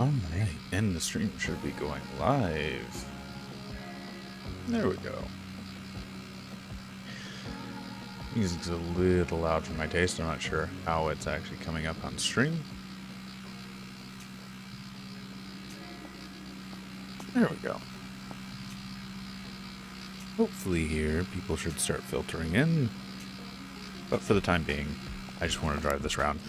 Alright, and the stream should be going live. There we go. Music's a little loud for my taste. I'm not sure how it's actually coming up on stream. There we go. Hopefully here people should start filtering in. But for the time being, I just want to drive this round.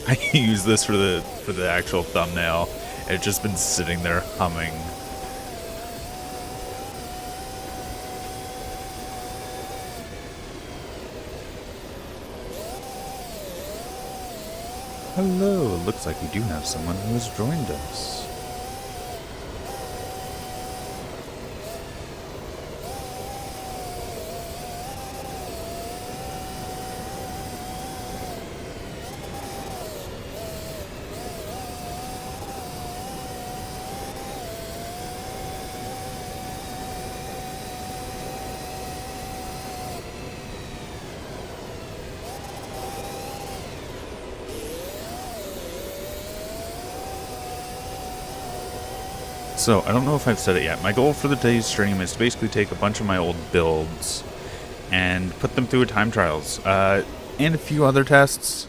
I use this for the actual thumbnail. It's just been sitting there humming. Hello, looks like we do have someone who has joined us. So, I don't know if I've said it yet. My goal for the day's stream is to basically take a bunch of my old builds and put them through a time trials, and a few other tests.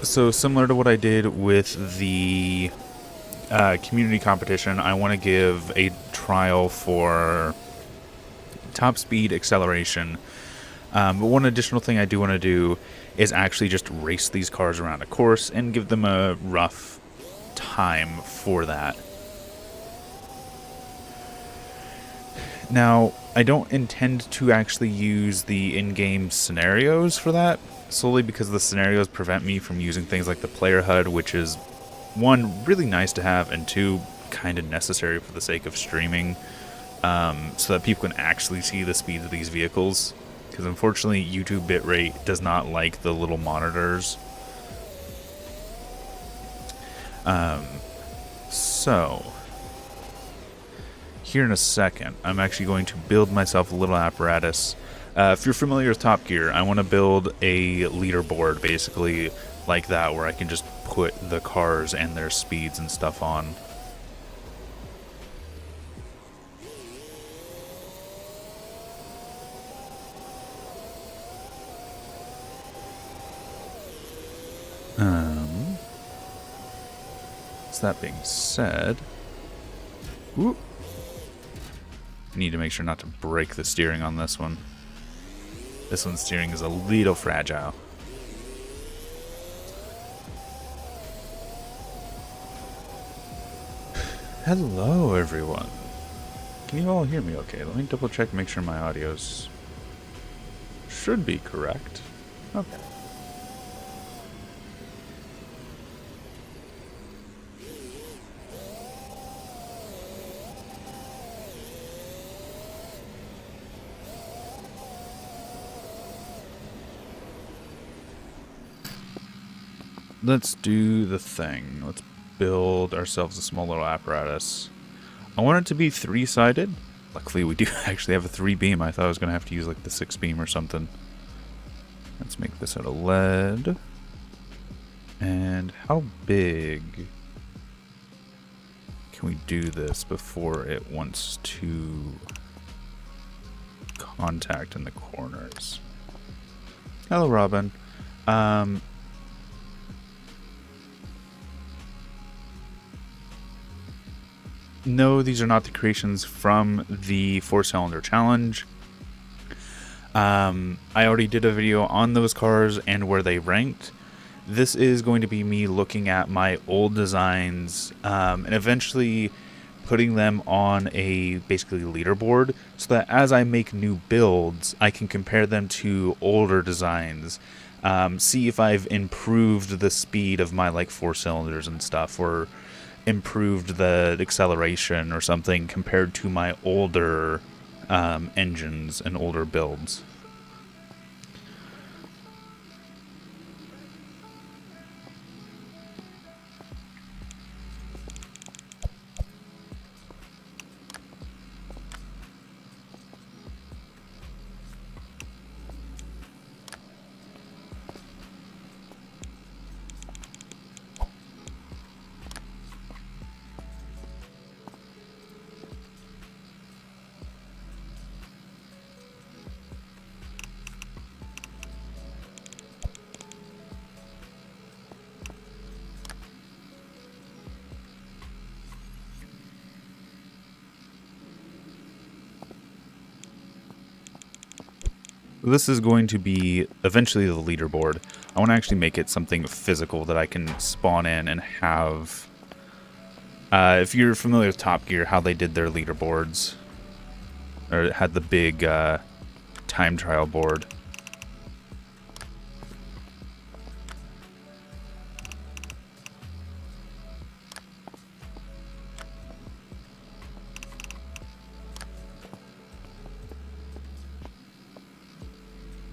So, similar to what I did with the community competition, I want to give a trial for top speed acceleration. But one additional thing I do want to do is actually just race these cars around a course and give them a rough time for that. Now, I don't intend to actually use the in-game scenarios for that, solely because the scenarios prevent me from using things like the player HUD, which is, one, really nice to have, and two, kind of necessary for the sake of streaming, so that people can actually see the speed of these vehicles. Because unfortunately, YouTube bitrate does not like the little monitors. So, here in a second, I'm actually going to build myself a little apparatus. If you're familiar with Top Gear, I want to build a leaderboard, basically, like that, where I can just put the cars and their speeds and stuff on. So that being said, whoop. Need to make sure not to break the steering on this one. This one's steering is a little fragile. Hello, everyone. Can you all hear me okay? Let me double check, make sure my audio's should be correct. Okay. Let's do the thing. Let's build ourselves a small little apparatus. I want it to be three-sided. Luckily, we do actually have a 3-beam. I thought I was going to have to use like the 6-beam or something. Let's make this out of lead. And how big can we do this before it wants to contact in the corners? Hello, Robin. No, these are not the creations from the 4-cylinder challenge. I already did a video on those cars and where they ranked. This is going to be me looking at my old designs and eventually putting them on a basically leaderboard so that as I make new builds, I can compare them to older designs. See if I've improved the speed of my like 4-cylinders and stuff, or improved the acceleration or something compared to my older engines and older builds. this is going to be eventually the leaderboard. I want to actually make it something physical that I can spawn in and have. If you're familiar with Top Gear, how they did their leaderboards, or had the big time trial board.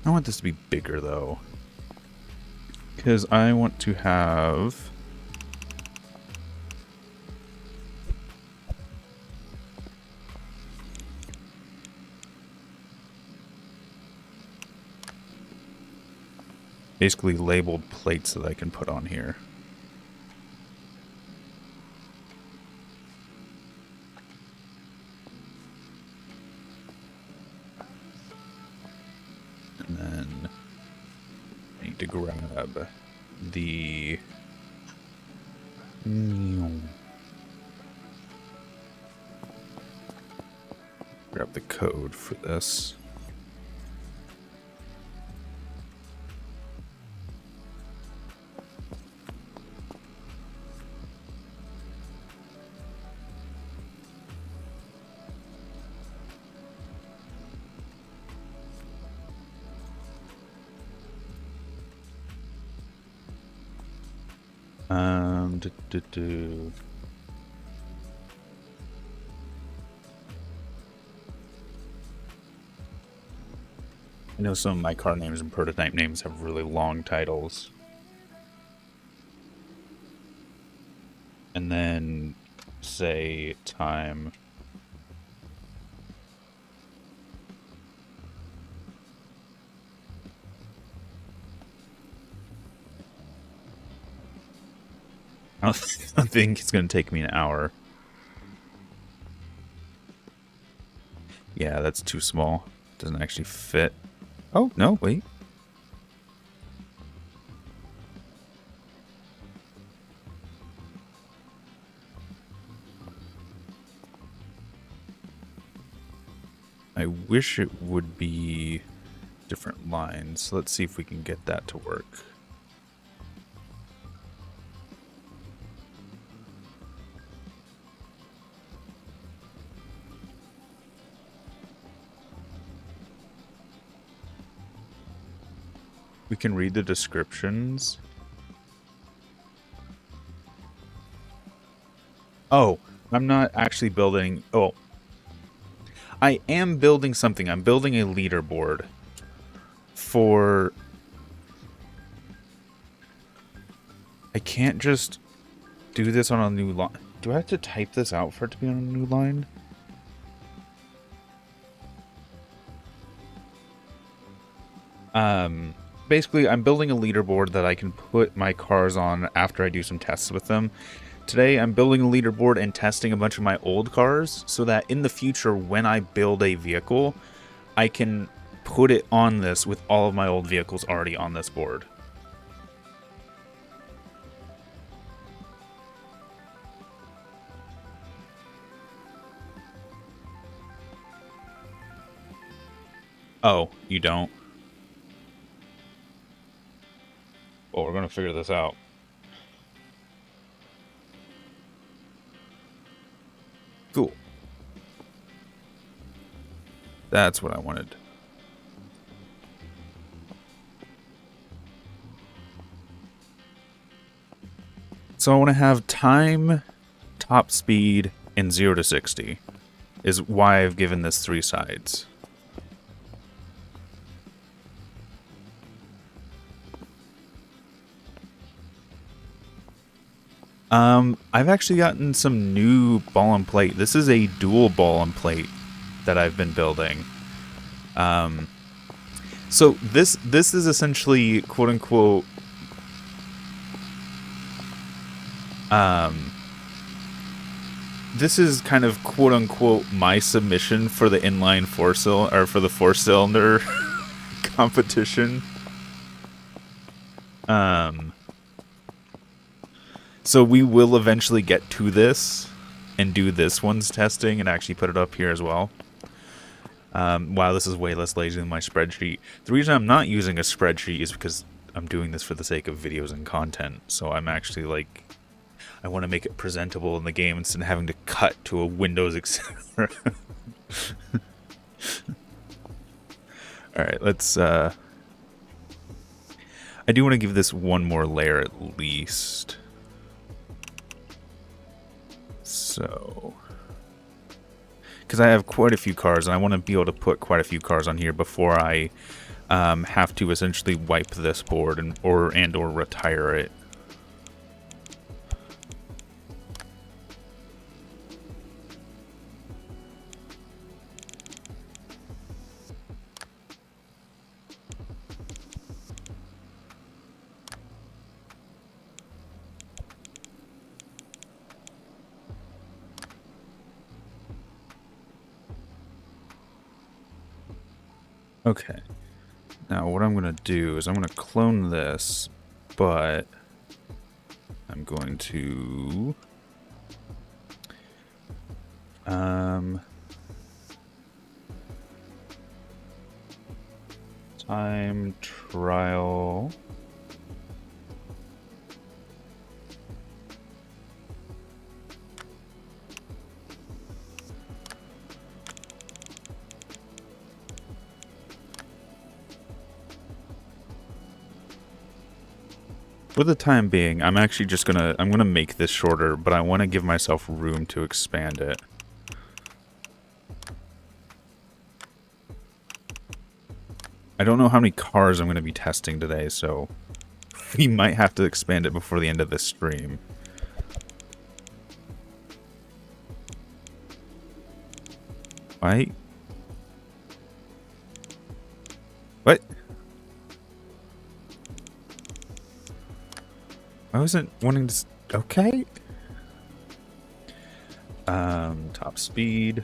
I want this to be bigger though, because I want to have basically labeled plates that I can put on here. And then I need to grab the code for this. I know some of my car names and prototype names have really long titles. And then say time. I don't think it's going to take me an hour. Yeah, that's too small. Doesn't actually fit. Oh, no, wait. I wish it would be different lines. Let's see if we can get that to work. We can read the descriptions. Oh, I'm not actually building... Oh. I am building something. I'm building a leaderboard for... I can't just do this on a new line. Do I have to type this out for it to be on a new line? Basically, I'm building a leaderboard that I can put my cars on after I do some tests with them. Today, I'm building a leaderboard and testing a bunch of my old cars so that in the future, when I build a vehicle, I can put it on this with all of my old vehicles already on this board. Oh, you don't? Well, we're going to figure this out. Cool. That's what I wanted. So I want to have time, top speed, and 0 to 60 is why I've given this 3 sides. I've actually gotten some new ball and plate. This is a dual ball and plate that I've been building. So this is essentially quote unquote this is kind of quote unquote my submission for the inline for the 4-cylinder competition. So we will eventually get to this and do this one's testing and actually put it up here as well. Wow, this is way less lazy than my spreadsheet. The reason I'm not using a spreadsheet is because I'm doing this for the sake of videos and content. So I'm actually like, I want to make it presentable in the game instead of having to cut to a Windows Explorer. Alright, let's, I do want to give this one more layer at least. So, because I have quite a few cars, and I want to be able to put quite a few cars on here before I have to essentially wipe this board and or retire it. Okay, now what I'm going to do is I'm going to clone this, but I'm going to time trial. For the time being, I'm actually just I'm gonna make this shorter, but I want to give myself room to expand it. I don't know how many cars I'm going to be testing today, so we might have to expand it before the end of this stream. Right? What? I wasn't wanting to... Okay. Top speed.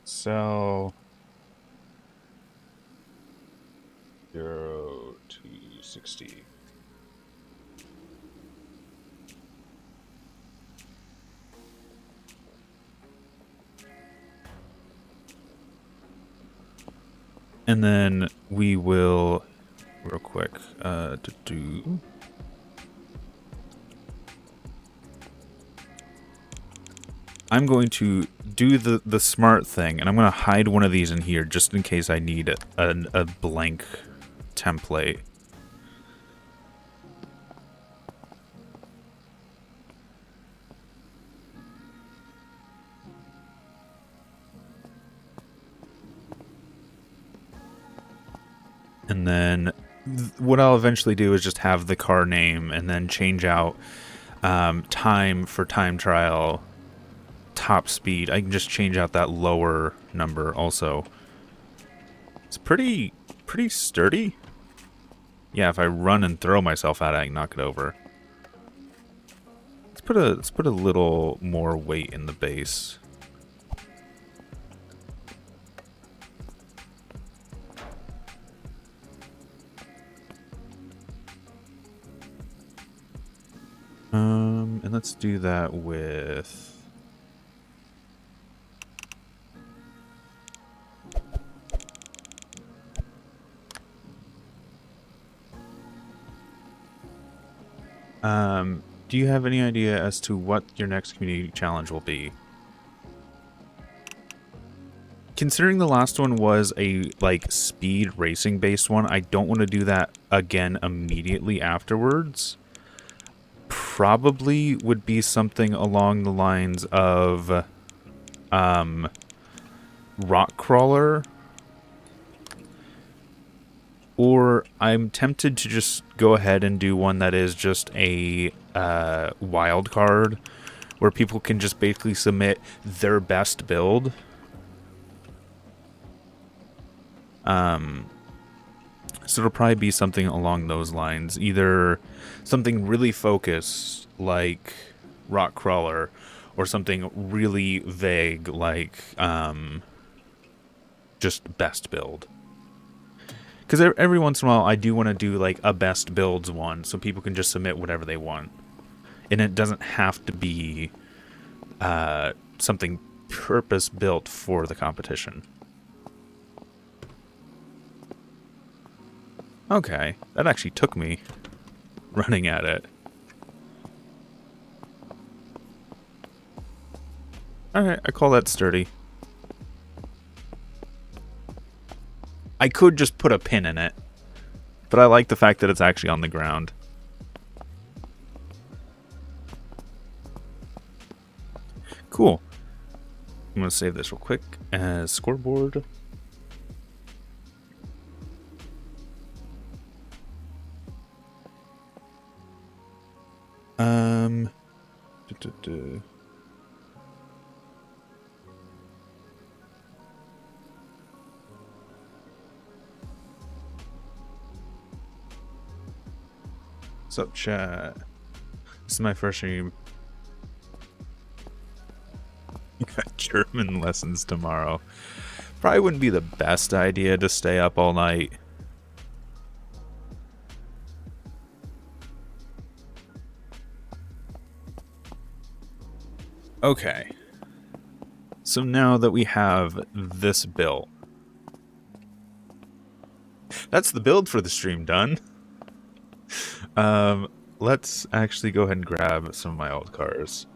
So... 0 to 60. And then we will, real quick, I'm going to do the smart thing, and I'm going to hide one of these in here just in case I need a blank template. And then what I'll eventually do is just have the car name and then change out time for time trial, top speed. I can just change out that lower number also. It's pretty sturdy. Yeah, if I run and throw myself at it, I can knock it over. Let's put a little more weight in the base. And let's do that with... do you have any idea as to what your next community challenge will be? Considering the last one was a, like, speed racing based one, I don't want to do that again immediately afterwards. Probably would be something along the lines of rock crawler, or I'm tempted to just go ahead and do one that is just a wild card where people can just basically submit their best build. So it'll probably be something along those lines. Either something really focused, like rock crawler, or something really vague, like just best build. Because every once in a while, I do want to do like a best builds one, so people can just submit whatever they want, and it doesn't have to be something purpose built for the competition. Okay, that actually took me running at it. Alright, I call that sturdy. I could just put a pin in it, but I like the fact that it's actually on the ground. Cool. I'm going to save this real quick as scoreboard. What's up, chat? This is my first stream. You got German lessons tomorrow. Probably wouldn't be the best idea to stay up all night. Okay. So now that we have this build, that's the build for the stream done. Let's actually go ahead and grab some of my old cars.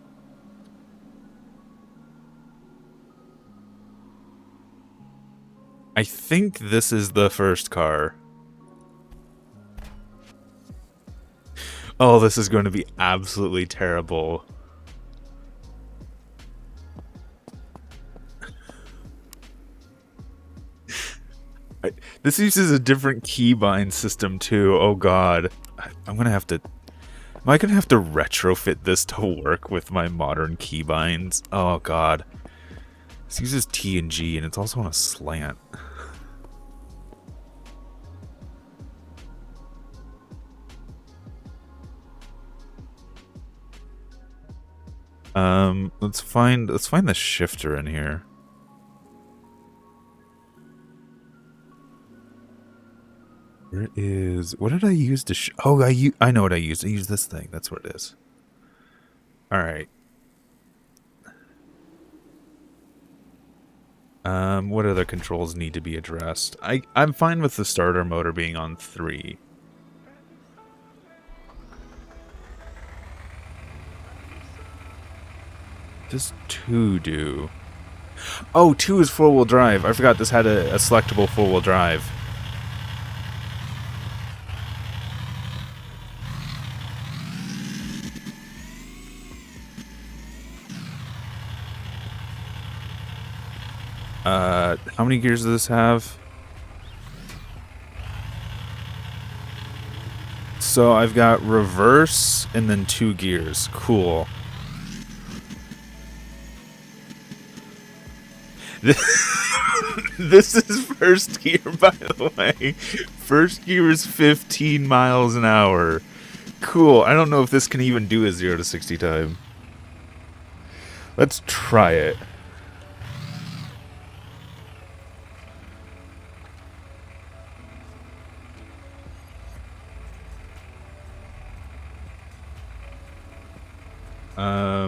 I think this is the first car. Oh, this is going to be absolutely terrible. This uses a different keybind system too. Oh god. I'm gonna have to... Am I gonna have to retrofit this to work with my modern keybinds? Oh god. This uses T and G and it's also on a slant. Let's find the shifter in here. Where is... What did I use to... Oh, I know what I used. I used this thing. That's what it is. Alright. What other controls need to be addressed? I'm fine with the starter motor being on 3. What does 2 do? Oh, 2 is 4-wheel drive. I forgot this had a selectable 4-wheel drive. How many gears does this have? So I've got reverse and then 2 gears. Cool. This is first gear, by the way. First gear is 15 miles an hour. Cool. I don't know if this can even do a 0 to 60 time. Let's try it.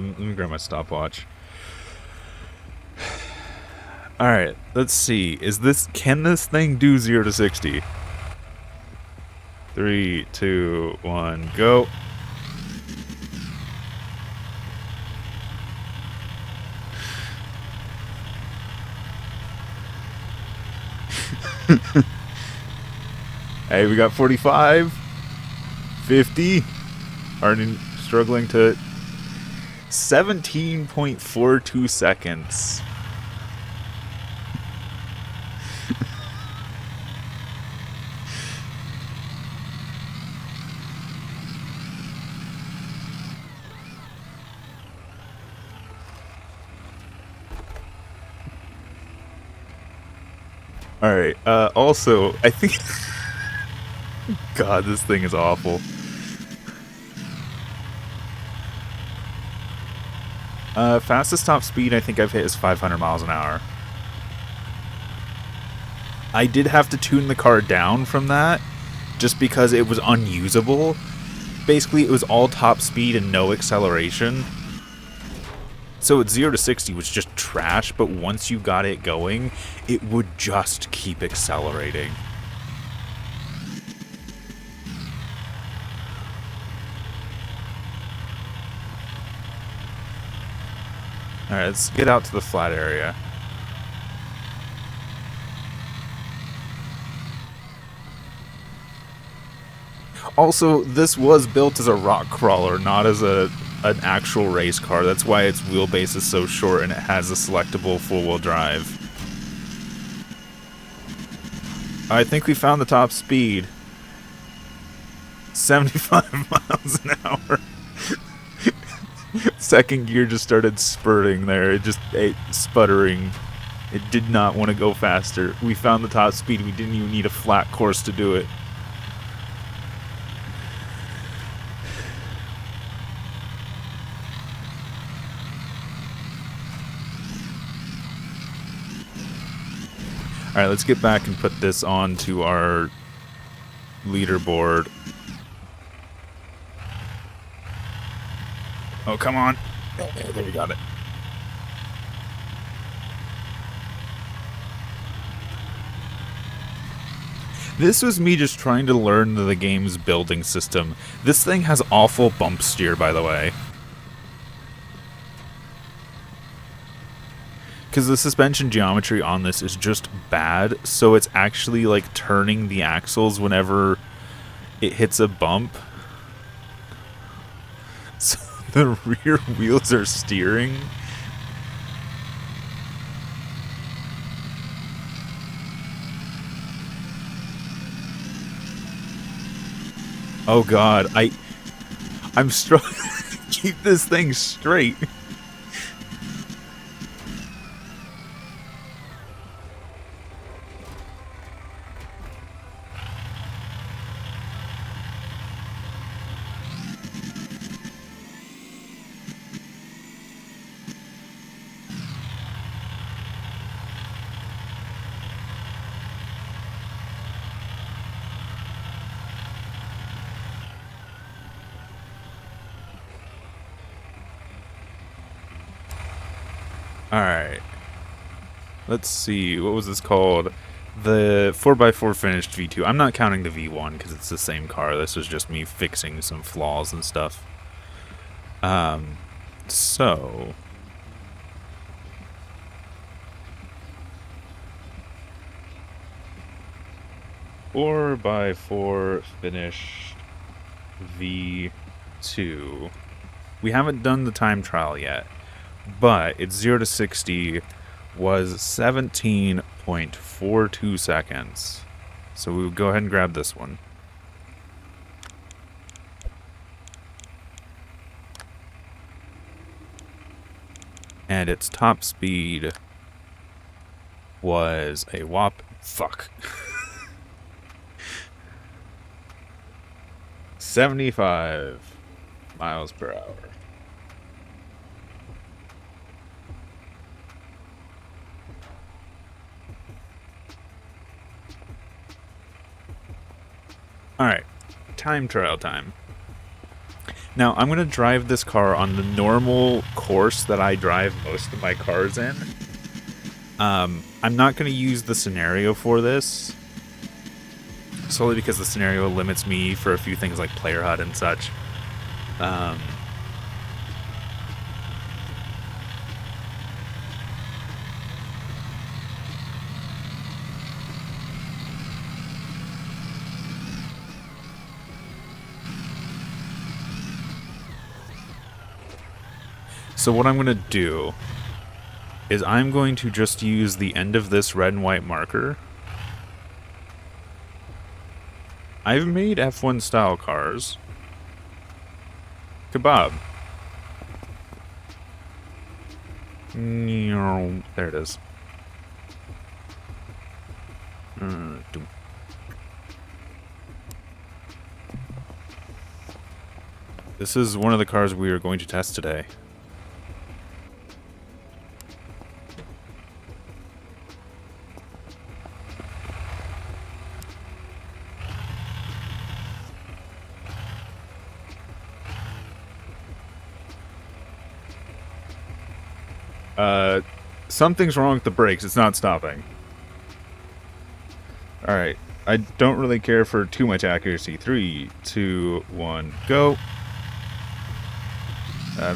Let me grab my stopwatch. Alright, let's see. Can this thing do 0 to 60? 3, 2, 1, go. Hey, we got 45, 50, already struggling to 17.42 seconds. Alright, also, I think... God, this thing is awful. Fastest top speed I think I've hit is 500 miles an hour. I did have to tune the car down from that, just because it was unusable. Basically, it was all top speed and no acceleration. So at 0 to 60 was just trash, but once you got it going, it would just keep accelerating. Alright, let's get out to the flat area. Also, this was built as a rock crawler, not as an actual race car. That's why its wheelbase is so short and it has a selectable four-wheel drive. I think we found the top speed. 75 miles an hour. Second gear just started spurting there. It sputtering. It did not want to go faster. We found the top speed. We didn't even need a flat course to do it. Alright, let's get back and put this onto our leaderboard. Oh, come on. Okay, there we got it. This was me just trying to learn the game's building system. This thing has awful bump steer, by the way. Because the suspension geometry on this is just bad, so it's actually like turning the axles whenever it hits a bump. So the rear wheels are steering. Oh god, I'm struggling to keep this thing straight. Alright. Let's see. What was this called? The 4x4 finished V2. I'm not counting the V1 because it's the same car. This was just me fixing some flaws and stuff. So... 4x4 finished V2. We haven't done the time trial yet, but its 0 to 60 was 17.42 seconds. So we would go ahead and grab this one. And its top speed was a fuck. 75 miles per hour. Alright, time trial time. Now, I'm going to drive this car on the normal course that I drive most of my cars in. I'm not going to use the scenario for this, solely because the scenario limits me for a few things like player HUD and such. So what I'm going to do is I'm going to just use the end of this red and white marker. I've made F1 style cars. Kebab. There it is. This is one of the cars we are going to test today. Something's wrong with the brakes. It's not stopping. Alright. I don't really care for too much accuracy. 3, 2, 1, go.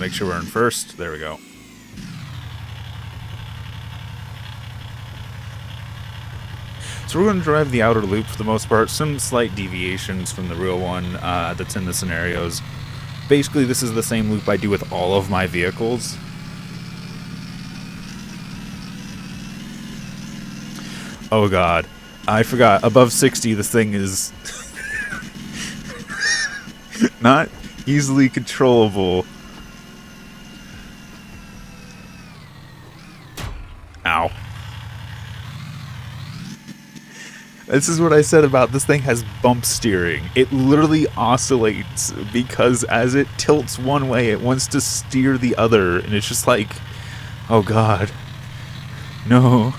Make sure we're in first. There we go. So we're going to drive the outer loop for the most part. Some slight deviations from the real one that's in the scenarios. Basically, this is the same loop I do with all of my vehicles. Oh god. I forgot. Above 60, this thing is not easily controllable. Ow. This is what I said about this thing has bump steering. It literally oscillates because as it tilts one way, it wants to steer the other. And it's just like, oh god. No.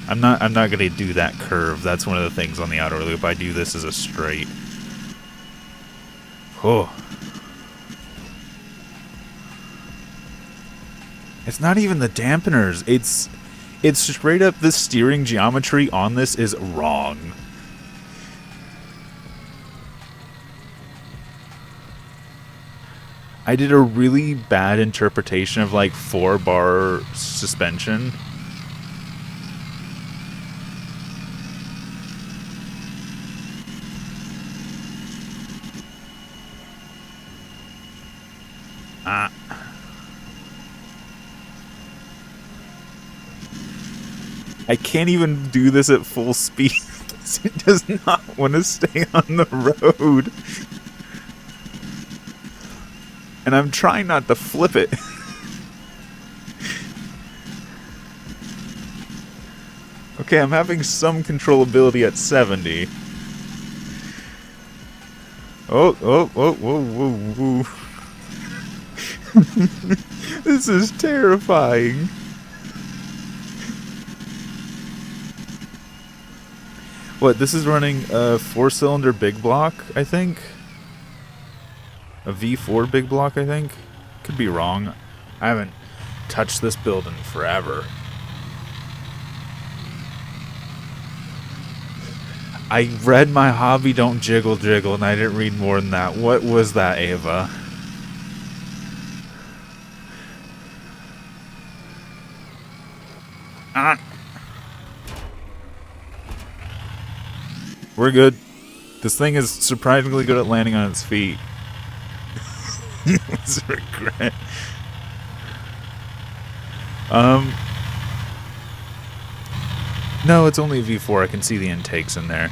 I'm not gonna do that curve. That's one of the things on the outer loop. I do this as a straight. Oh. It's not even the dampeners. It's straight up the steering geometry on this is wrong. I did a really bad interpretation of like 4-bar suspension. I can't even do this at full speed. It does not want to stay on the road. And I'm trying not to flip it. Okay, I'm having some controllability at 70. Oh, whoa, whoa. This is terrifying. What, this is running a 4-cylinder big block, I think? A V4 big block, I think? Could be wrong. I haven't touched this build in forever. I read my hobby don't jiggle jiggle and I didn't read more than that. What was that, Ava? We're good. This thing is surprisingly good at landing on its feet. It's a regret. No, it's only a V4. I can see the intakes in there.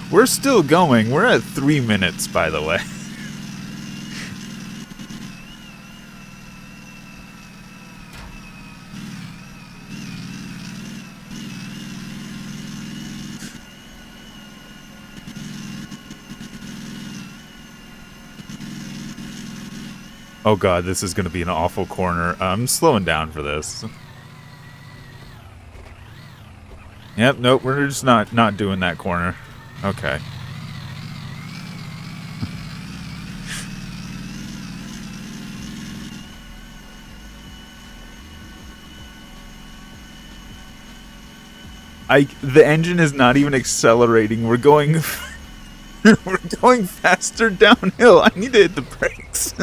We're still going. We're at 3 minutes, by the way. Oh god, this is going to be an awful corner. I'm slowing down for this. Yep, nope, we're just not doing that corner. Okay. The engine is not even accelerating. We're going we're going faster downhill. I need to hit the brakes.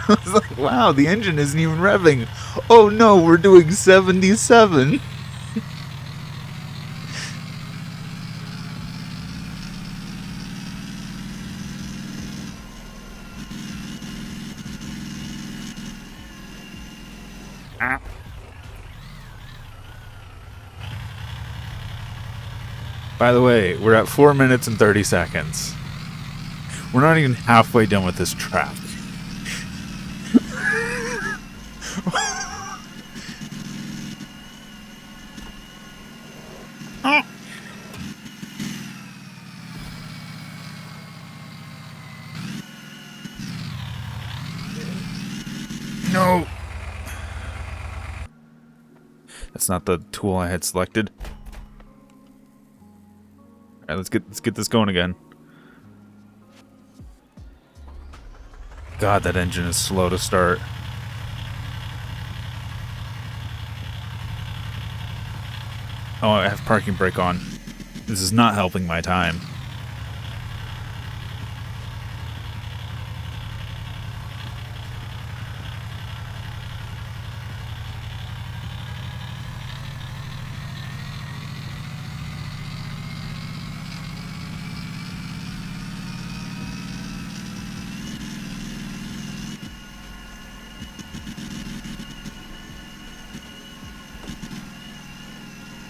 I was like, wow, the engine isn't even revving. Oh no, we're doing 77. By the way, we're at 4 minutes and 30 seconds. We're not even halfway done with this track. that's not the tool I had selected. All right, let's get this going again. God, that engine is slow to start. Oh, I have parking brake on. This is not helping my time.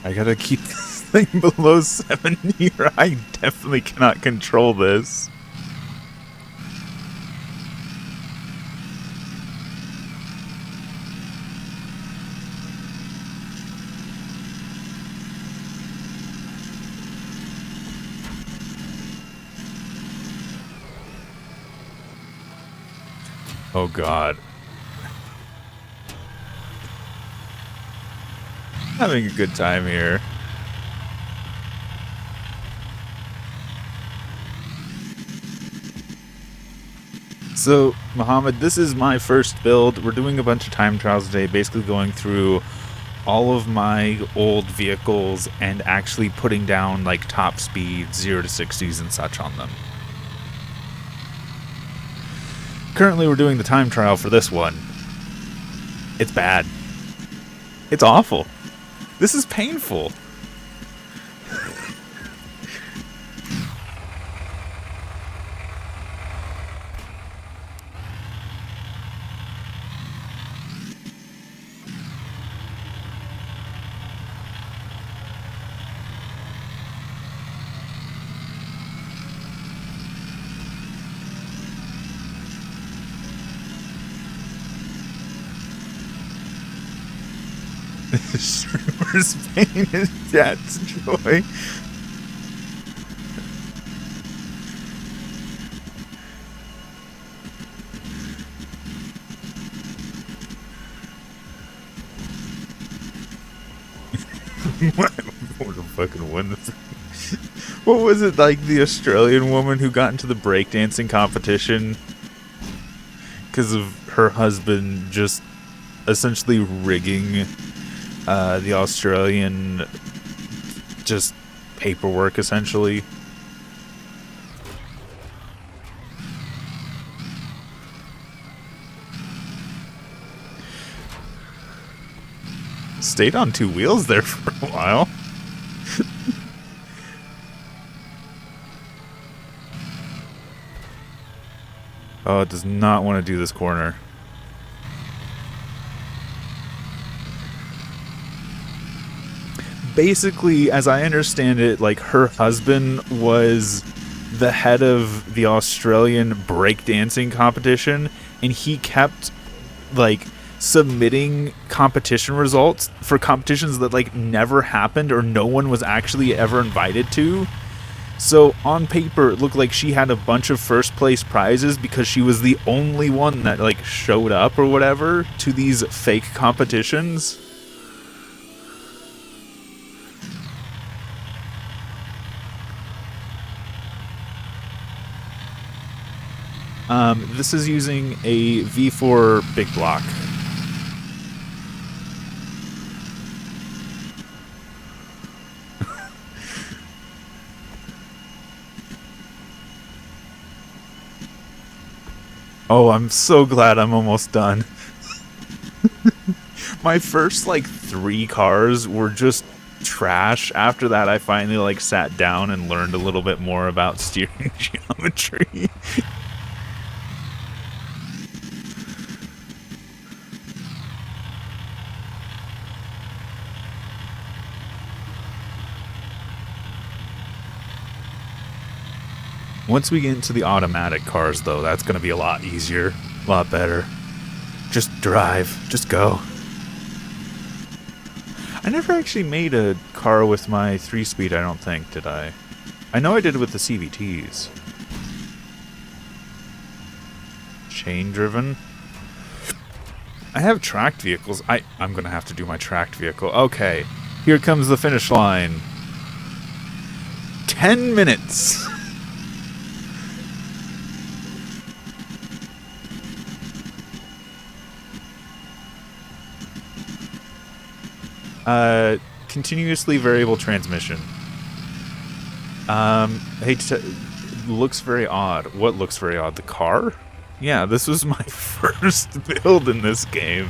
I gotta keep this thing below 70 or I definitely cannot control this. Oh God. Having a good time here. So, Mohammed, this is my first build. We're doing a bunch of time trials today, basically going through all of my old vehicles and actually putting down like top speed, 0 to 60s and such on them. Currently, we're doing the time trial for this one. It's bad. It's awful. This is painful. Streamer's pain is dad's joy. I would have fucking won this. What was it, like the Australian woman who got into the breakdancing competition because of her husband just essentially rigging the Australian just paperwork, essentially. Stayed on two wheels there for a while. Oh, it does not want to do this corner. Basically, as I understand it, like her husband was the head of the Australian breakdancing competition, and he kept like submitting competition results for competitions that like never happened or no one was actually ever invited to. So on paper, it looked like she had a bunch of first place prizes because she was the only one that like showed up or whatever to these fake competitions. This is using a V4 big block. Oh, I'm so glad I'm almost done. My first, like, 3 cars were just trash. After that, I finally, like, sat down and learned a little bit more about steering geometry. Once we get into the automatic cars, though, that's going to be a lot easier, a lot better. Just drive, just go. I never actually made a car with my 3-speed, I don't think, did I? I know I did it with the CVTs. Chain driven. I have tracked vehicles. I'm going to have to do my tracked vehicle. Okay, here comes the finish line. 10 minutes. Continuously variable transmission. Looks very odd. What looks very odd? The car? Yeah, this was my first build in this game.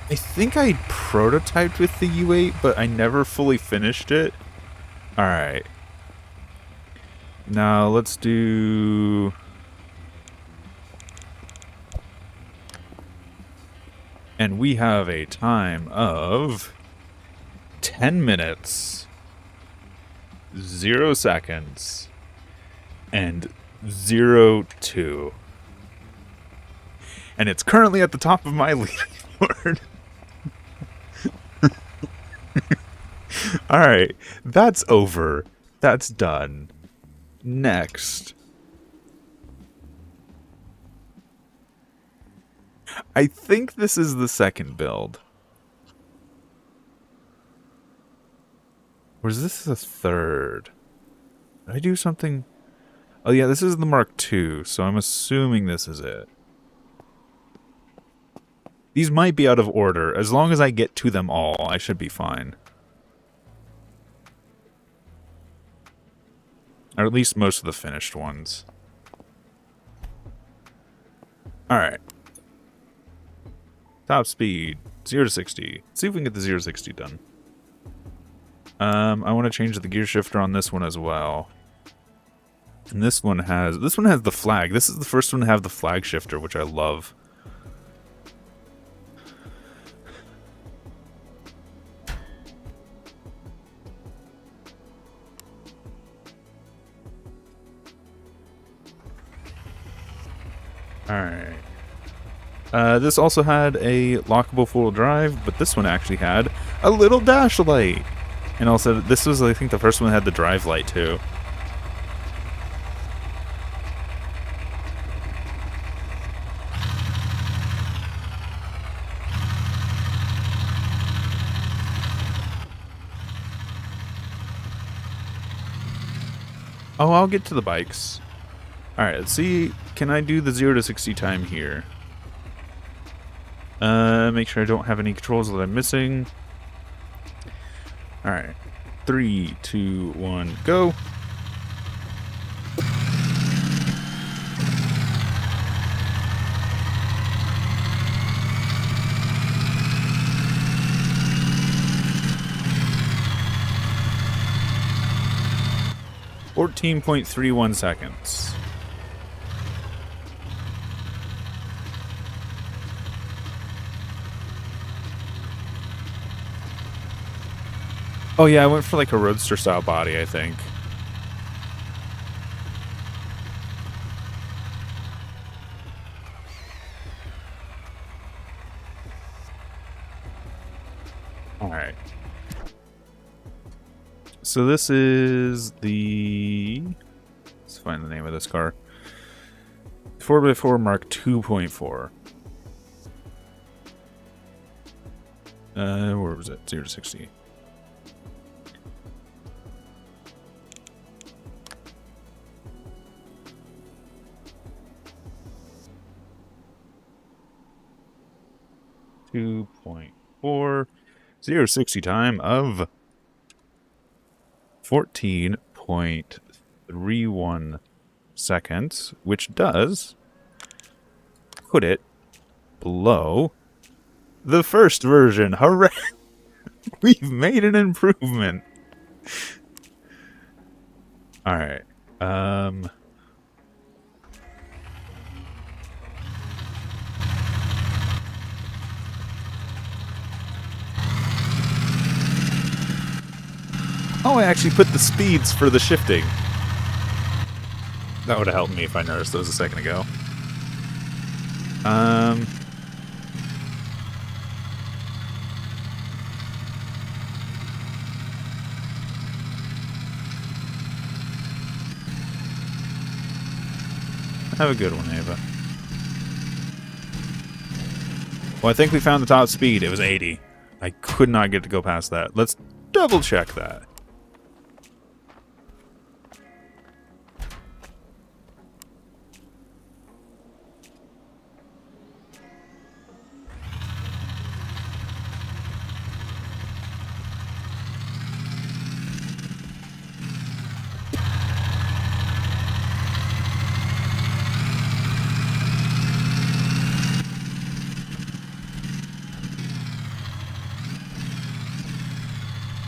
I think I prototyped with the U8, but I never fully finished it. Alright. Now let's do... And we have a time of 10 minutes, 0 seconds, and 02. And it's currently at the top of my leaderboard. Alright, that's over. That's done. Next. I think this is the second build. Or is this the third? Did I do something? Oh yeah, this is the Mark II, so I'm assuming this is it. These might be out of order. As long as I get to them all, I should be fine. Or at least most of the finished ones. Alright. Top speed. 0 to 60. Let's see if we can get the 0 to 60 done. I want to change the gear shifter on this one as well. And this one has the flag. This is the first one to have the flag shifter, which I love. Alright. This also had a lockable four-wheel drive, but this one actually had a little dash light. And also, this was, I think, the first one that had the drive light, too. Oh, I'll get to the bikes. Alright, let's see. Can I do the 0 to 60 time here? Make sure I don't have any controls that I'm missing. Alright. 3, 2, 1, go. .31 seconds. Oh yeah, I went for like a roadster style body, I think. Alright. So this is the... Let's find the name of this car. 4x4 Mark 2.4. Where was it? 0 to 60. .4 0 to 60 time of 14.31 seconds, which does put it below the first version. Hooray! We've made an improvement. Alright. Oh, I actually put the speeds for the shifting. That would have helped me if I noticed those a second ago. Have a good one, Ava. Well, I think we found the top speed. It was 80. I could not get to go past that. Let's double check that.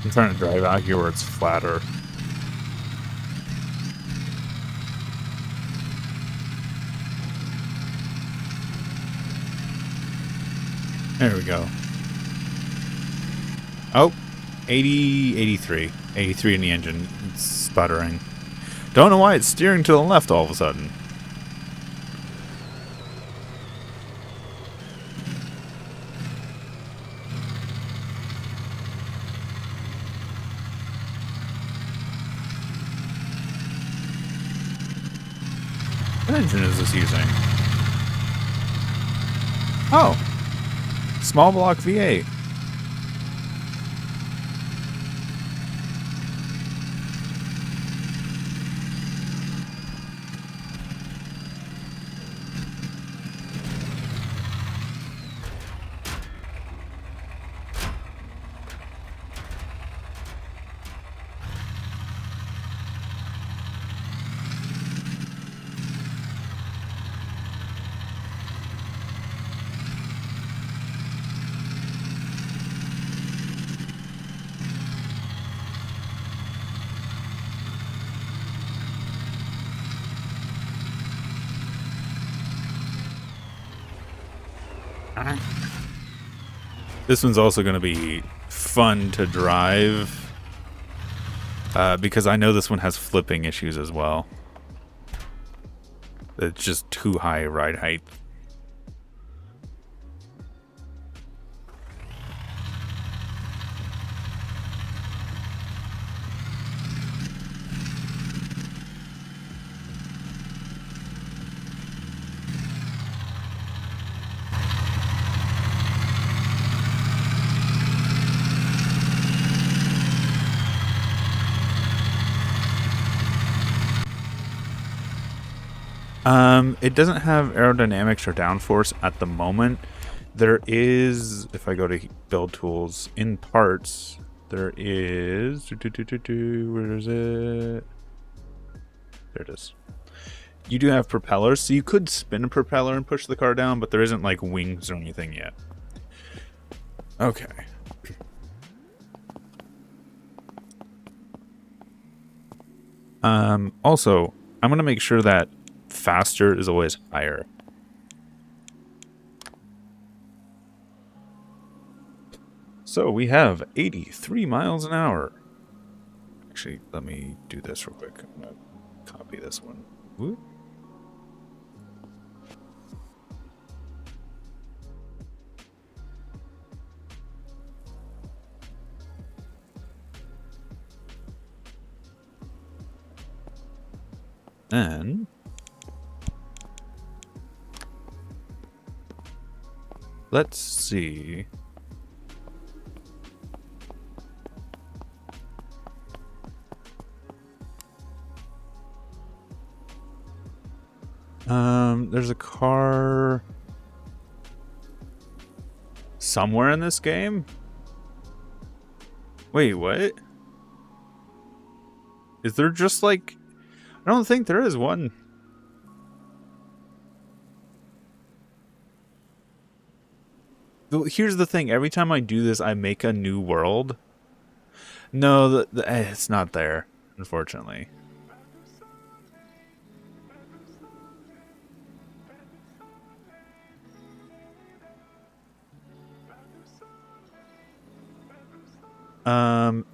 I'm trying to drive out here where it's flatter. There we go. Oh, 80, 83. 83 in the engine. It's sputtering. Don't know why it's steering to the left all of a sudden. What engine is this using? Oh. Small block V8. This one's also going to be fun to drive because I know this one has flipping issues as well. It's just too high ride height. It doesn't have aerodynamics or downforce at the moment. There is, if I go to build tools, in parts, there is, where is it? There it is. You do have propellers, so you could spin a propeller and push the car down, but there isn't like wings or anything yet. Okay. Also, I'm going to make sure that faster is always higher. So we have 83 miles an hour. Actually, let me do this real quick. I'm going to copy this one. Whoop. And let's see. There's a car somewhere in this game. Wait, what? Is there just like... I don't think there is one. Here's the thing. Every time I do this, I make a new world. No, it's not there, unfortunately.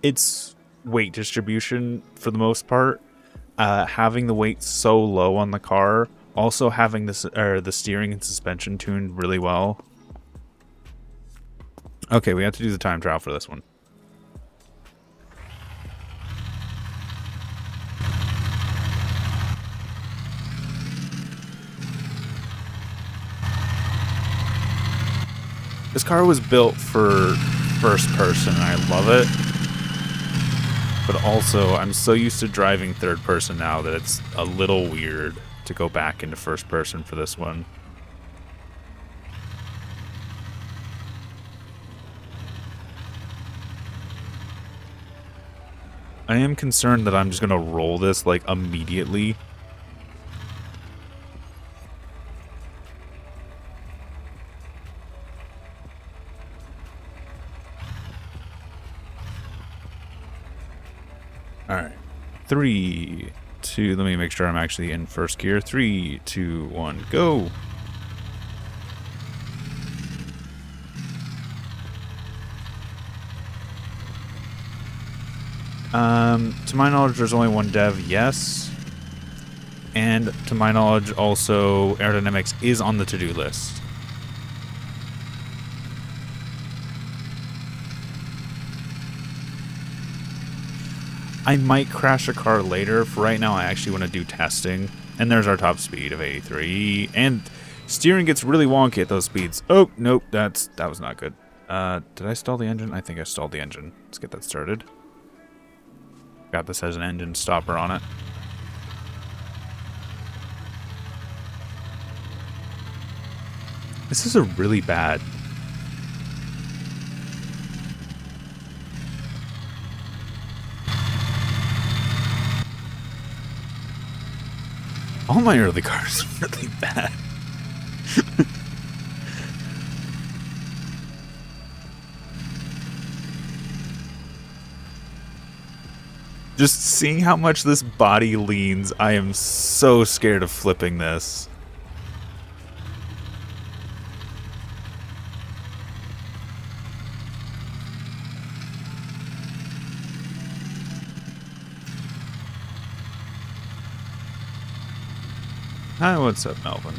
It's weight distribution for the most part. having the weight so low on the car, also having this the steering and suspension tuned really well. Okay, we have to do the time trial for this one. This car was built for first person, and I love it. But also, I'm so used to driving third person now that it's a little weird to go back into first person for this one. I am concerned that I'm just going to roll this, like, immediately. Alright. 3, 2, let me make sure I'm actually in first gear. 3, 2, 1, go! To my knowledge, there's only one dev, yes. And to my knowledge, also, aerodynamics is on the to-do list. I might crash a car later. For right now, I actually want to do testing. And there's our top speed of 83. And steering gets really wonky at those speeds. Oh, nope, that was not good. Did I stall the engine? I think I stalled the engine. Let's get that started. Got this as an engine stopper on it. This is a really bad. All my early cars are really bad. Just seeing how much this body leans, I am so scared of flipping this. Hi, what's up, Melvin?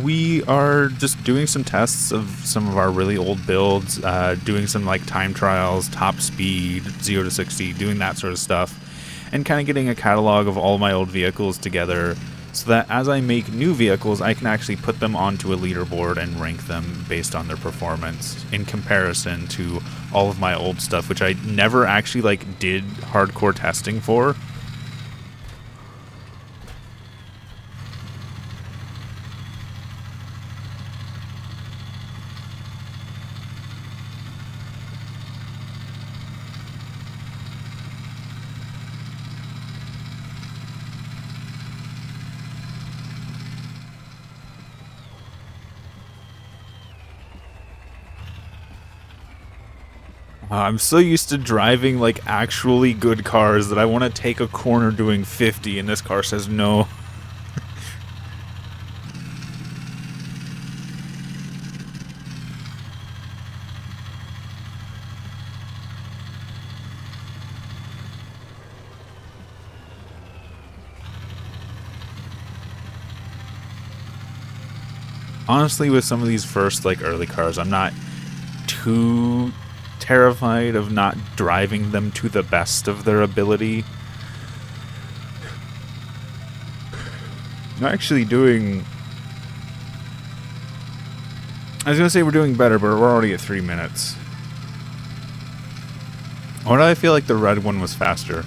We are just doing some tests of some of our really old builds, doing some like time trials, top speed, 0 to 60, doing that sort of stuff, and kind of getting a catalog of all my old vehicles together so that as I make new vehicles, I can actually put them onto a leaderboard and rank them based on their performance in comparison to all of my old stuff, which I never actually like did hardcore testing for. I'm so used to driving like actually good cars that I want to take a corner doing 50 and this car says no. Honestly, with some of these first like early cars, I'm not too terrified of not driving them to the best of their ability. I'm actually doing... I was going to say we're doing better, but we're already at 3 minutes. Why do I feel like the red one was faster?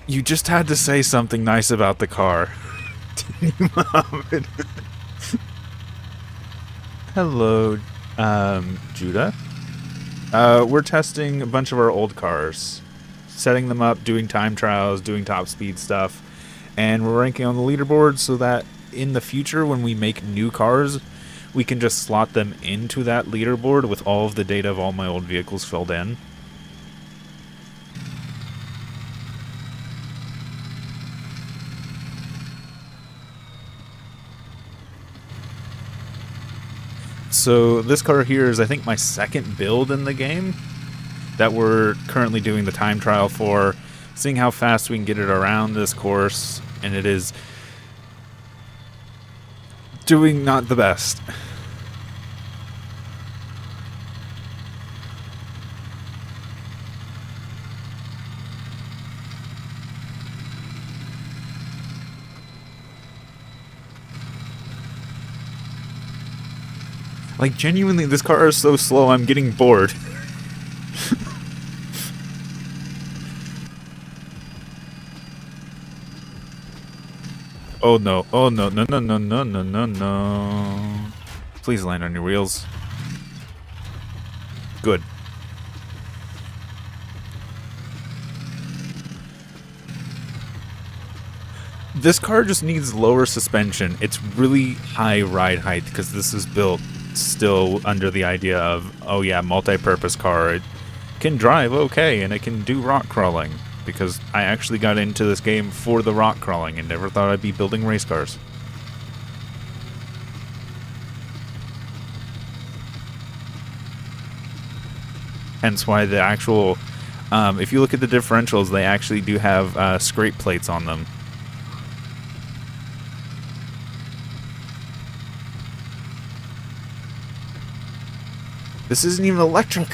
You just had to say something nice about the car. Hello, Judah. We're testing a bunch of our old cars. Setting them up, doing time trials, doing top speed stuff. And we're ranking on the leaderboard so that in the future when we make new cars, we can just slot them into that leaderboard with all of the data of all my old vehicles filled in. So this car here is, I think, my second build in the game that we're currently doing the time trial for, seeing how fast we can get it around this course, and it is doing not the best. Like, genuinely, this car is so slow, I'm getting bored. Oh no, oh no, no, no, no, no, no, no, no. Please land on your wheels. Good. This car just needs lower suspension. It's really high ride height because this is built still under the idea of, oh yeah, multi-purpose car. It can drive okay and it can do rock crawling, because I actually got into this game for the rock crawling and never thought I'd be building race cars. Hence why the actual, if you look at the differentials, they actually do have scrape plates on them. This isn't even electric.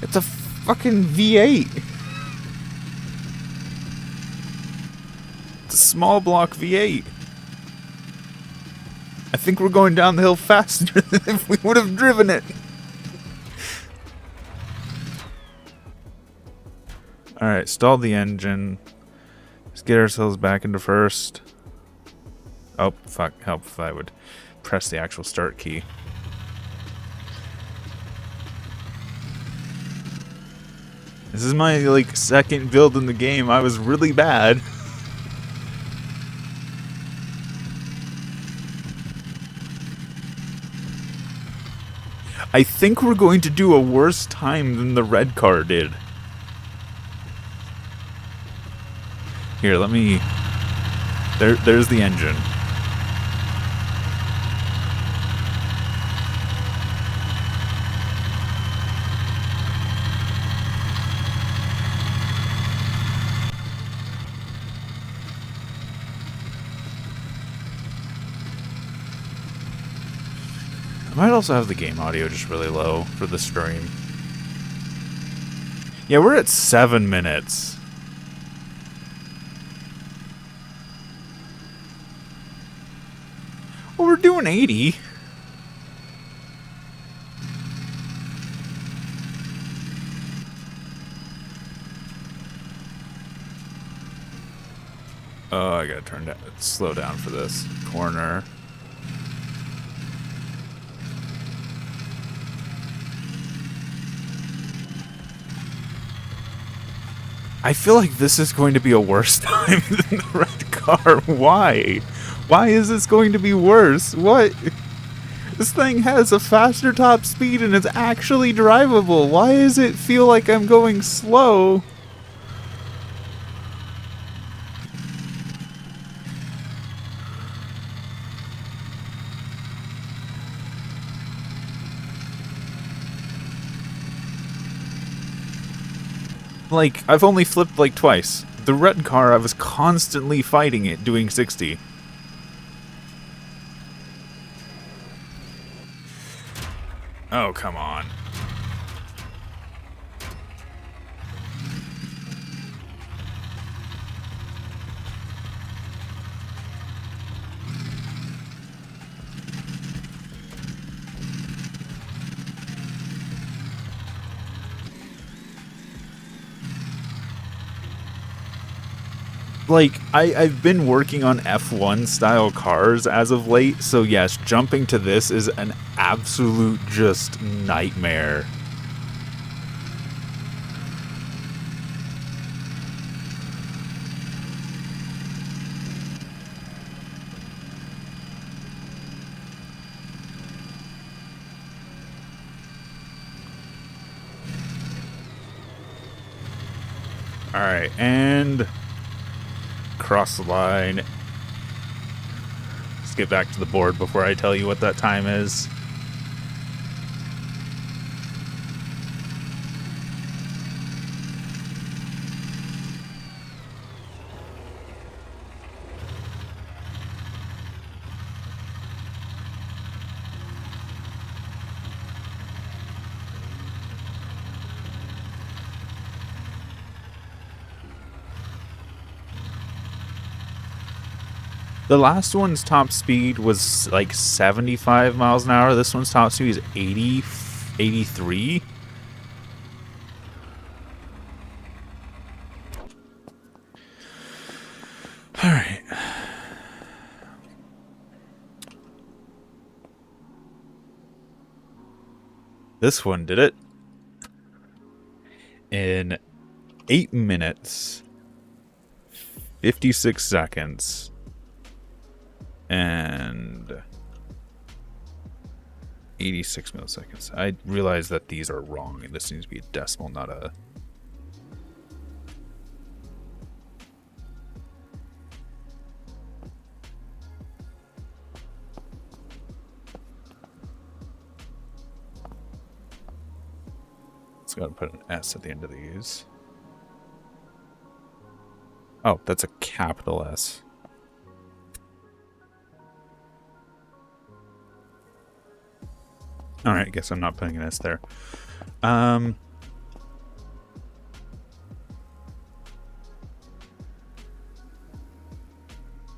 It's a fucking V8. It's a small block V8. I think we're going down the hill faster than if we would have driven it. Alright, stall the engine. Let's get ourselves back into first. Oh, fuck. Help if I would press the actual start key. This is my, like, second build in the game. I was really bad. I think we're going to do a worse time than the red car did. Here, let me... There's the engine. I might also have the game audio just really low for the stream. Yeah, we're at 7 minutes. Well, we're doing 80. Oh, I gotta turn down, slow down for this corner. I feel like this is going to be a worse time than the red car. Why? Why is this going to be worse? What? This thing has a faster top speed and it's actually drivable. Why does it feel like I'm going slow? Like, I've only flipped like twice. The red car, I was constantly fighting it doing 60. Oh, come on. Like, I've been working on F1 style cars as of late, so yes, jumping to this is an absolute just nightmare. Alright, and cross the line. Let's get back to the board before I tell you what that time is. The last one's top speed was like 75 miles an hour. This one's top speed is 80, 83. All right. This one did it in 8 minutes, 56 seconds, and 86 milliseconds. I realize that these are wrong, and this needs to be a decimal, not a... It's got to put an S at the end of these. Oh, that's a capital S. All right, I guess I'm not putting an S there.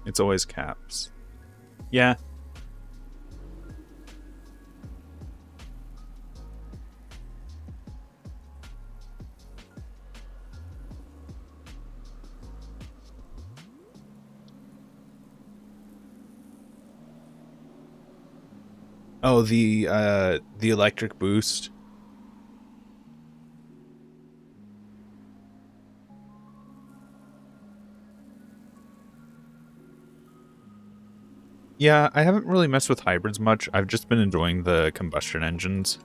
It's always caps. Yeah. Oh, the electric boost. Yeah, I haven't really messed with hybrids much. I've just been enjoying the combustion engines.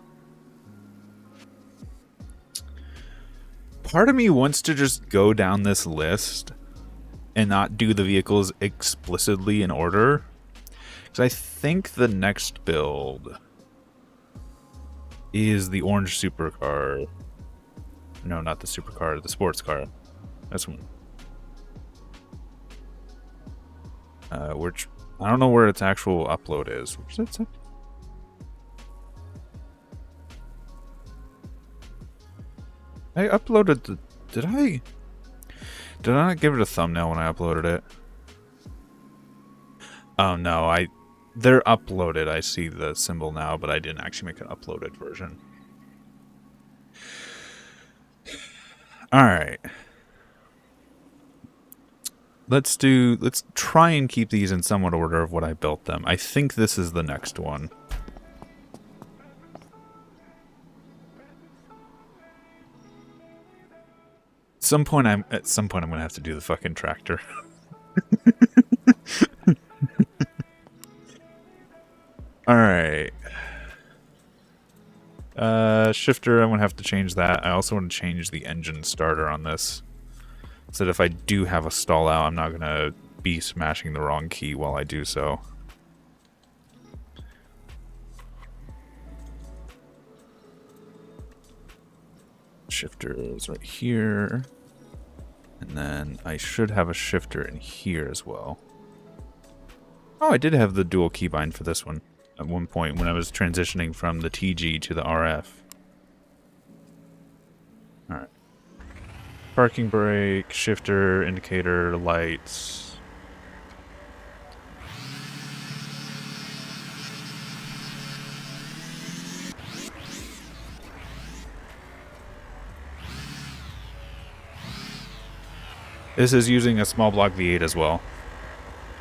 Part of me wants to just go down this list and not do the vehicles explicitly in order. Because I think the next build is the orange supercar. No, not the supercar, the sports car. That's one. Which I don't know where its actual upload is. Where's it? I uploaded the... Did I not give it a thumbnail when I uploaded it? Oh no, they're uploaded. I see the symbol now, but I didn't actually make an uploaded version. Alright. Let's try and keep these in somewhat order of what I built them. I think this is the next one. At some point I'm gonna have to do the fucking tractor. Alright. Shifter, I'm gonna have to change that. I also want to change the engine starter on this, so that if I do have a stall out, I'm not gonna be smashing the wrong key while I do so. Shifter is right here. And then I should have a shifter in here as well. Oh, I did have the dual keybind for this one at one point when I was transitioning from the TG to the RF. Alright. Parking brake, shifter, indicator, lights. This is using a small block V8 as well,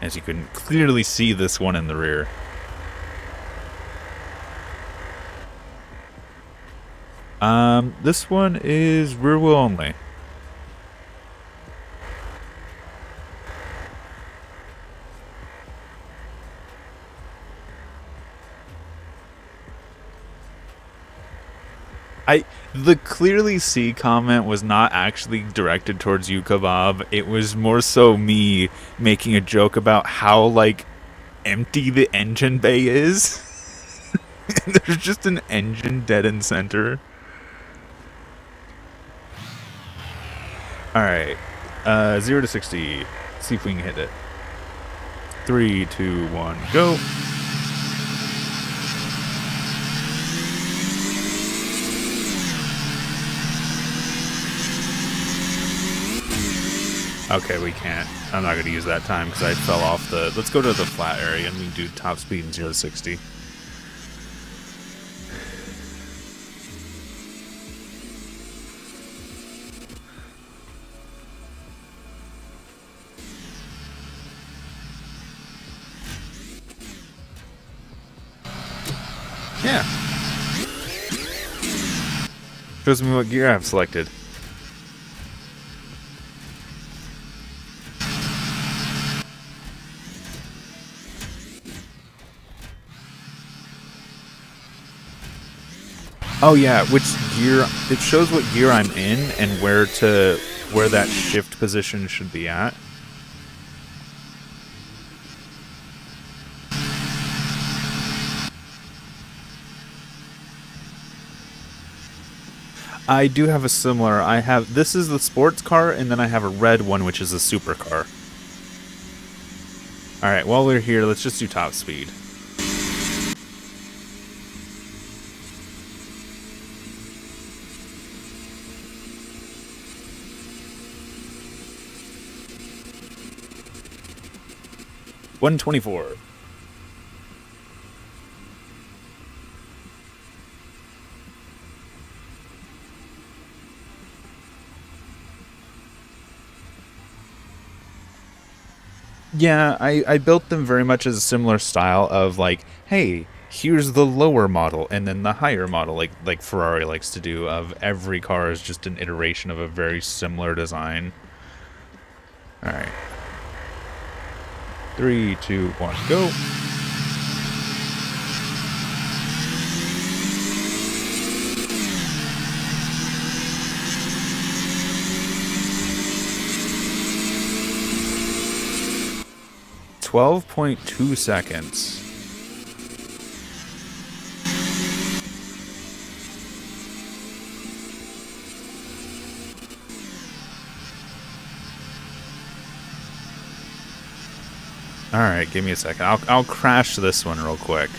as you can clearly see this one in the rear. This one is rear wheel only. The clearly see comment was not actually directed towards you, Kebab. It was more so me making a joke about how, like, empty the engine bay is. There's just an engine dead in center. Alright. 0 to 60. Let's see if we can hit it. 3, 2, 1, go. Okay, we can't. I'm not going to use that time because I fell off the... Let's go to the flat area and we do top speed and 0 to 60. Yeah. Shows me what gear I've selected. Oh yeah, which gear, it shows what gear I'm in and where that shift position should be at. I do have a similar, this is the sports car, and then I have a red one, which is a supercar. Alright, while we're here, let's just do top speed. $124. Yeah, I built them very much as a similar style of like, hey, here's the lower model and then the higher model, like Ferrari likes to do, of every car is just an iteration of a very similar design. Alright. 3, 2, 1, go. $12.2 seconds. All right, give me a second. I'll crash this one real quick.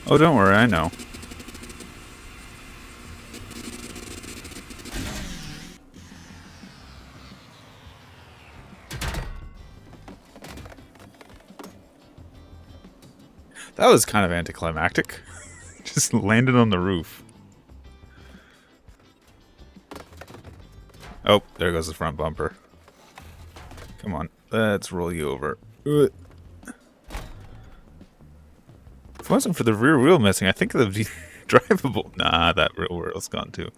Oh, don't worry, I know. That was kind of anticlimactic. Just landed on the roof. Oh, there goes the front bumper. Come on, let's roll you over. If it wasn't for the rear wheel missing, I think it would be drivable. Nah, that rear wheel's gone too.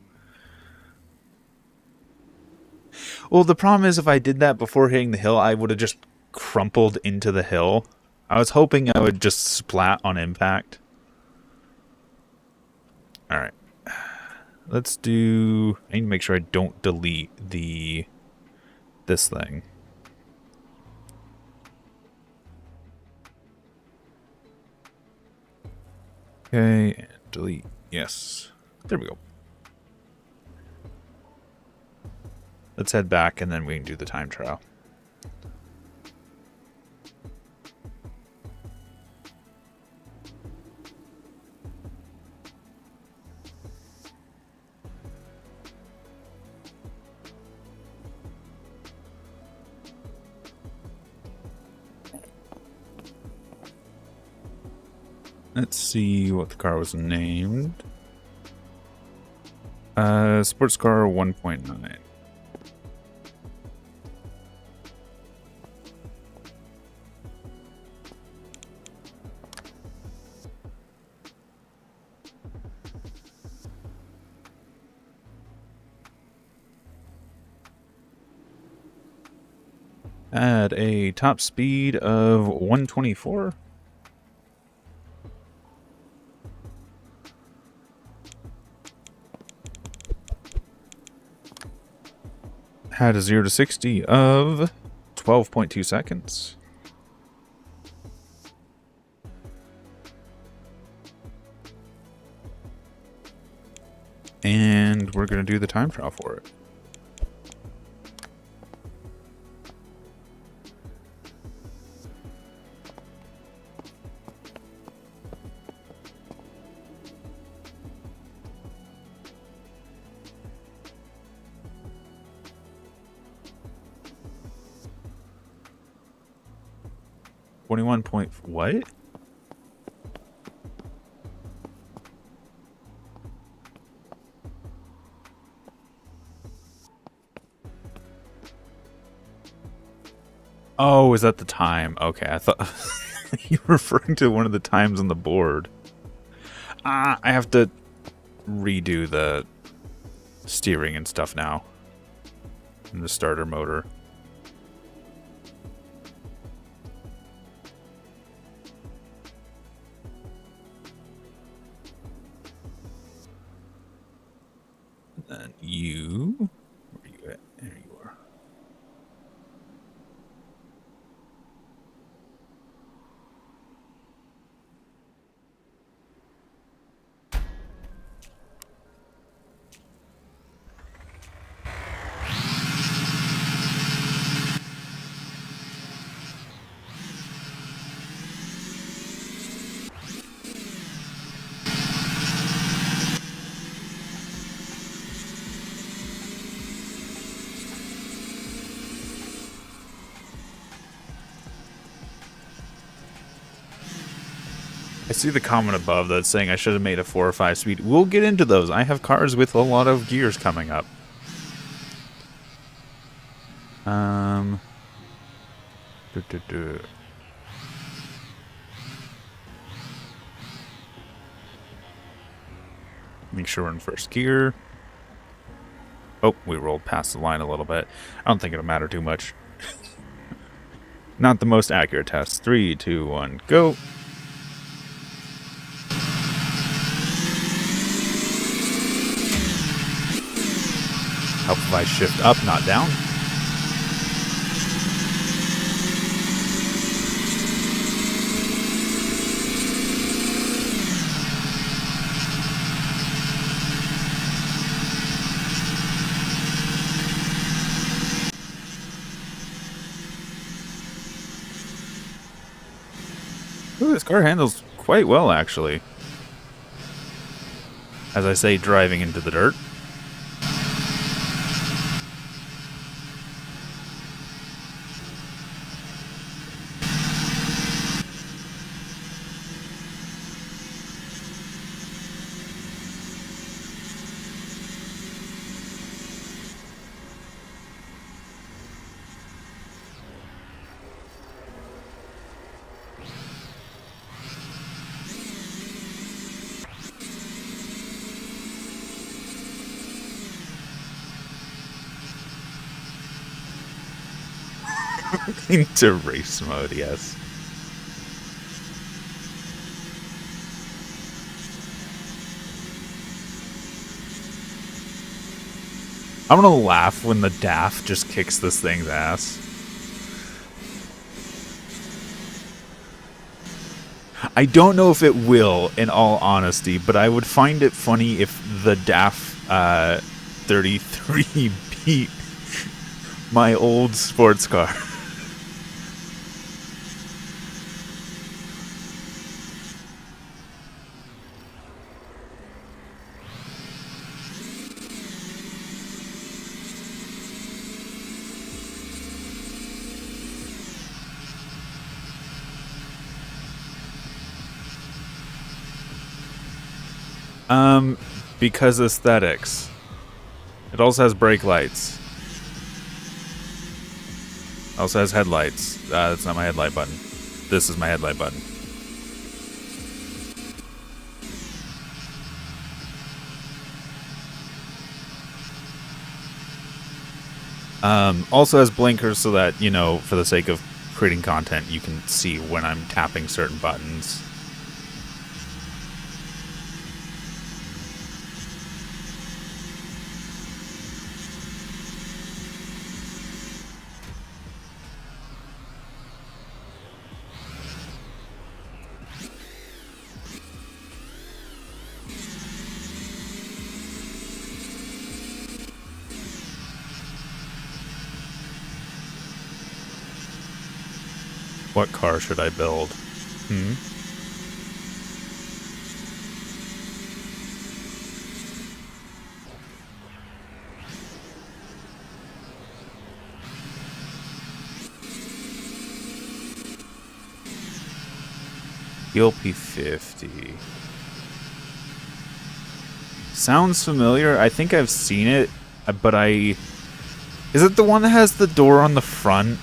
Well, the problem is if I did that before hitting the hill, I would have just crumpled into the hill. I was hoping I would just splat on impact. Alright. Let's do... I need to make sure I don't delete this thing. Okay, and delete. Yes. There we go. Let's head back and then we can do the time trial. Let's see what the car was named. Sports car 1.9. Add a top speed of 124. Had a 0 to 60 of 12.2 seconds. we're going to do the time trial for it. What? Oh, is that the time? Okay, I thought you were referring to one of the times on the board. I have to redo the steering and stuff now. And the starter motor. And then you... Where are you at? There you are. I see the comment above that's saying I should have made a 4 or 5 speed. We'll get into those. I have cars with a lot of gears coming up. Make sure we're in first gear. Oh, we rolled past the line a little bit. I don't think it'll matter too much. Not the most accurate test. 3, 2, 1, go. Help if I shift up, not down. Ooh, this car handles quite well, actually. As I say, driving into the dirt. Into race mode, yes. I'm gonna laugh when the Daff just kicks this thing's ass. I don't know if it will, in all honesty, but I would find it funny if the Daff 33 beat my old sports car. Because aesthetics. It also has brake lights. Also has headlights. That's not my headlight button. This is my headlight button. Also has blinkers so that, you know, for the sake of creating content, you can see when I'm tapping certain buttons. What car should I build? PLP50. Sounds familiar. I think I've seen it, but I... Is it the one that has the door on the front?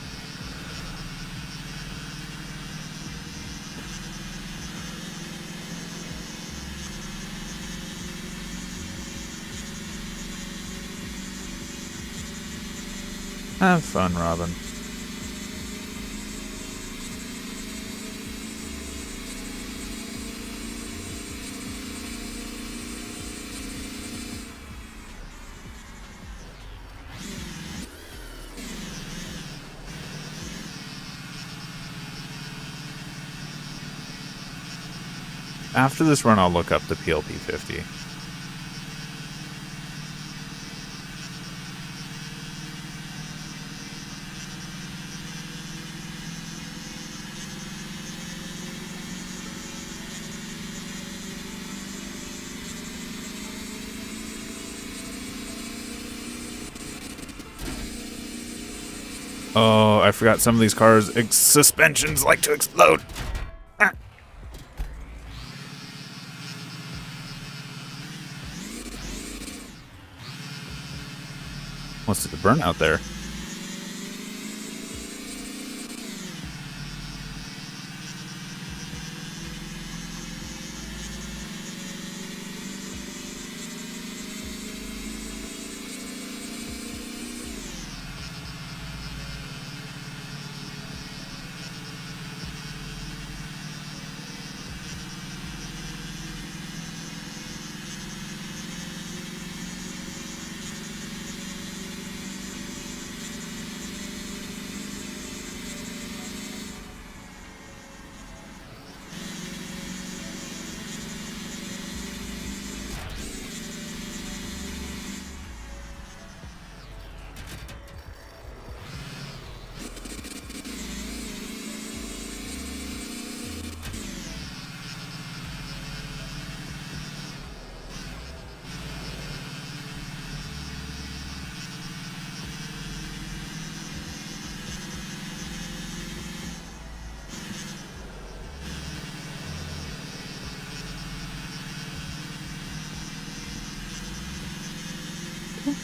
Have fun, Robin. After this run, I'll look up the PLP50. Oh, I forgot some of these cars' suspensions like to explode. Ah. What's the burnout there?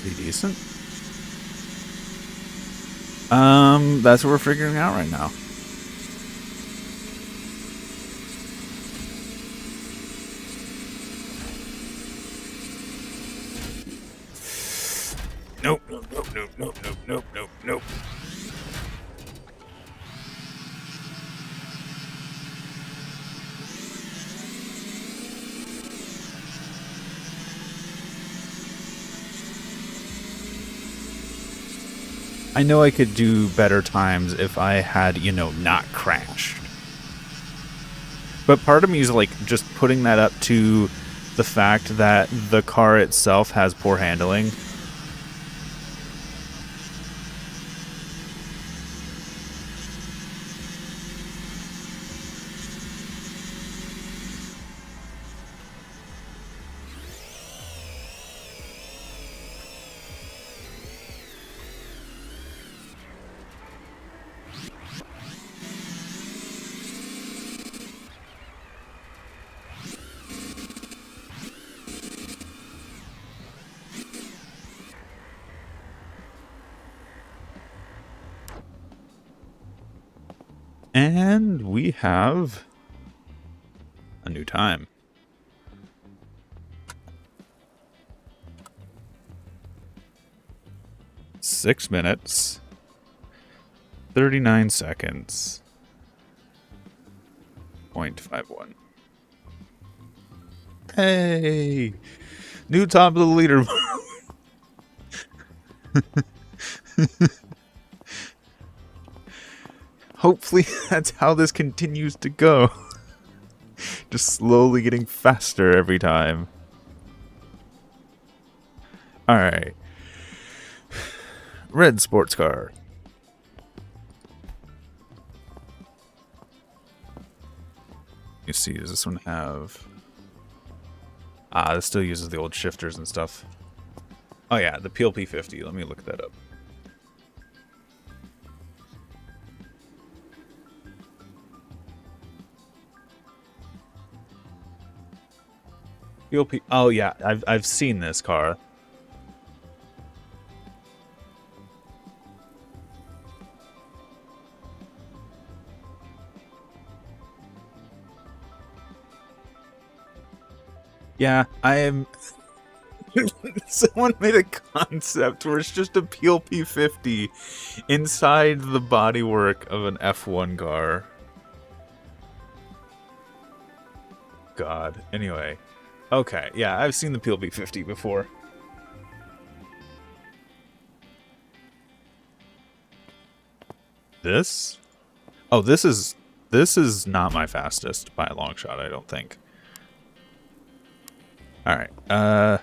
Pretty decent. That's what we're figuring out right now. Nope, nope, nope, nope, nope, nope, nope, nope, nope. I know I could do better times if I had, you know, not crashed. But part of me is like just putting that up to the fact that the car itself has poor handling. And we have a new time. Six minutes, 39 seconds, 0.51. Hey! New top of the leaderboard. Hopefully that's how this continues to go. Just slowly getting faster every time. Alright. Red sports car. see. Does this one have... Ah, this still uses the old shifters and stuff. Oh yeah, the PLP 50. Let me look that up. PLP... Oh yeah, I've seen this car. Yeah, I am... Someone made a concept where it's just a PLP 50 inside the bodywork of an F1 car. God. Anyway. Okay, yeah, I've seen the PLP 50 before. This? Oh, this is not my fastest by a long shot, I don't think. Alright, I'm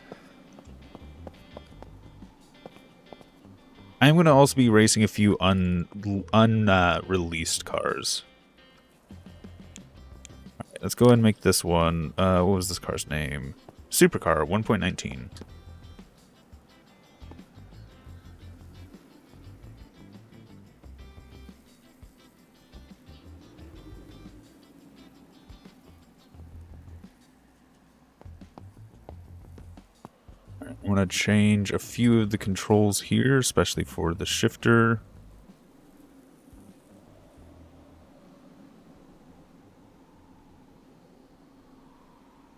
going to also be racing a few unreleased cars. Alright, let's go ahead and make this one. What was this car's name? Supercar 1.19. I'm going to change a few of the controls here, especially for the shifter.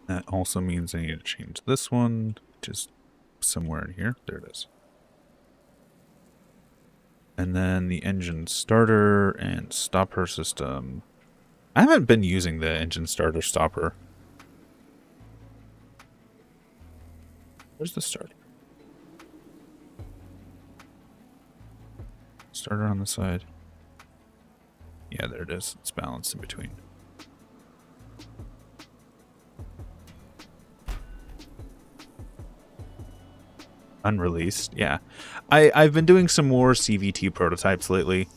That also means I need to change this one, just somewhere in here. There it is. And then the engine starter and stopper system. I haven't been using the engine starter stopper. Where's the starter? Starter on the side. Yeah, there it is. It's balanced in between. Unreleased, yeah. I've been doing some more CVT prototypes lately.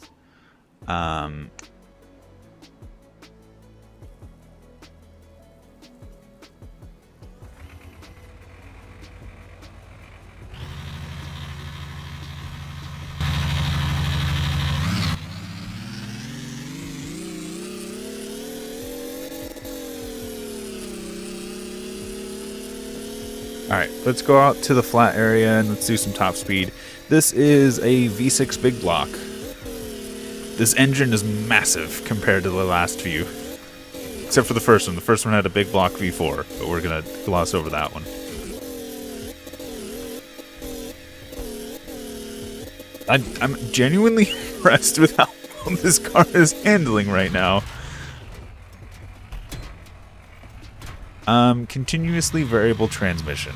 Alright, let's go out to the flat area and let's do some top speed. This is a V6 big block. This engine is massive compared to the last few. Except for the first one. The first one had a big block V4, but we're going to gloss over that one. I'm genuinely impressed with how well this car is handling right now. Continuously variable transmission.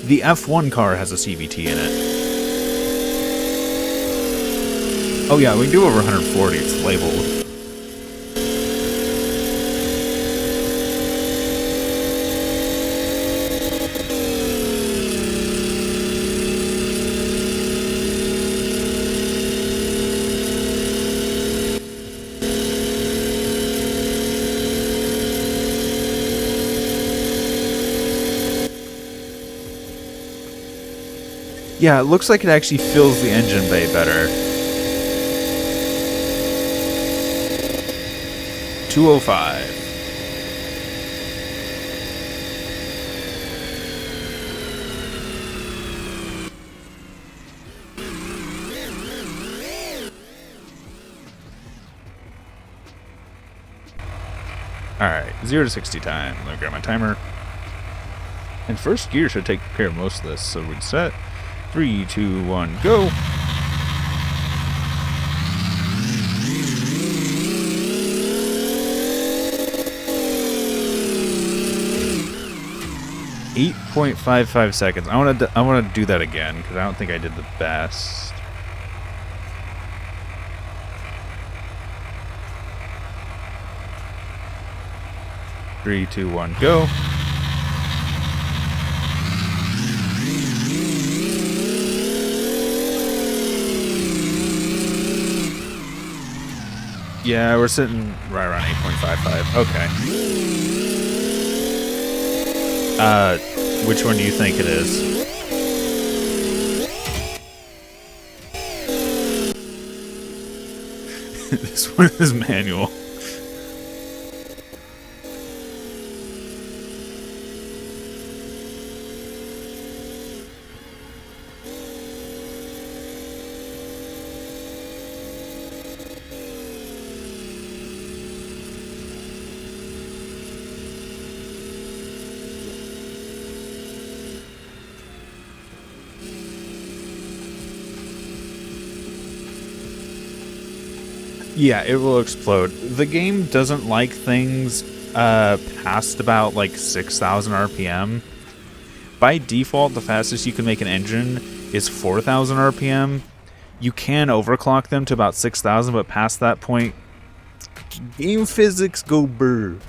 The F1 car has a CVT in it. Oh yeah, we can do over 140, it's labeled. Yeah, it looks like it actually fills the engine bay better. 205. Alright, 0 to 60 time. Let me grab my timer. And first gear should take care of most of this, so we're set. 3, 2, 1, go! .55 seconds. I want to do that again because I don't think I did the best. Three, two, one, go! Yeah, we're sitting right around 8.55. Okay. Which one do you think it is? This one is manual. Yeah, it will explode. The game doesn't like things past about like 6,000 RPM. By default, the fastest you can make an engine is 4,000 RPM. You can overclock them to about 6,000, but past that point, game physics go brr.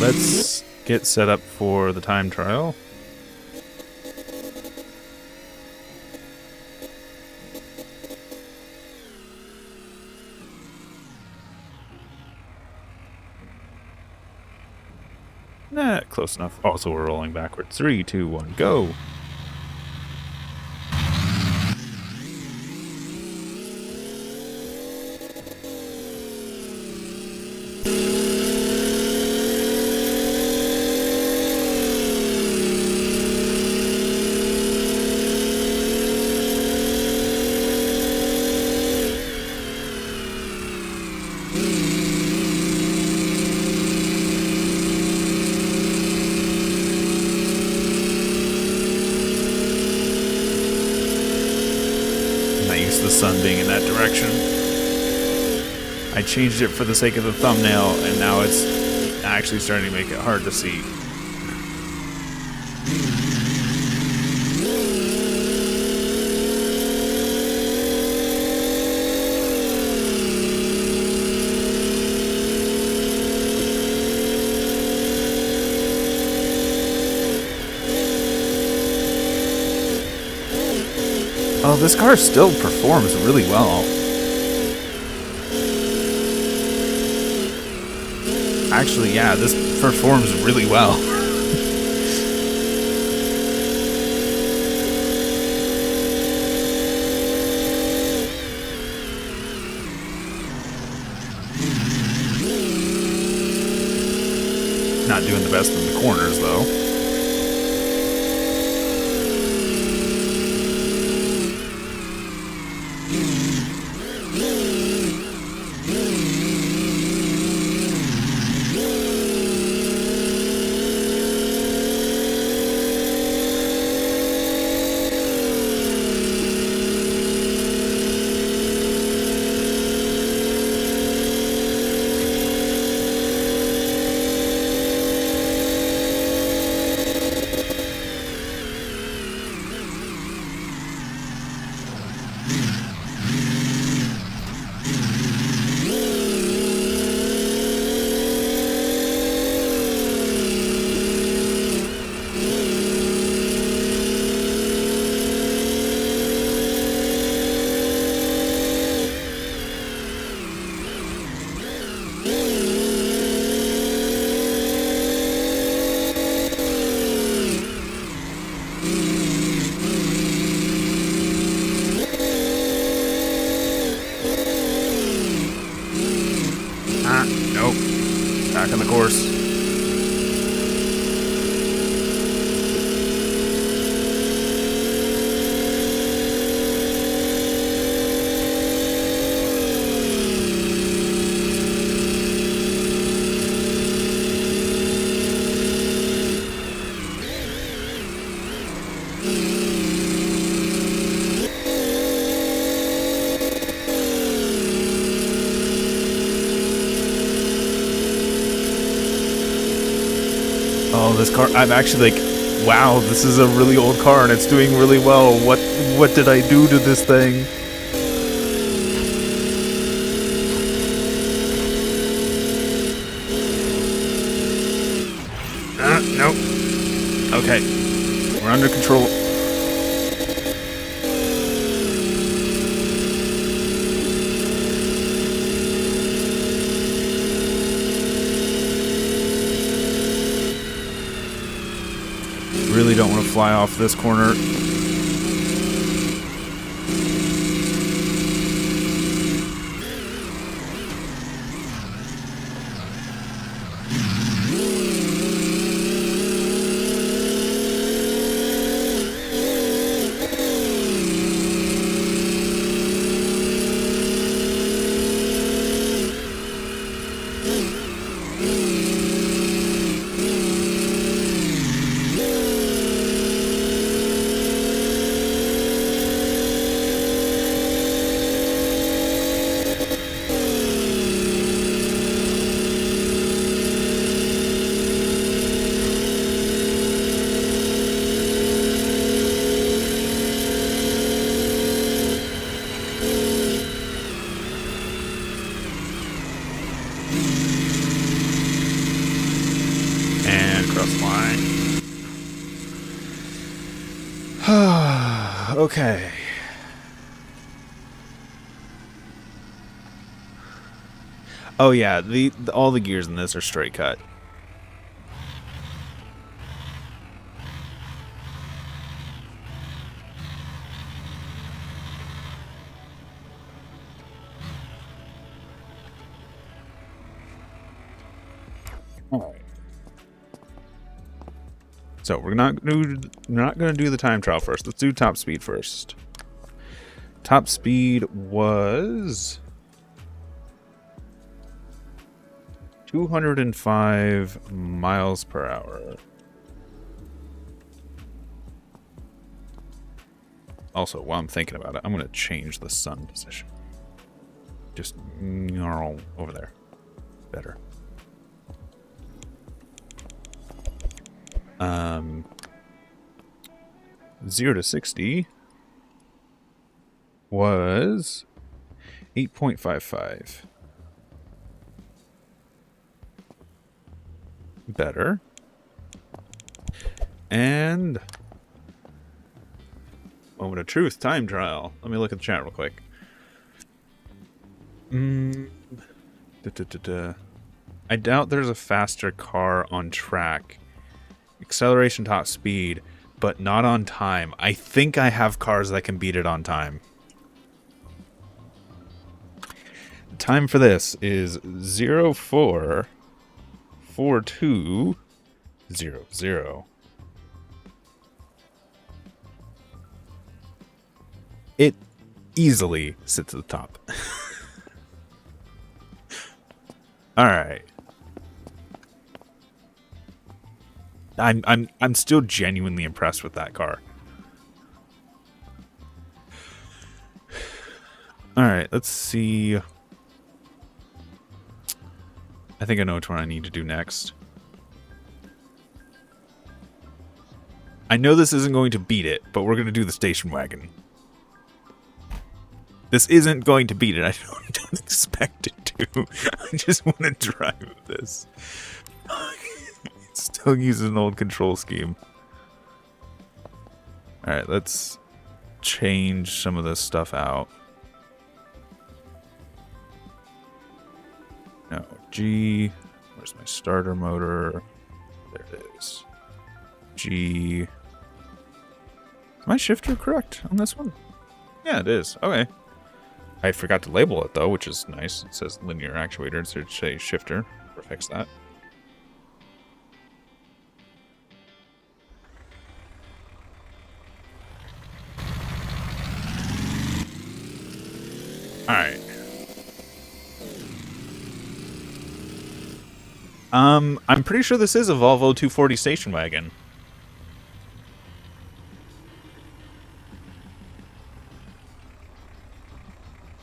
Let's get set up for the time trial. Nah, close enough. Also, we're rolling backwards. 3, 2, 1, go! The sun being in that direction. I changed it for the sake of the thumbnail, and now it's actually starting to make it hard to see. Oh, this car still performs really well. Actually, yeah, this performs really well. Not doing the best in the corners, though. Nope. Back on the course. Oh, this car, I'm actually like, Wow, this is a really old car and it's doing really well. What did I do to this thing? Nope. Okay. We're under control. Really don't want to fly off this corner. Okay. Oh yeah, all the gears in this are straight cut. All right. So we're not going to do the time trial first. Let's do top speed first. Top speed was 205 miles per hour. Also, while I'm thinking about it, I'm going to change the sun position. Just over there. Better. 0 to 60 was 8.55. Better. And moment of truth, time trial. Let me look at the chat real quick. I doubt there's a faster car on track. Acceleration, top speed, but not on time. I think I have cars that can beat it on time. The time for this is 044200. It easily sits at the top. All right. I'm still genuinely impressed with that car. All right, let's see. I think I know which one I need to do next. I know this isn't going to beat it, but we're going to do the station wagon. This isn't going to beat it. I don't expect it to. I just want to drive this. It still uses an old control scheme. Alright, let's change some of this stuff out. No, G. Where's my starter motor? There it is. G. Is my shifter correct on this one? Yeah, it is. Okay. I forgot to label it though, which is nice. It says linear actuator, so it should say shifter. We'll fix that. Alright. I'm pretty sure this is a Volvo 240 station wagon.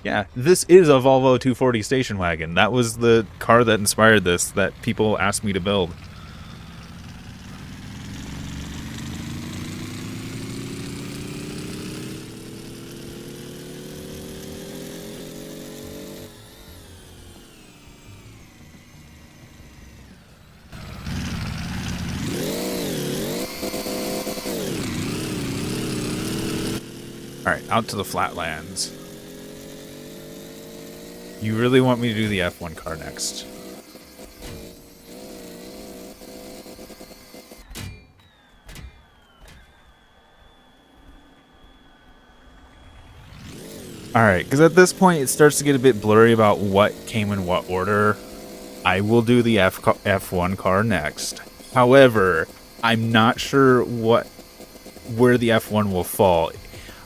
Yeah, this is a Volvo 240 station wagon. That was the car that inspired this, that people asked me to build. Alright, out to the flatlands. You really want me to do the F1 car next? Alright, because at this point it starts to get a bit blurry about what came in what order. I will do the F1 car next. However, I'm not sure where the F1 will fall.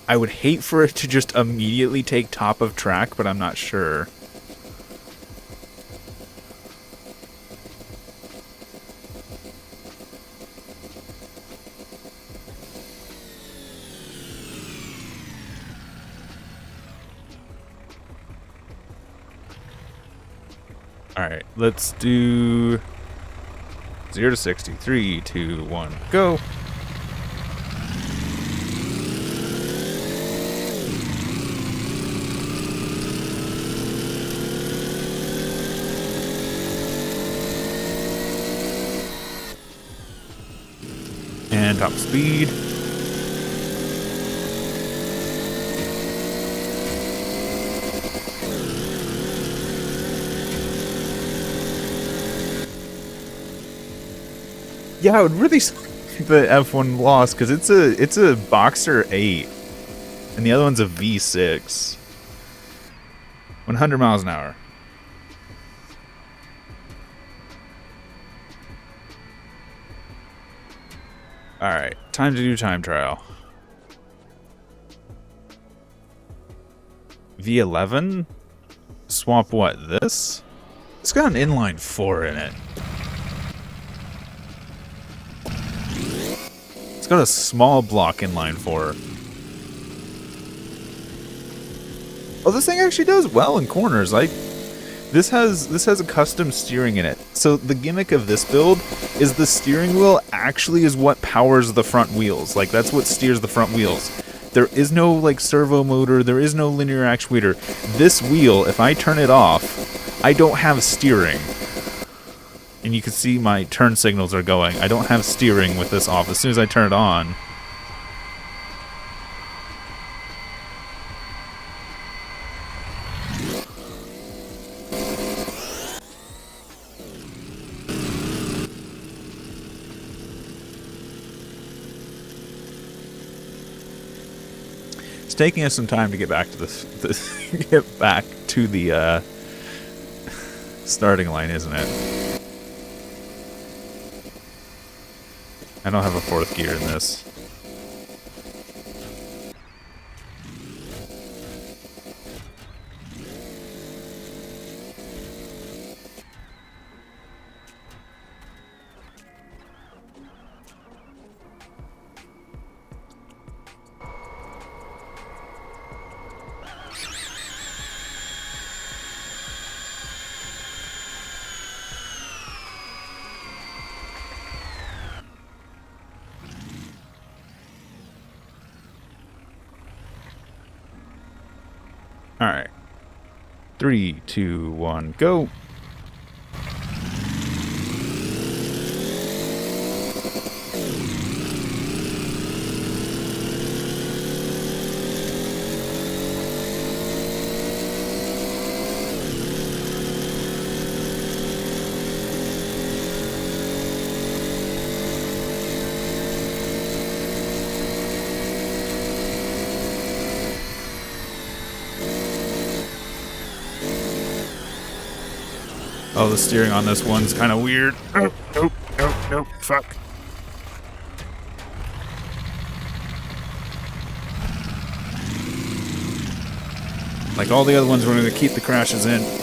I would hate for it to just immediately take top of track, but I'm not sure. Alright, let's do 0 to 60. 3, 2, 1, go! And top speed. Yeah, I would really the F1 loss because it's a Boxer 8, and the other one's a V6. 100 miles an hour. All right, time to do time trial. V11. Swap what? This? It's got an inline 4 in it. It's got a small block inline 4. Oh, this thing actually does well in corners. This has a custom steering in it. So the gimmick of this build is the steering wheel actually is what powers the front wheels. Like, that's what steers the front wheels. There is no like servo motor, there is no linear actuator. This wheel, if I turn it off, I don't have steering. And you can see my turn signals are going. I don't have steering with this off. As soon as I turn it on, it's taking us some time to get back to get back to the starting line, isn't it? I don't have a fourth gear in this. Alright. 3, 2, 1, go! Oh, the steering on this one's kind of weird. Oh, nope, fuck. Like all the other ones, we're going to keep the crashes in.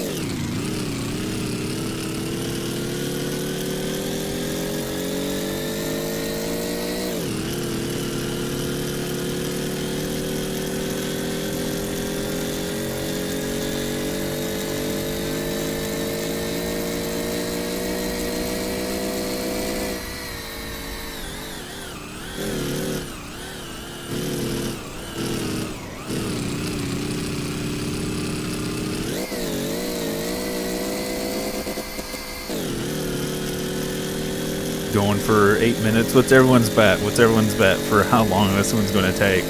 Going for 8 minutes. What's everyone's bet? What's everyone's bet for how long this one's going to take?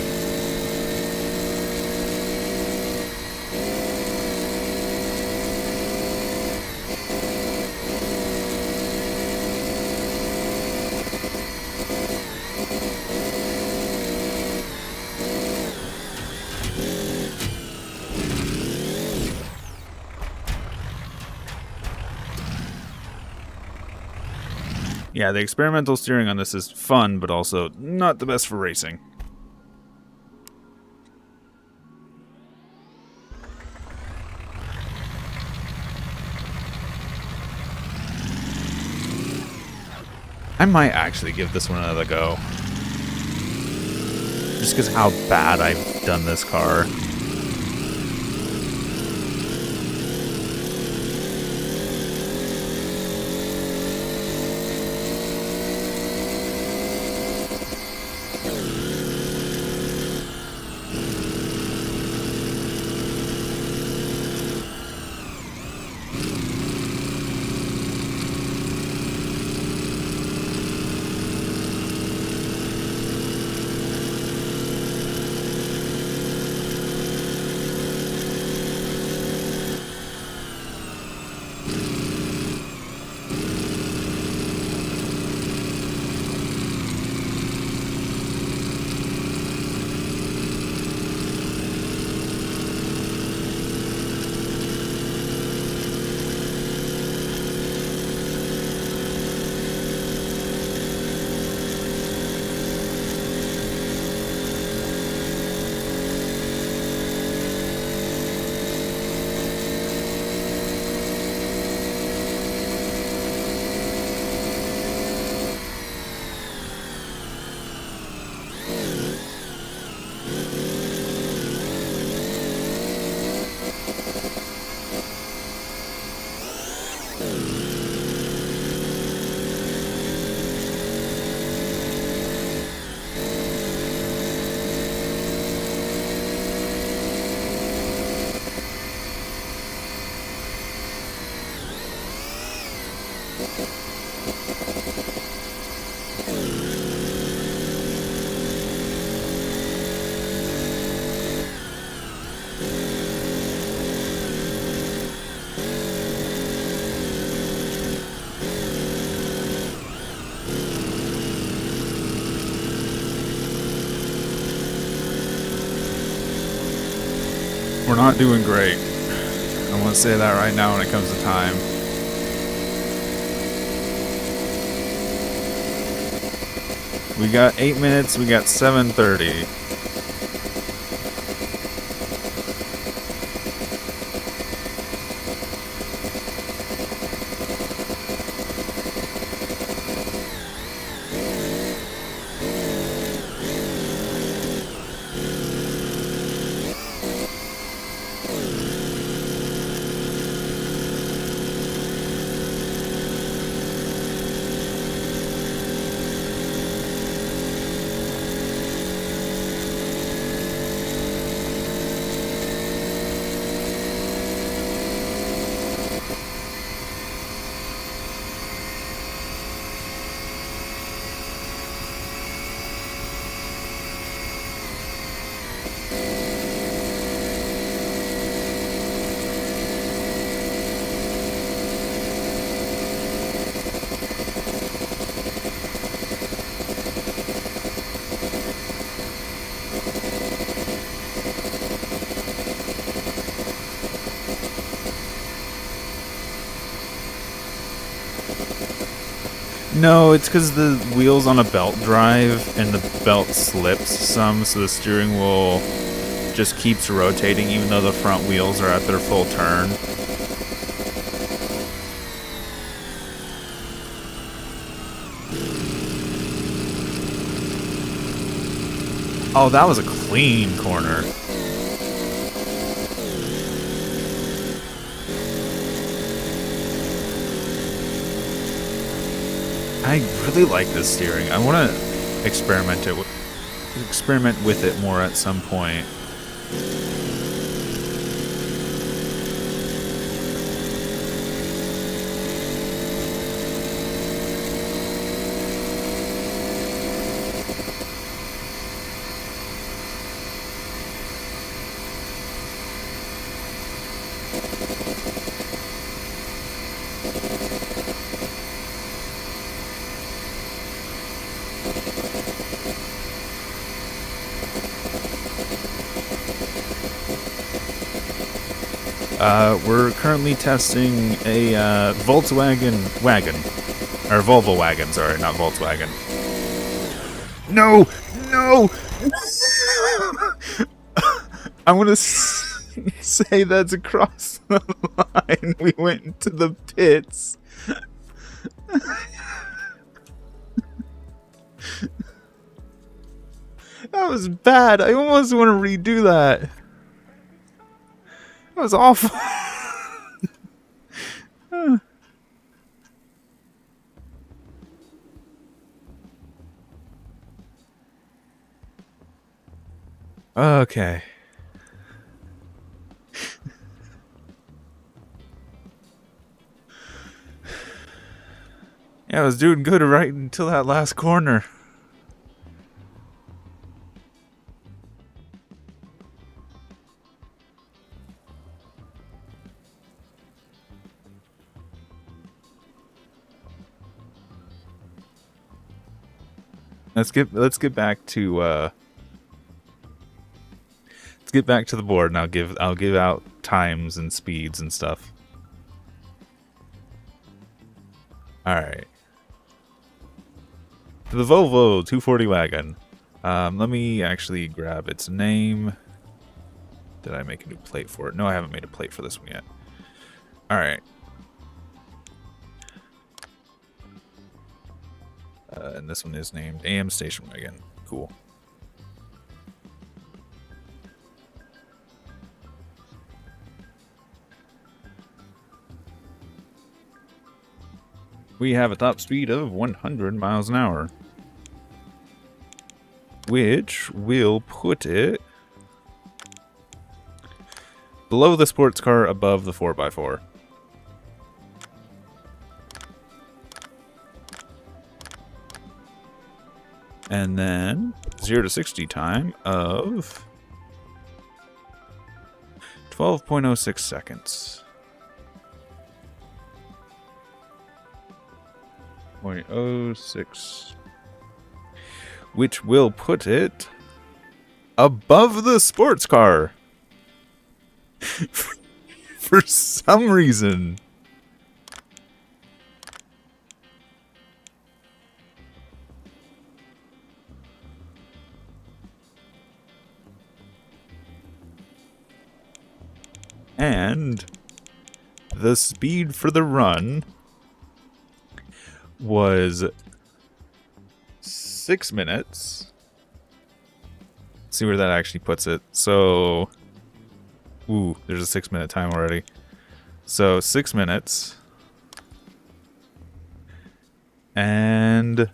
Yeah, the experimental steering on this is fun, but also not the best for racing. I might actually give this one another go. Just because how bad I've done this car. We're not doing great. I want to say that right now when it comes to time. We got 8 minutes, we got 7:30. No, it's because the wheel's on a belt drive and the belt slips some, so the steering wheel just keeps rotating even though the front wheels are at their full turn. Oh, that was a clean corner. I really like this steering. I want to experiment with it more at some point. We're currently testing a Volkswagen wagon. Or Volvo wagon, sorry, not Volkswagen. No! No! I'm gonna say that's across the line. We went into the pits. That was bad. I almost want to redo that. That was awful. Okay. Yeah, I was doing good right until that last corner. Let's get back to the board, and I'll give out times and speeds and stuff. All right. The Volvo 240 wagon. Let me actually grab its name. Did I make a new plate for it? No, I haven't made a plate for this one yet. All right. And this one is named AM Station Wagon. Cool. We have a top speed of 100 miles an hour, which will put it below the sports car, above the 4x4. And then 0 to 60 time of 12.06 seconds. 0.06, which will put it above the sports car. For some reason. And the speed for the run was 6 minutes. Let's see where that actually puts it. So, ooh, there's a 6 minute time already. So 6 minutes and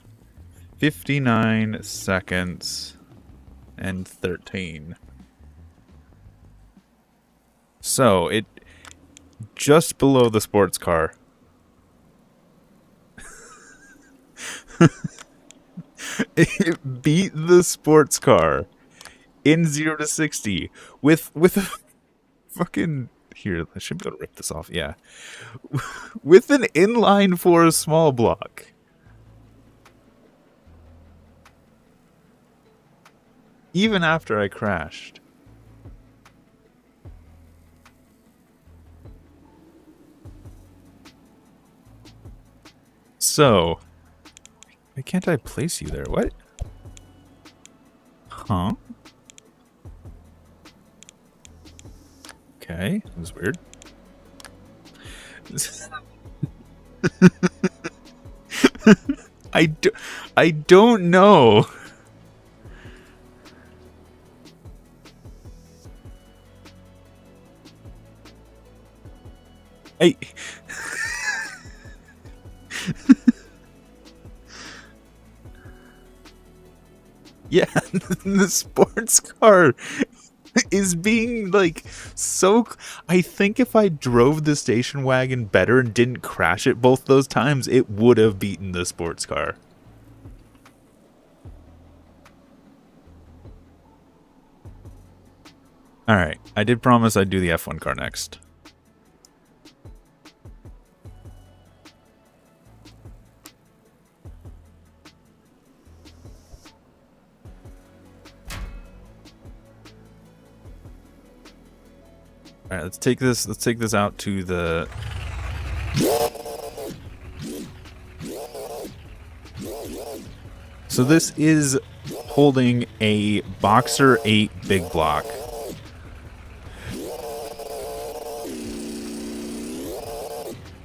59 seconds and 13. So it just below the sports car. It beat the sports car in 0 to 60 with a fucking, here, I should be able to rip this off. Yeah, with an inline 4 small block. Even after I crashed. So, why can't I place you there? What? Huh? Okay, that was weird. I don't know. I yeah, the sports car is being like so. I think if I drove the station wagon better and didn't crash it both those times, it would have beaten the sports car. All right, I did promise I'd do the F1 car next. All right, let's take this out to the So this is holding a Boxer 8 big block.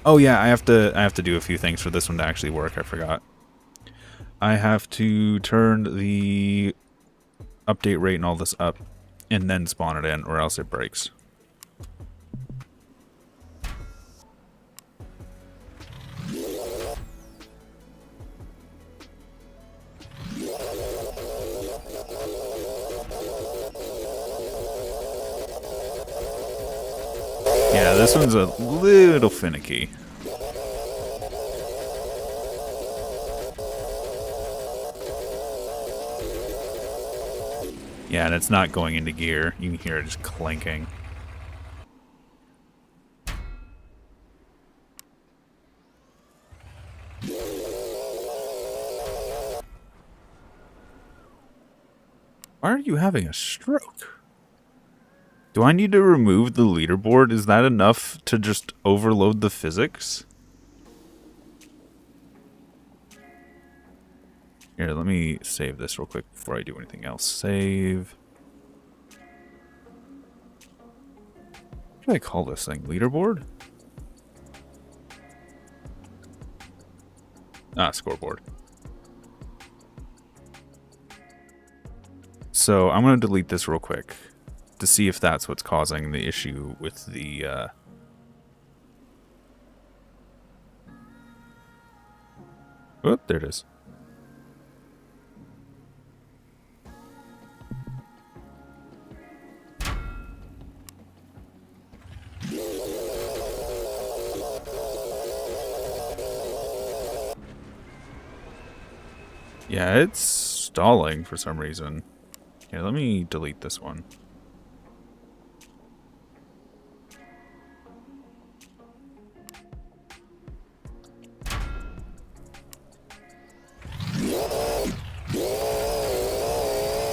Oh yeah, I have to do a few things for this one to actually work. I forgot. I have to turn the update rate and all this up and then spawn it in, or else it breaks. Yeah, this one's a little finicky. Yeah, and it's not going into gear. You can hear it just clanking. Why are you having a stroke? Do I need to remove the leaderboard? Is that enough to just overload the physics? Here, let me save this real quick before I do anything else. Save. What do I call this thing? Leaderboard? Ah, scoreboard. So I'm going to delete this real quick to see if that's what's causing the issue with the... Oh, there it is. Yeah, it's stalling for some reason. Here, let me delete this one.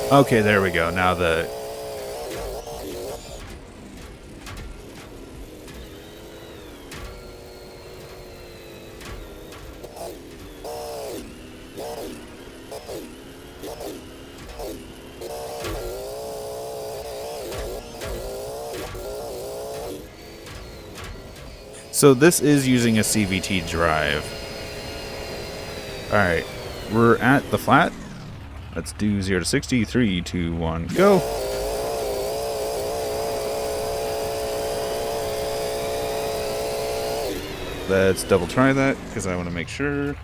Okay, there we go. Now the... So this is using a CVT drive. Alright, we're at the flat. Let's do 0 to 60. 3, 2, 1, go. Let's double try that because I want to make sure.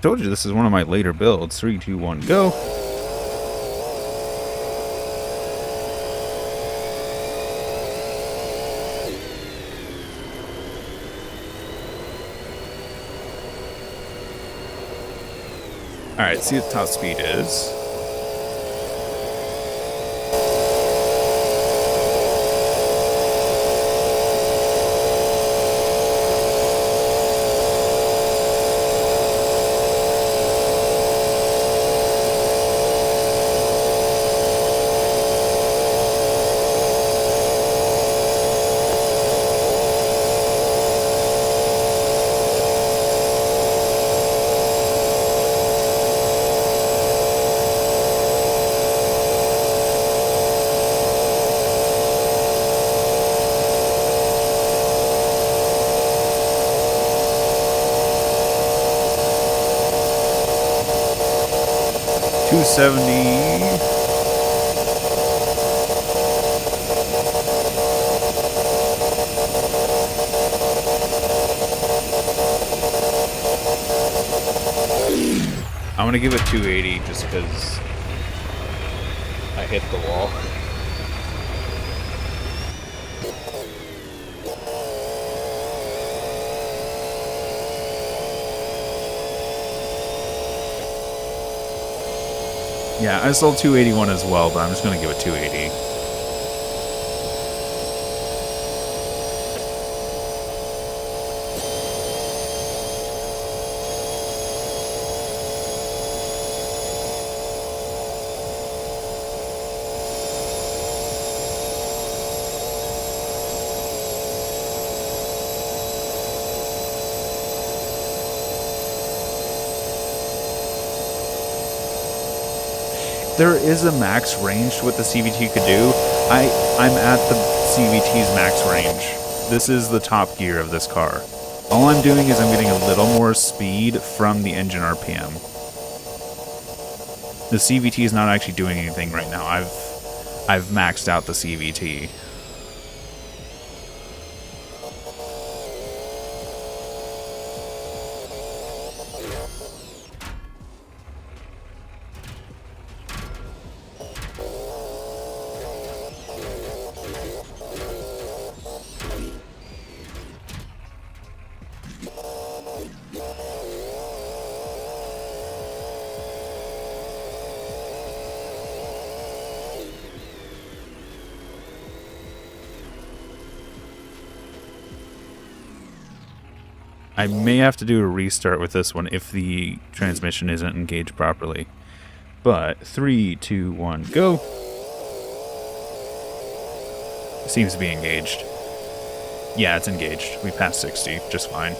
Told you this is one of my later builds. 3, 2, 1, go. Alright, see what the top speed is. $270. I'm gonna give it 280 just because I hit the wall. Yeah, I sold 281 as well, but I'm just gonna give it 280. there is a max range to what the CVT could do. I'm at the CVT's max range. This is the top gear of this car. All I'm doing is I'm getting a little more speed from the engine RPM. The CVT is not actually doing anything right now. I've maxed out the CVT. I may have to do a restart with this one if the transmission isn't engaged properly. But 3, 2, 1, go. Seems to be engaged. Yeah, it's engaged. We passed 60, just fine.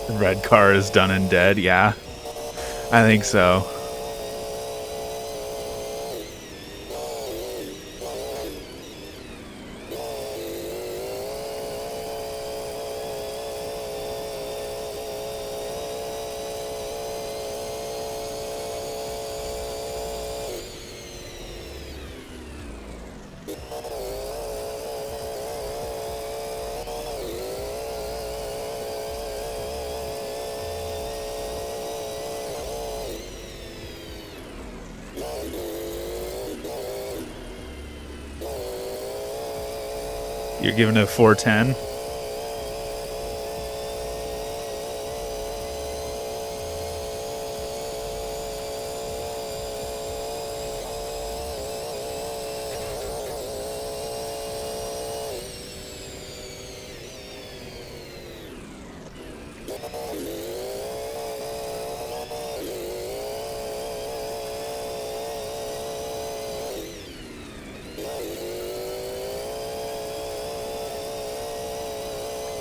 The red car is done and dead, yeah. I think so. You're giving it a 410?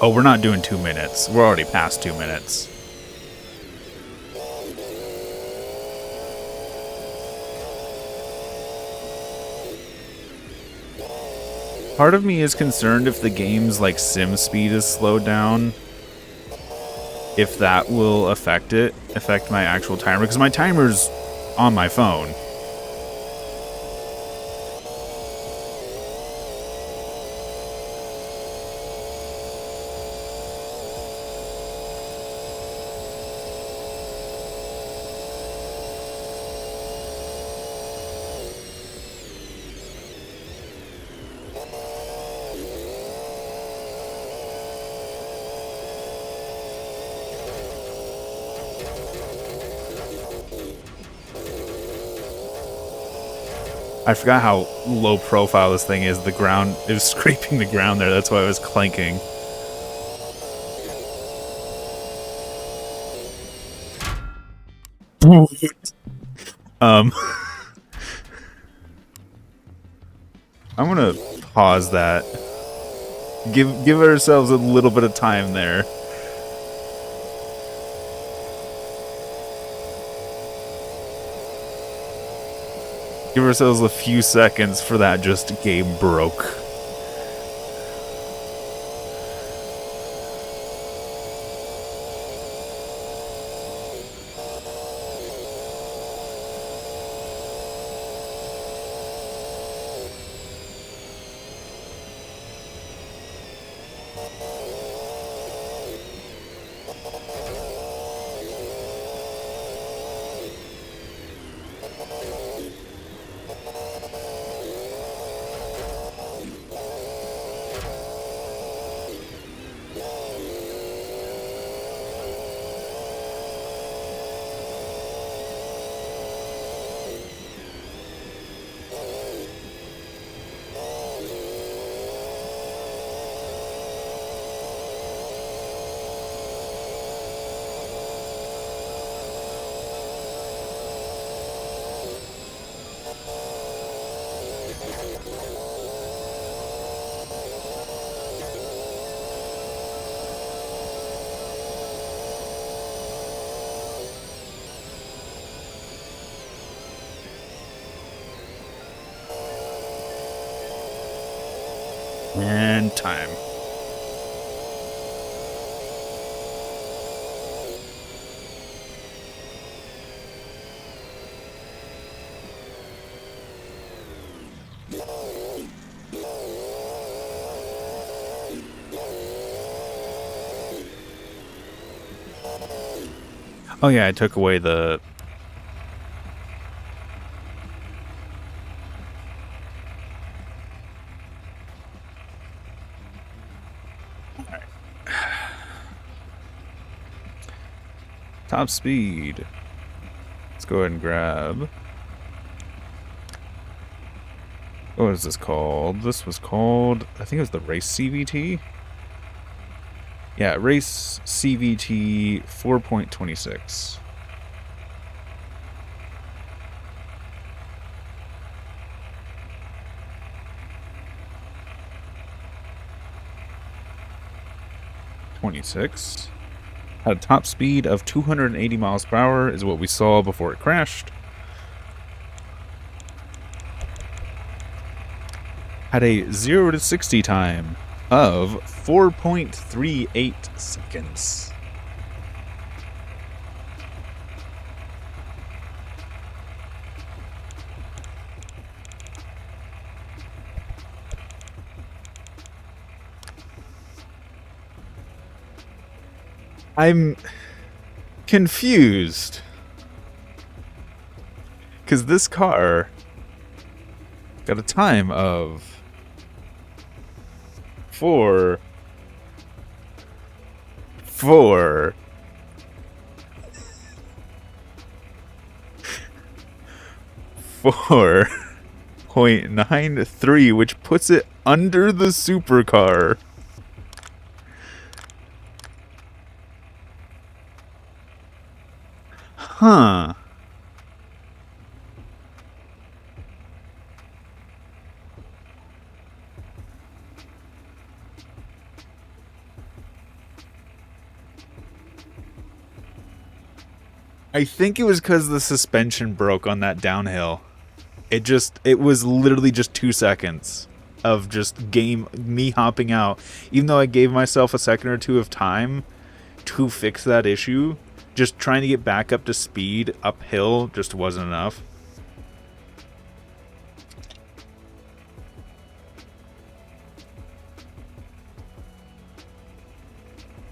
Oh, we're not doing 2 minutes. We're already past 2 minutes. Part of me is concerned if the game's like sim speed is slowed down, if that will affect my actual timer, because my timer's on my phone. I forgot how low profile this thing is. The ground, it was scraping the ground there. That's why it was clanking. I'm gonna pause that. Give ourselves a little bit of time there. Give ourselves a few seconds for that just game broke. And time. Oh yeah, I took away the... Alright. Top speed. Let's go ahead and grab... What is this called? This was called... I think it was the Race CVT? Yeah, Race CVT 4.26. Had a top speed of 280 miles per hour is what we saw before it crashed. Had a 0 to 60 time of 4.38 seconds. I'm confused. Because this car got a time of 4 4.93, which puts it under the Supercar. Huh. I think it was because the suspension broke on that downhill. It was literally just 2 seconds of just me hopping out. Even though I gave myself a second or two of time to fix that issue, just trying to get back up to speed uphill just wasn't enough.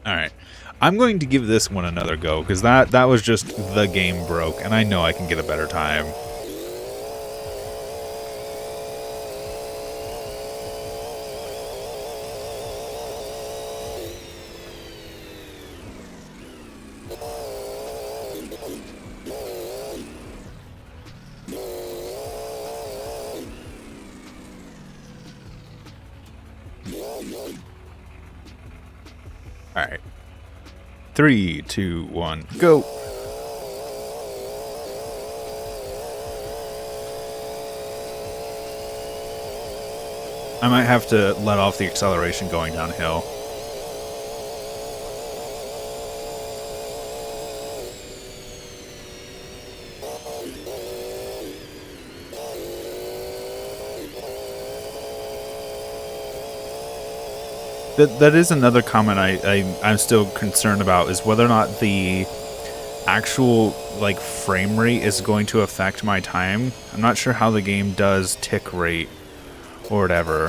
Alright. I'm going to give this one another go, because that was just the game broke, and I know I can get a better time. Alright. 3, 2, 1, go! I might have to let off the acceleration going downhill. That is another comment I'm still concerned about, is whether or not the actual frame rate is going to affect my time. I'm not sure how the game does tick rate or whatever.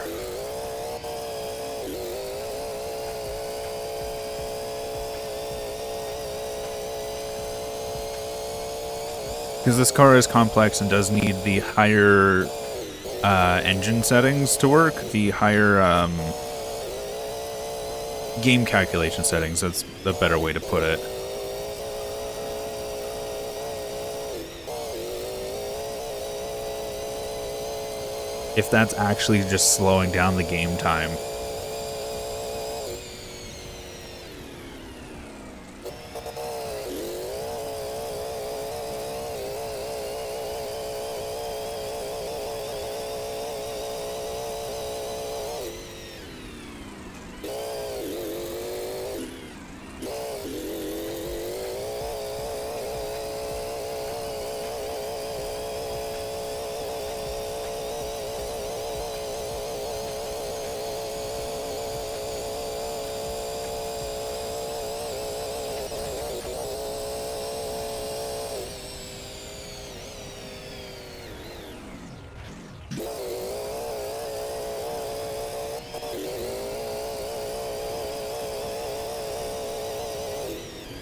Because this car is complex and does need the higher engine settings to work, the higher game calculation settings, that's the better way to put it. If that's actually just slowing down the game time.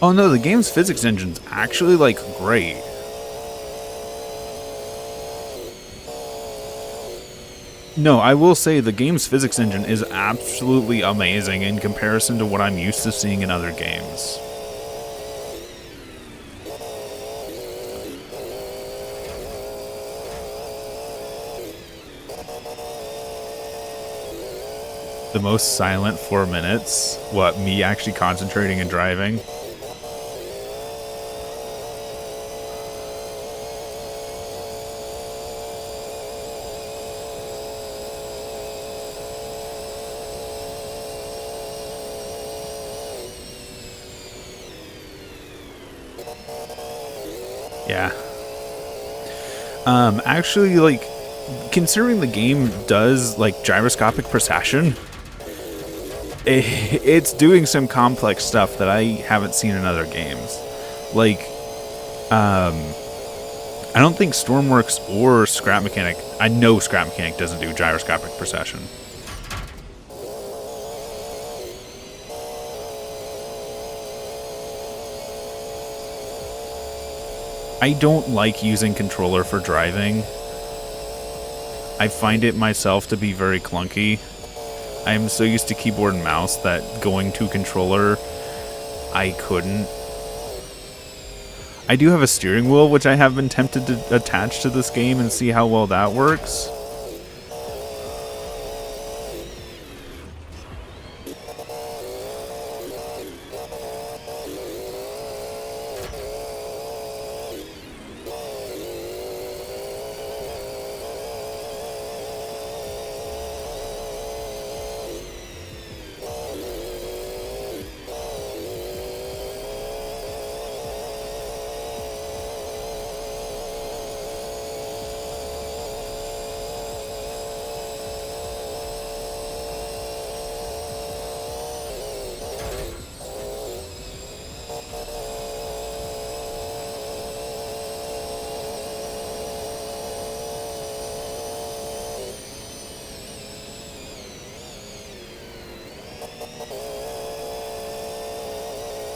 Oh no, the game's physics engine's actually, like, great. No, I will say the game's physics engine is absolutely amazing in comparison to what I'm used to seeing in other games. The most silent 4 minutes? What, me actually concentrating and driving? Yeah. Actually, like, considering the game does, like, gyroscopic precession, it's doing some complex stuff that I haven't seen in other games. Like, I don't think Stormworks or Scrap Mechanic, I know Scrap Mechanic doesn't do gyroscopic precession. I don't like using controller for driving. I find it myself to be very clunky. I am so used to keyboard and mouse that going to controller, I couldn't. I do have a steering wheel, which I have been tempted to attach to this game and see how well that works.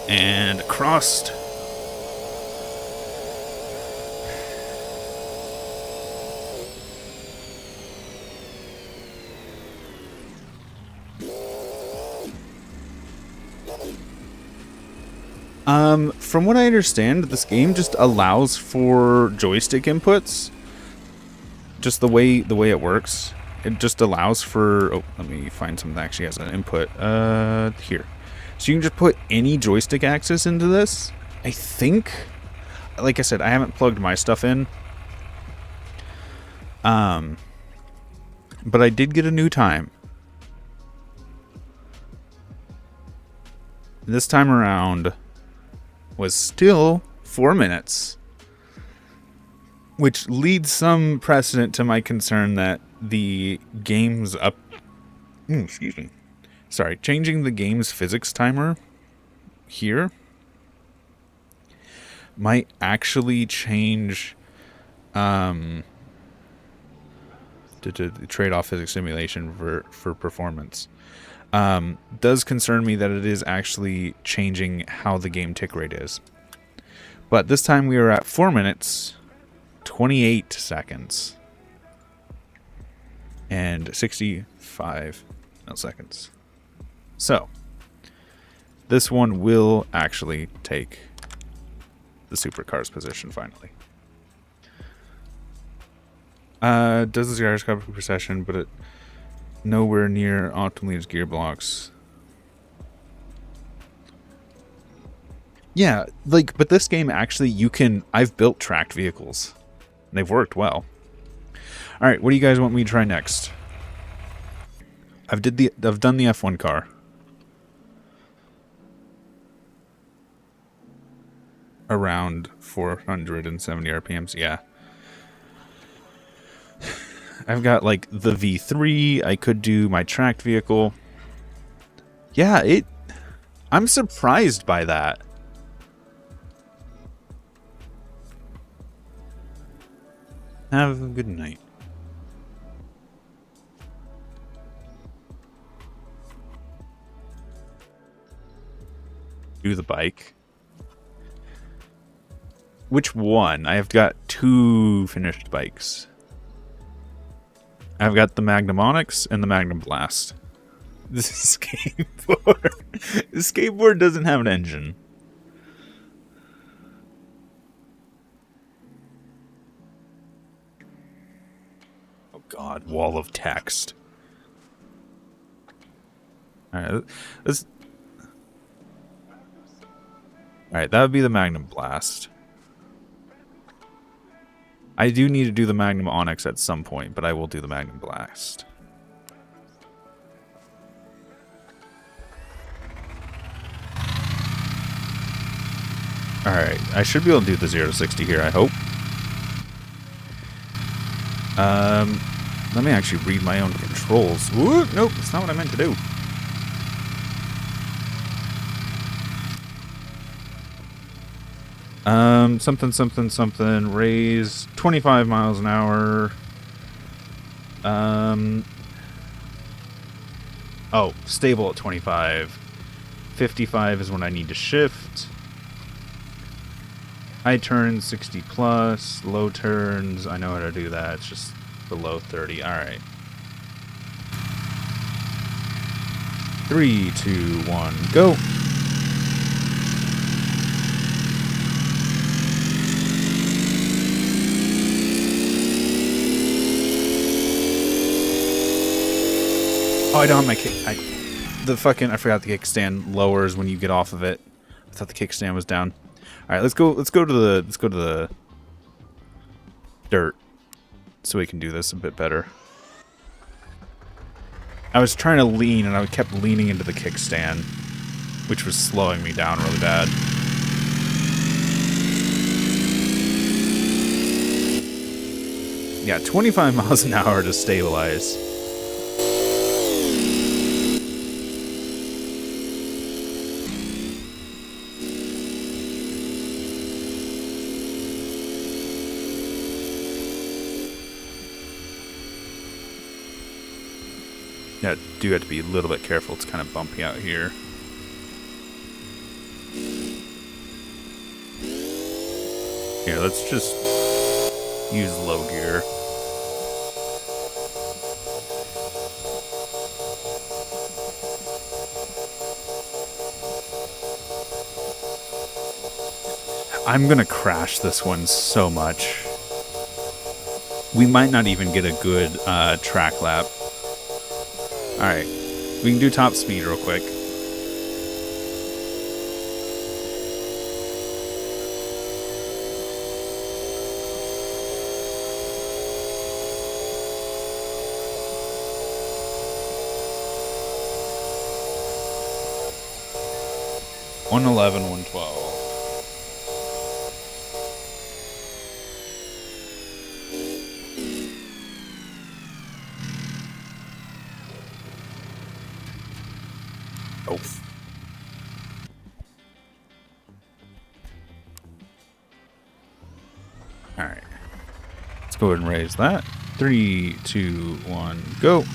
And crossed. From what I understand, this game just allows for joystick inputs. Just the way it works. It just allows for... Oh, let me find something that actually has an input. Here. So you can just put any joystick axis into this. I think... Like I said, I haven't plugged my stuff in. But I did get a new time. This time around was still 4 minutes. Which leads some precedent to my concern that the game's up... excuse me. Sorry, changing the game's physics timer here might actually change to trade-off physics simulation for performance. Does concern me that it is actually changing how the game tick rate is. But this time we are at 4 minutes, 28 seconds, and 65 milliseconds. So, this one will actually take the Supercar's position finally. Does the gyroscopic precession, but it nowhere near optimally as GearBlocks. Yeah, like, but this game actually, you can... I've built tracked vehicles. They've worked well. Alright, what do you guys want me to try next? I've done the F1 car. Around 470 RPMs, yeah. I've got, like, the V3. I could do my tracked vehicle. Yeah, I'm surprised by that. Have a good night. Do the bike. Which one? I have got 2 finished bikes. I've got the Magnum Onyx and the Magnum Blast. This is skateboard. The skateboard doesn't have an engine. Oh god, wall of text. Alright, let's... Alright, that would be the Magnum Blast. I do need to do the Magnum Onyx at some point, but I will do the Magnum Blast. Alright, I should be able to do the 0 to 60 here, I hope. Let me actually read my own controls. Ooh, nope, that's not what I meant to do. Something, raise 25 miles an hour. Oh, stable at 25. 55 is when I need to shift. High turns, 60 plus. Low turns, I know how to do that. It's just below 30. Alright. 3, 2, 1, go. Oh, I don't have my kick. I forgot the kickstand lowers when you get off of it. I thought the kickstand was down. All right, let's go to the dirt so we can do this a bit better. I was trying to lean and I kept leaning into the kickstand, which was slowing me down really bad. Yeah, 25 miles an hour to stabilize. Yeah, do have to be a little bit careful. It's kind of bumpy out here. Here, let's just use low gear. I'm gonna crash this one so much. We might not even get a good track lap. Alright, we can do top speed real quick. One 112. Oh. Alright. Let's go ahead and raise that. 3, 2, 1, go.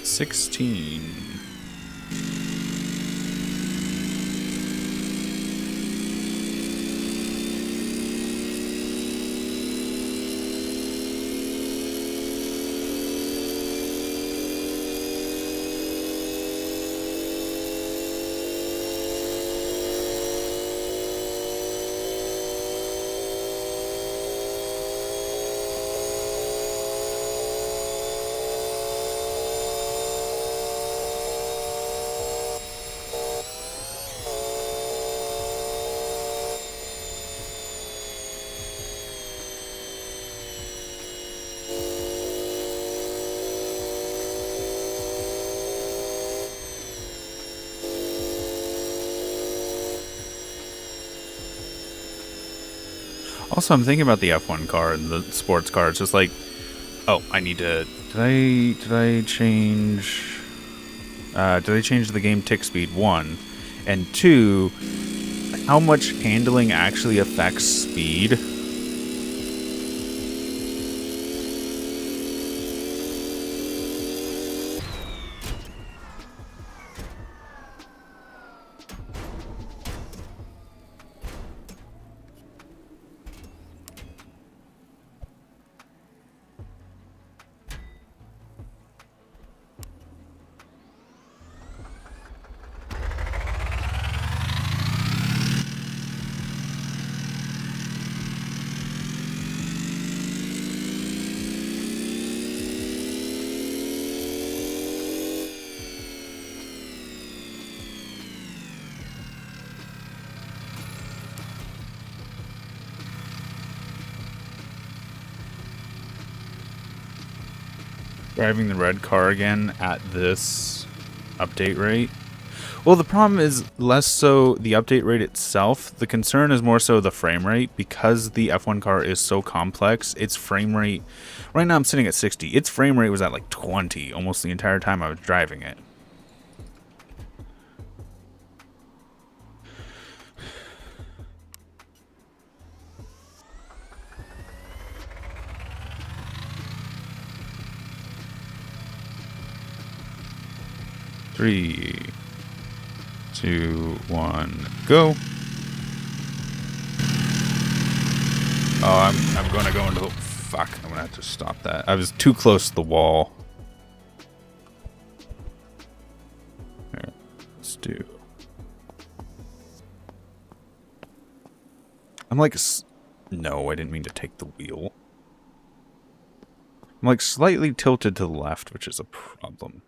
$16. Also, I'm thinking about the F1 car and the sports car. It's just like, oh, I need to. Did I change? Did I change the game tick speed 1 and 2? I how much handling actually affects speed. Driving the red car again at this update rate. Well, the problem is less so the update rate itself. The concern is more so the frame rate, because the F1 car is so complex. Its frame rate, right now I'm sitting at 60. Its frame rate was at like 20 almost the entire time I was driving it. Three, 2, 1, go. Oh, I'm gonna go into the... Fuck, I'm gonna have to stop that. I was too close to the wall. Here, let's do... I'm like... No, I didn't mean to take the wheel. I'm like slightly tilted to the left, which is a problem.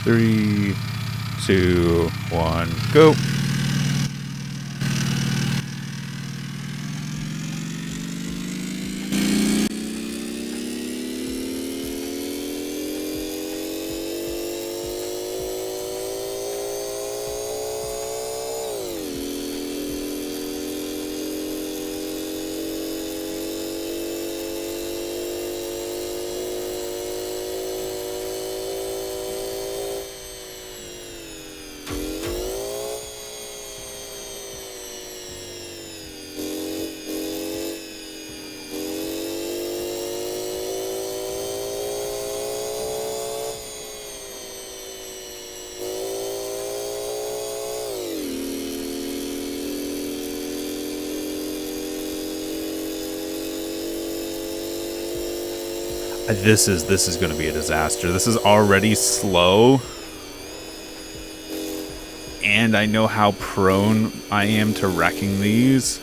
Three, 2, 1, go. This is going to be a disaster. This is already slow. And I know how prone I am to wrecking these.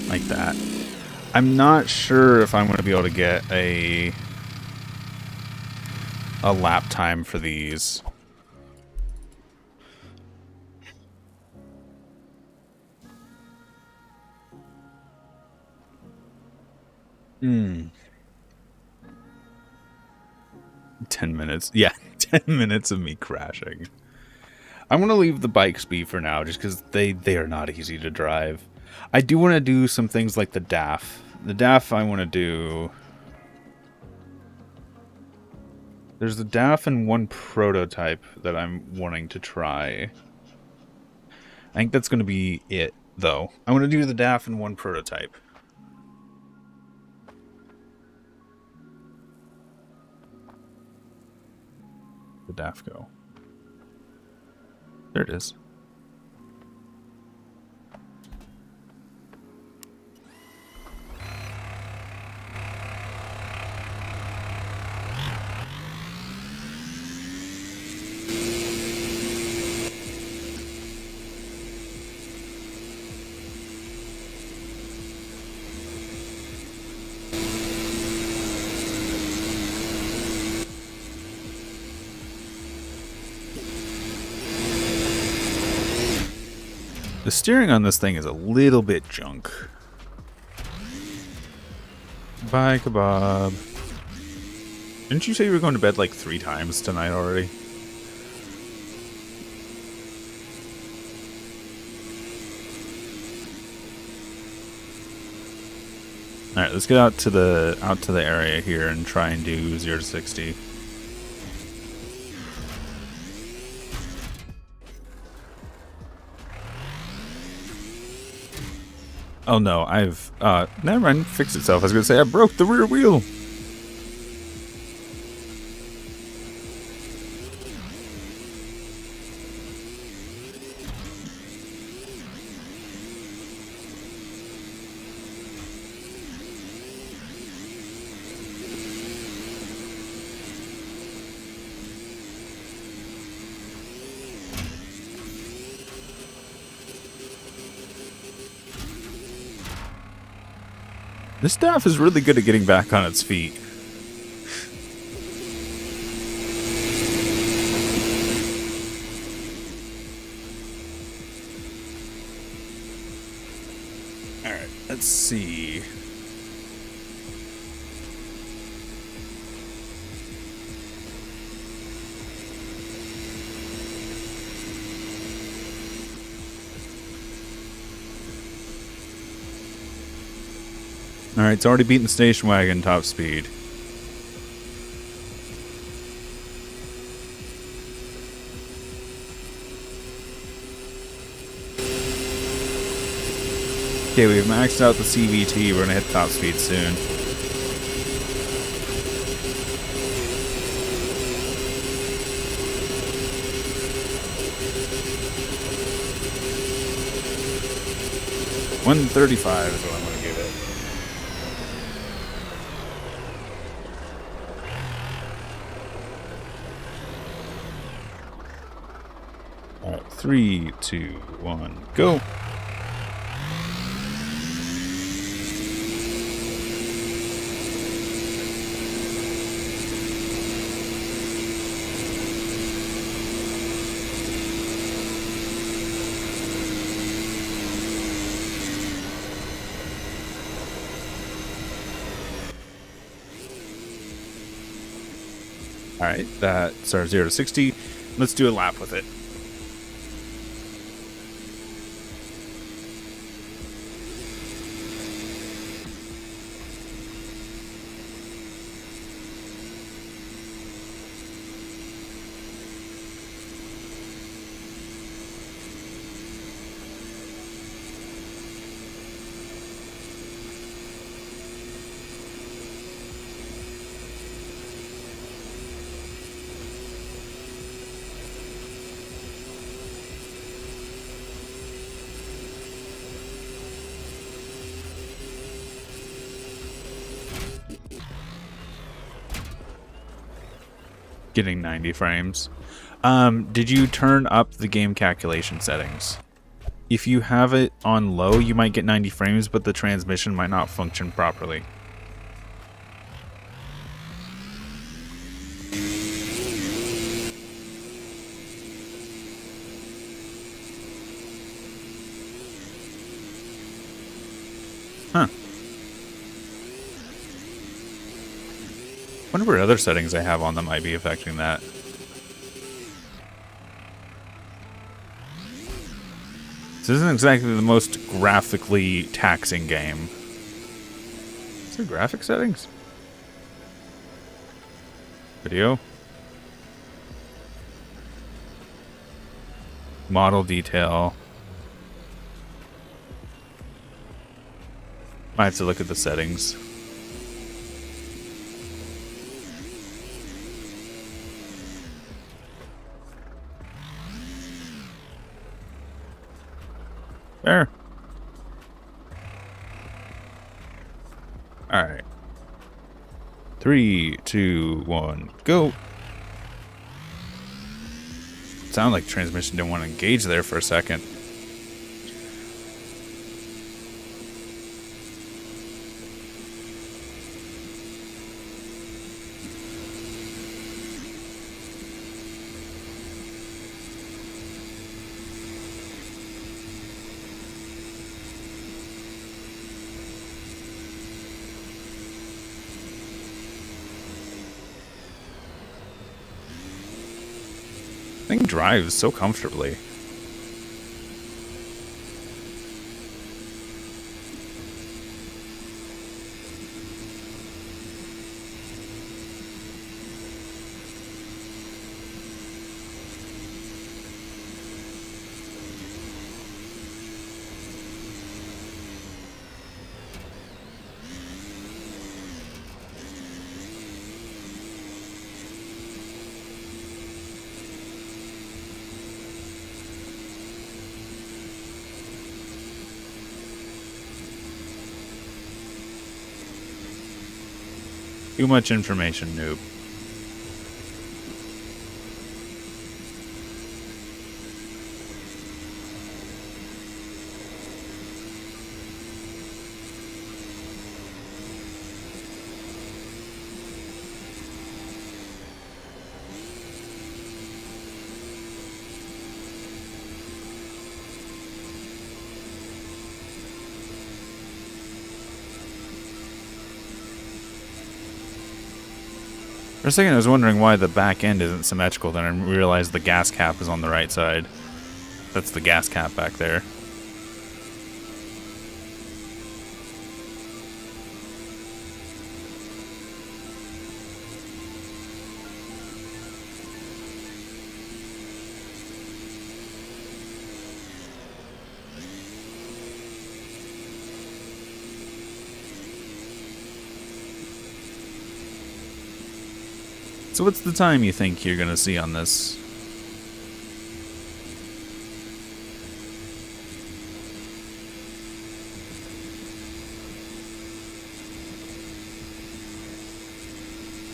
Like that. I'm not sure if I'm going to be able to get a lap time for these. Hmm. 10 minutes. Yeah, 10 minutes of me crashing. I'm going to leave the bikes be for now, just because they are not easy to drive. I do want to do some things like the Daff. The Daff I want to do... There's the Daff and one prototype that I'm wanting to try. I think that's going to be it, though. I want to do the Daff and one prototype. The Daff go. There it is. The steering on this thing is a little bit junk. Bye, Kebab. Didn't you say you were going to bed like 3 times tonight already? All right, let's get out to the area here and try and do 0 to 60. Oh no, I've never mind, fixed itself. I was gonna say I broke the rear wheel. This Daff is really good at getting back on its feet. Alright, let's see. Alright, it's already beaten the station wagon top speed. Okay, we've maxed out the CVT. We're gonna hit top speed soon. $135 is what I'm gonna give it. Alright, 3, 2, 1, go. Alright, that's our 0 to 60. Let's do a lap with it. Getting 90 frames. Did you turn up the game calculation settings? If you have it on low, you might get 90 frames, but the transmission might not function properly. Huh. I wonder what other settings I have on that might be affecting that. This isn't exactly the most graphically taxing game. Is there graphic settings? Video. Model detail. Might have to look at the settings. There. Alright. 3, 2, 1, go. Sounded like transmission didn't want to engage there for a second. thing drives so comfortably. Too much information, noob. For a second, I was wondering why the back end isn't symmetrical, then I realized the gas cap is on the right side. That's the gas cap back there. So what's the time you think you're going to see on this?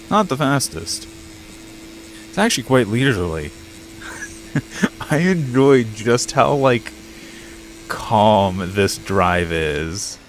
Not the fastest. It's actually quite leisurely. I enjoy just how, like, calm this drive is.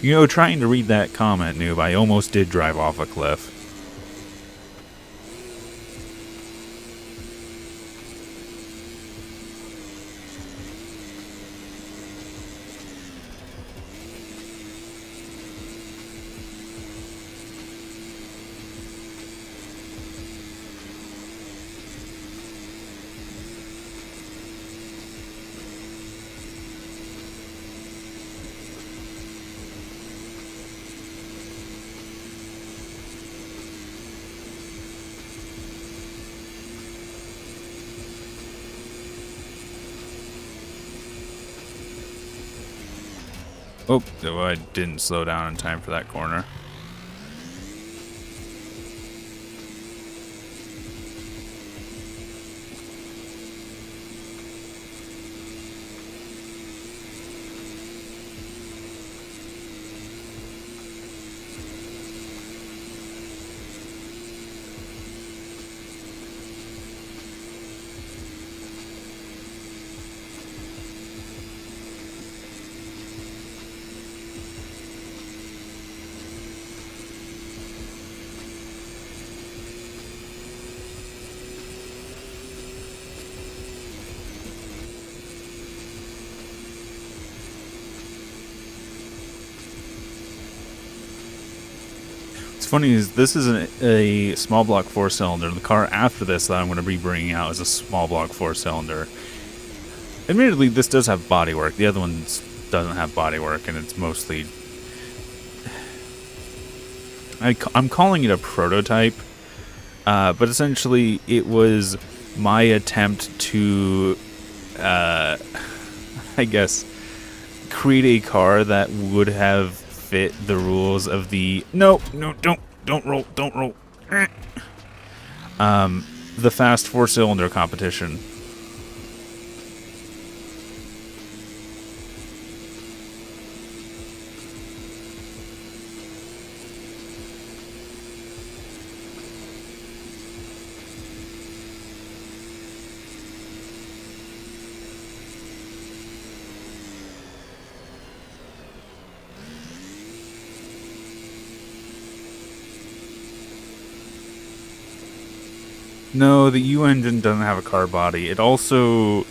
You know, trying to read that comment, noob, I almost did drive off a cliff. Oh, I didn't slow down in time for that corner. What's funny is this is a small block 4-cylinder. The car after this that I'm going to be bringing out is a small block 4-cylinder. Admittedly, this does have bodywork. The other one doesn't have bodywork, and it's mostly... I'm calling it a prototype, but essentially it was my attempt to, I guess, create a car that would have fit the rules of the... No, don't roll. The fast 4-cylinder competition. No, the U engine doesn't have a car body. It also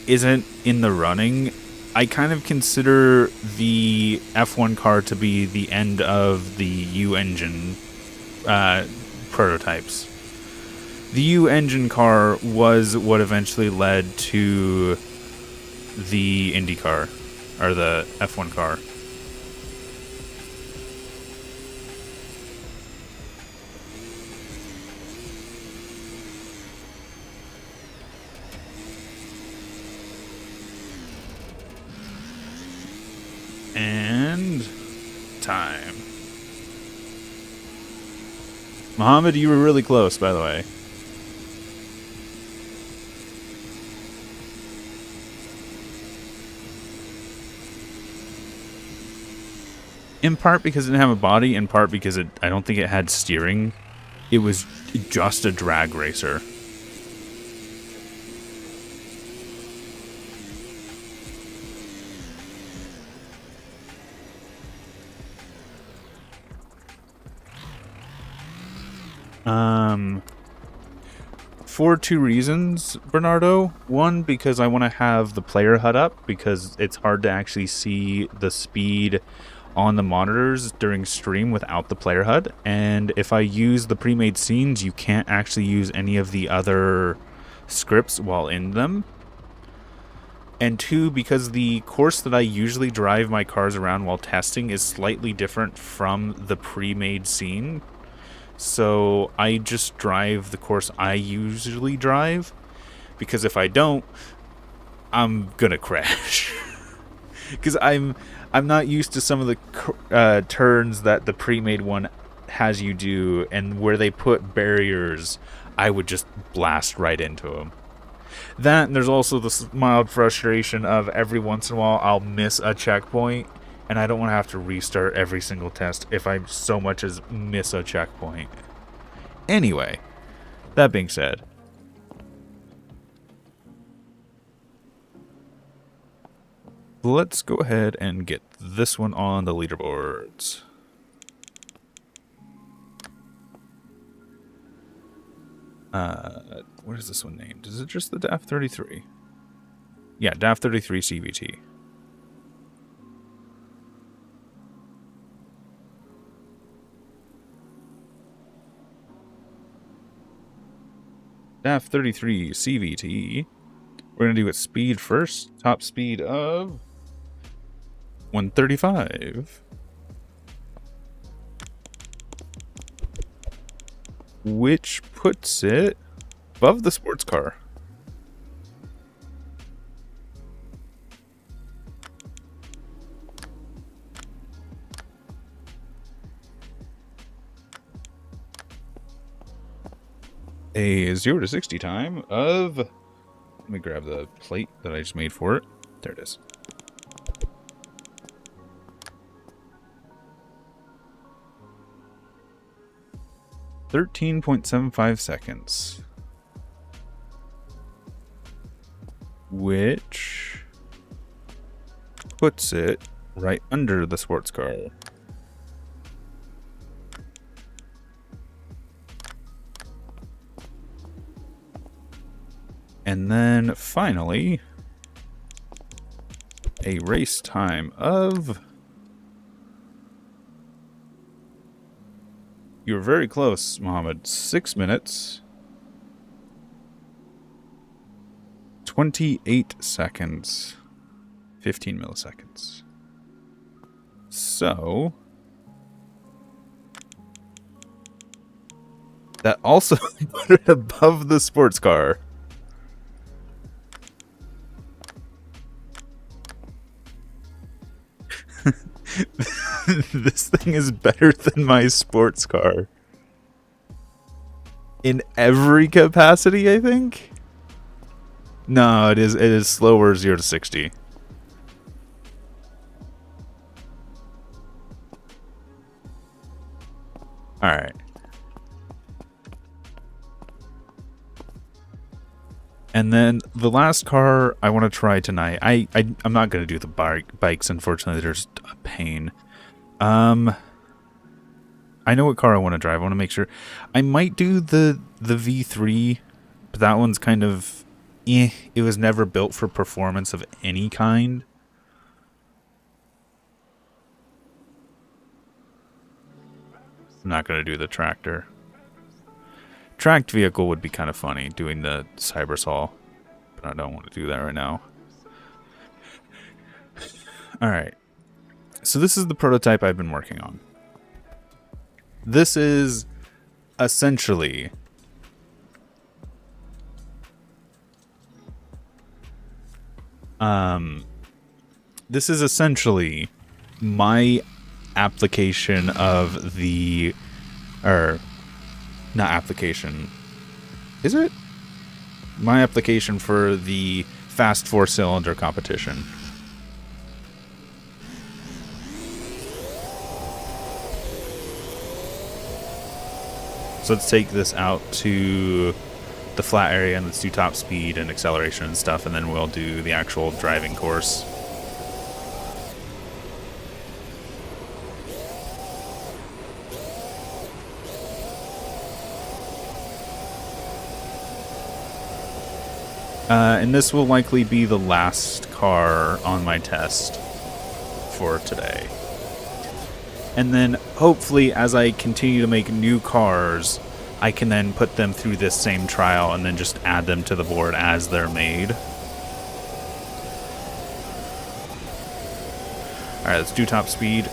isn't in the running. I kind of consider the F1 car to be the end of the U engine prototypes. The U engine car was what eventually led to the Indy car, or the F1 car. And time. Mohammed, you were really close, by the way. In part because it didn't have a body, in part because I don't think it had steering. It was just a drag racer. For two reasons, Bernardo. One, because I want to have the player HUD up, because it's hard to actually see the speed on the monitors during stream without the player HUD. And if I use the pre-made scenes, you can't actually use any of the other scripts while in them. And two, because the course that I usually drive my cars around while testing is slightly different from the pre-made scene. So I just drive the course I usually drive, because if I don't, I'm gonna crash. Because I'm not used to some of the turns that the pre-made one has you do, and where they put barriers, I would just blast right into them. That, and there's also the mild frustration of every once in a while I'll miss a checkpoint, and I don't want to have to restart every single test if I so much as miss a checkpoint. Anyway, that being said, let's go ahead and get this one on the leaderboards. What is this one named? Is it just the Daff 33? Yeah, Daff 33 CVT. Daff 33 CVT. We're going to do it speed first. Top speed of 135. Which puts it above the sports car. A 0 to 60 time of... Let me grab the plate that I just made for it. There it is. .75 seconds. Which puts it right under the sports car. And then finally, a race time of... You're very close, Mohammed. 6 minutes. 28 seconds. 15 milliseconds. So... that also put it above the sports car. This thing is better than my sports car. In every capacity, I think? No, it is slower 0 to 60. Alright. And then the last car I want to try tonight. I'm not going to do the bikes, unfortunately. They're just a pain. I I know what car I want to drive. I want to make sure. I might do the V3, but that one's kind of... It was never built for performance of any kind. I'm not going to do the tractor. Tracked vehicle would be kind of funny, doing the Cybersaw, but I don't want to do that right now. Alright, so this is the prototype I've been working on. This is essentially... This is essentially my application of the... Or, not application. Is it? My application for the fast 4-cylinder competition. So let's take this out to the flat area and let's do top speed and acceleration and stuff, and then we'll do the actual driving course. And this will likely be the last car on my test for today. And then, hopefully, as I continue to make new cars, I can then put them through this same trial and then just add them to the board as they're made. Alright, let's do top speed.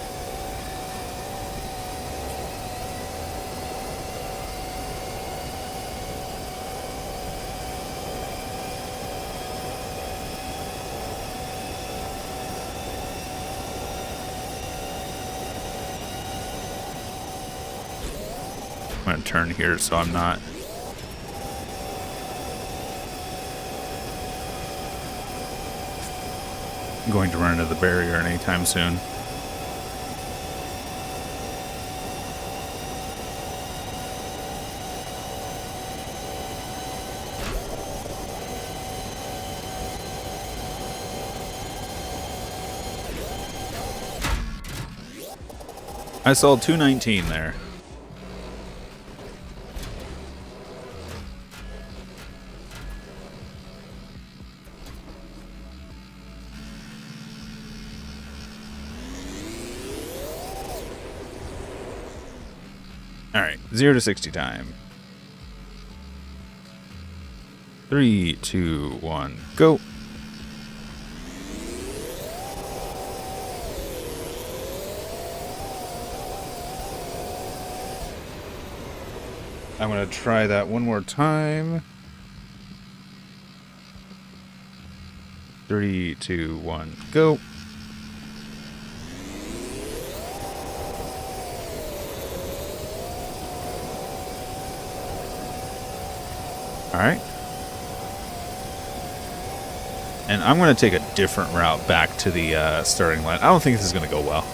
I'm going to turn here so I'm not going to run into the barrier anytime soon. I saw 219 there. Alright, 0 to 60 time. 3, 2, 1, go. I'm going to try that one more time. 3, 2, 1, go. Alright. And I'm going to take a different route back to the starting line. I don't think this is going to go well.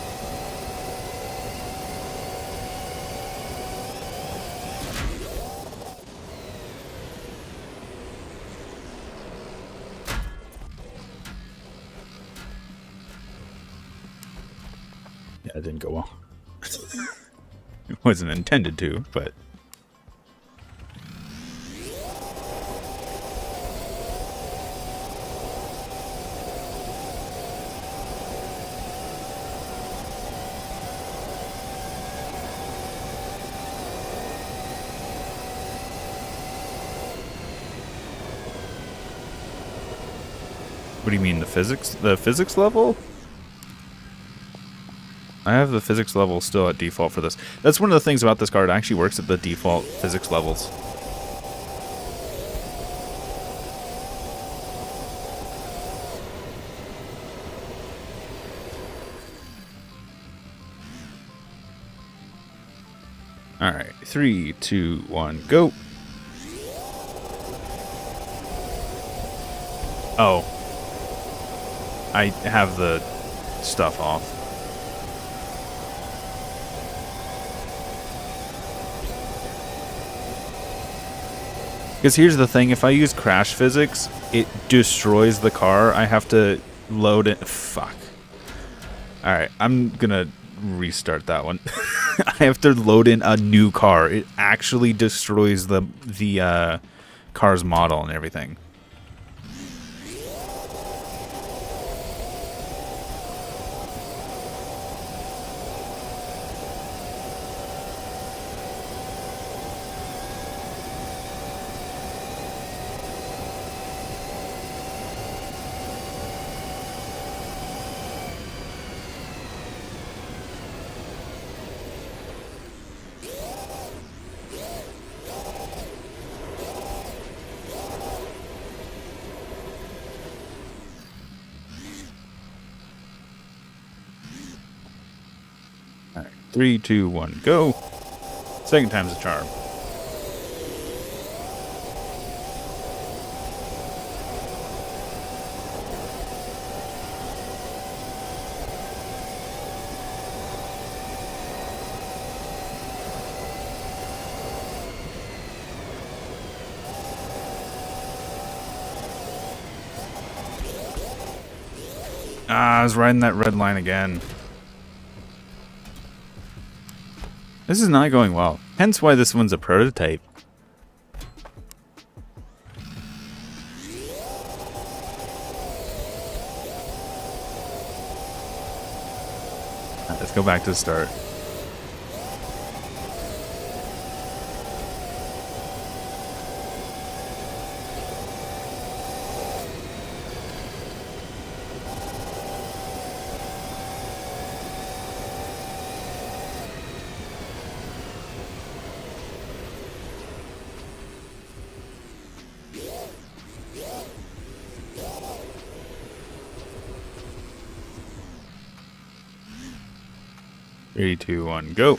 Yeah, it didn't go well. It wasn't intended to, but... What do you mean, the physics level? I have the physics level still at default for this. That's one of the things about this card. It actually works at the default physics levels. Alright, 3, 2, 1, go. Oh. I have the stuff off. Because here's the thing, if I use crash physics, it destroys the car. I have to load it. Fuck. Alright, I'm gonna restart that one. I have to load in a new car. It actually destroys the car's model and everything. All right, 3, 2, 1, go. Second time's a charm. I was riding that red line again. This is not going well. Hence why this one's a prototype. Alright, let's go back to the start. Three, two, one, go.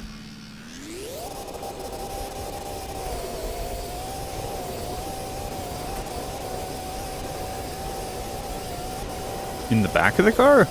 In the back of the car?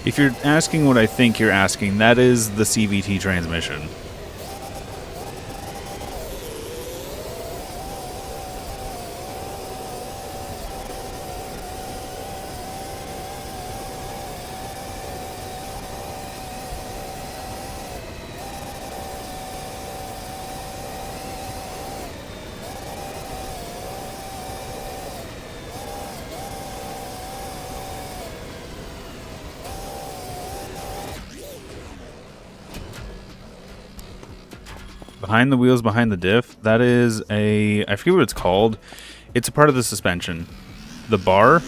If you're asking what I think you're asking, that is the CVT transmission. Behind the wheels, behind the diff, that is a... I forget what it's called. It's a part of the suspension. The bar.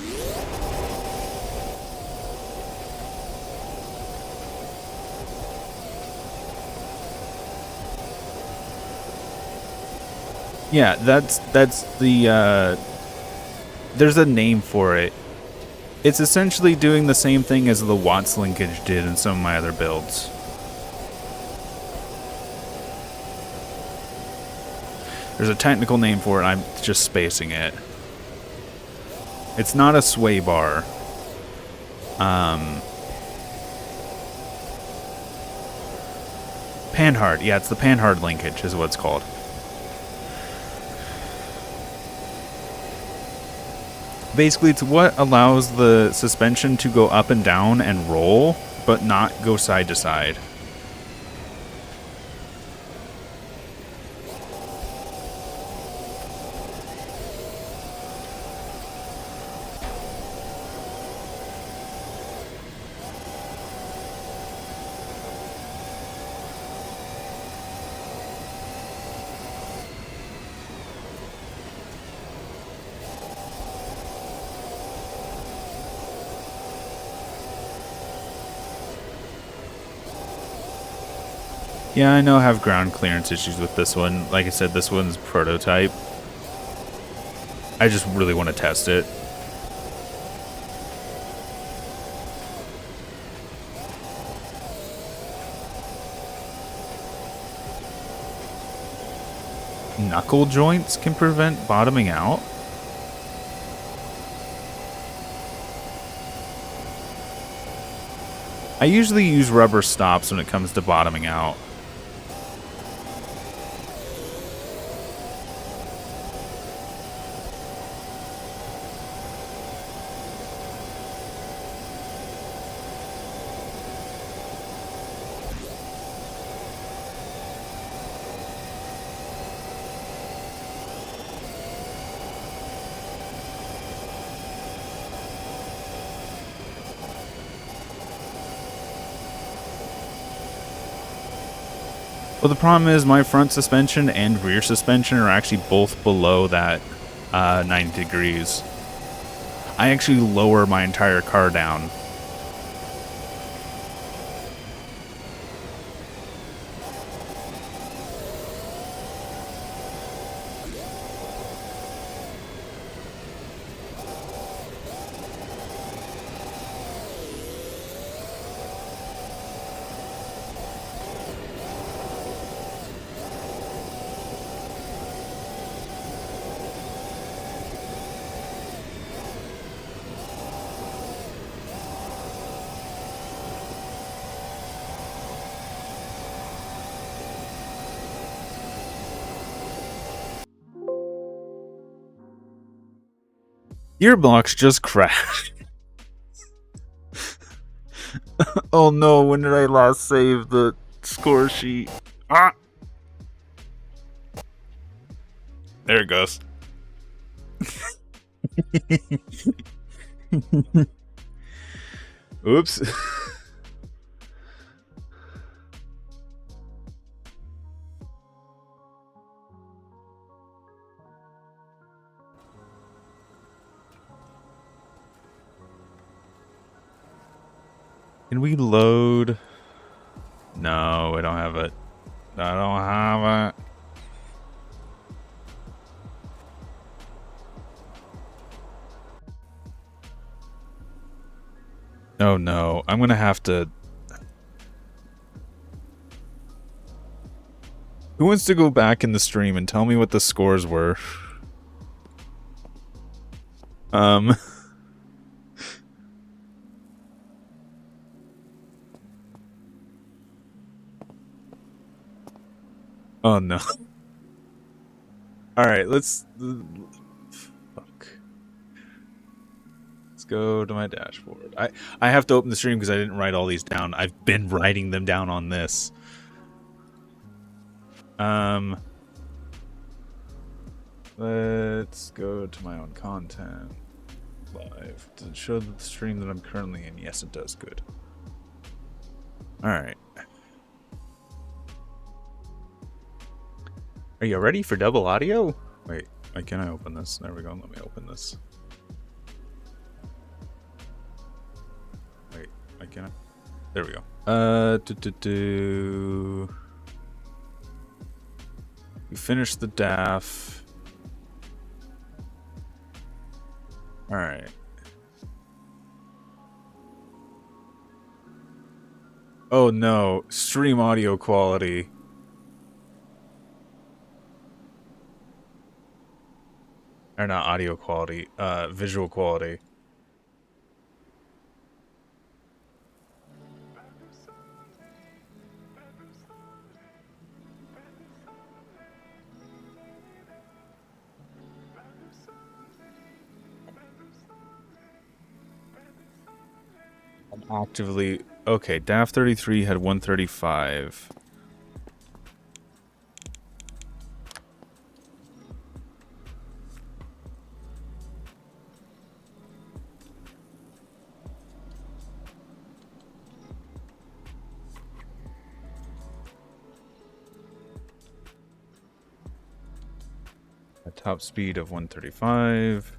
Yeah, that's the... there's a name for it. It's essentially doing the same thing as the Watts linkage did in some of my other builds. There's a technical name for it, I'm just spacing it. It's not a sway bar. Panhard, yeah, it's the Panhard linkage is what it's called. Basically, it's what allows the suspension to go up and down and roll, but not go side to side. Yeah, I know I have ground clearance issues with this one. Like I said, this one's prototype. I just really want to test it. Knuckle joints can prevent bottoming out? I usually use rubber stops when it comes to bottoming out. Well, the problem is my front suspension and rear suspension are actually both below that 90 degrees. I actually lower my entire car down. GearBlocks just crashed. Oh no, when did I last save the score sheet? Ah! There it goes. Oops. Can we load? No, I don't have it. I don't have it. Oh no, I'm gonna have to... Who wants to go back in the stream and tell me what the scores were? Oh no. Alright, let's... Fuck. Let's go to my dashboard. I have to open the stream because I didn't write all these down. I've been writing them down on this. Let's go to my own content. Live. Does it show the stream that I'm currently in? Yes, it does. Good. Alright. Are you ready for double audio? Wait, can I open this? There we go. Let me open this. Wait, can I? There we go. We finished the Daff. Alright. Oh no, stream audio quality. Or not audio quality, visual quality. I'm actively... Okay, Daff 33 had 135. A top speed of 135.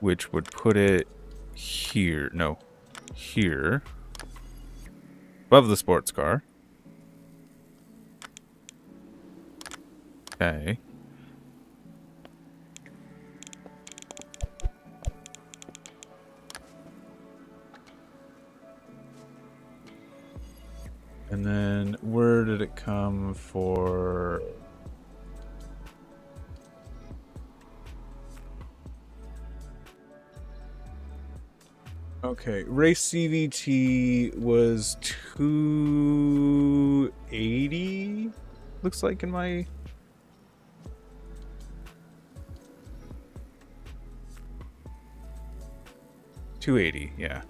Which would put it here. No, here. Above the sports car. Okay. And then where did it come for... Okay, race CVT was 280. Looks like in my... $280, yeah.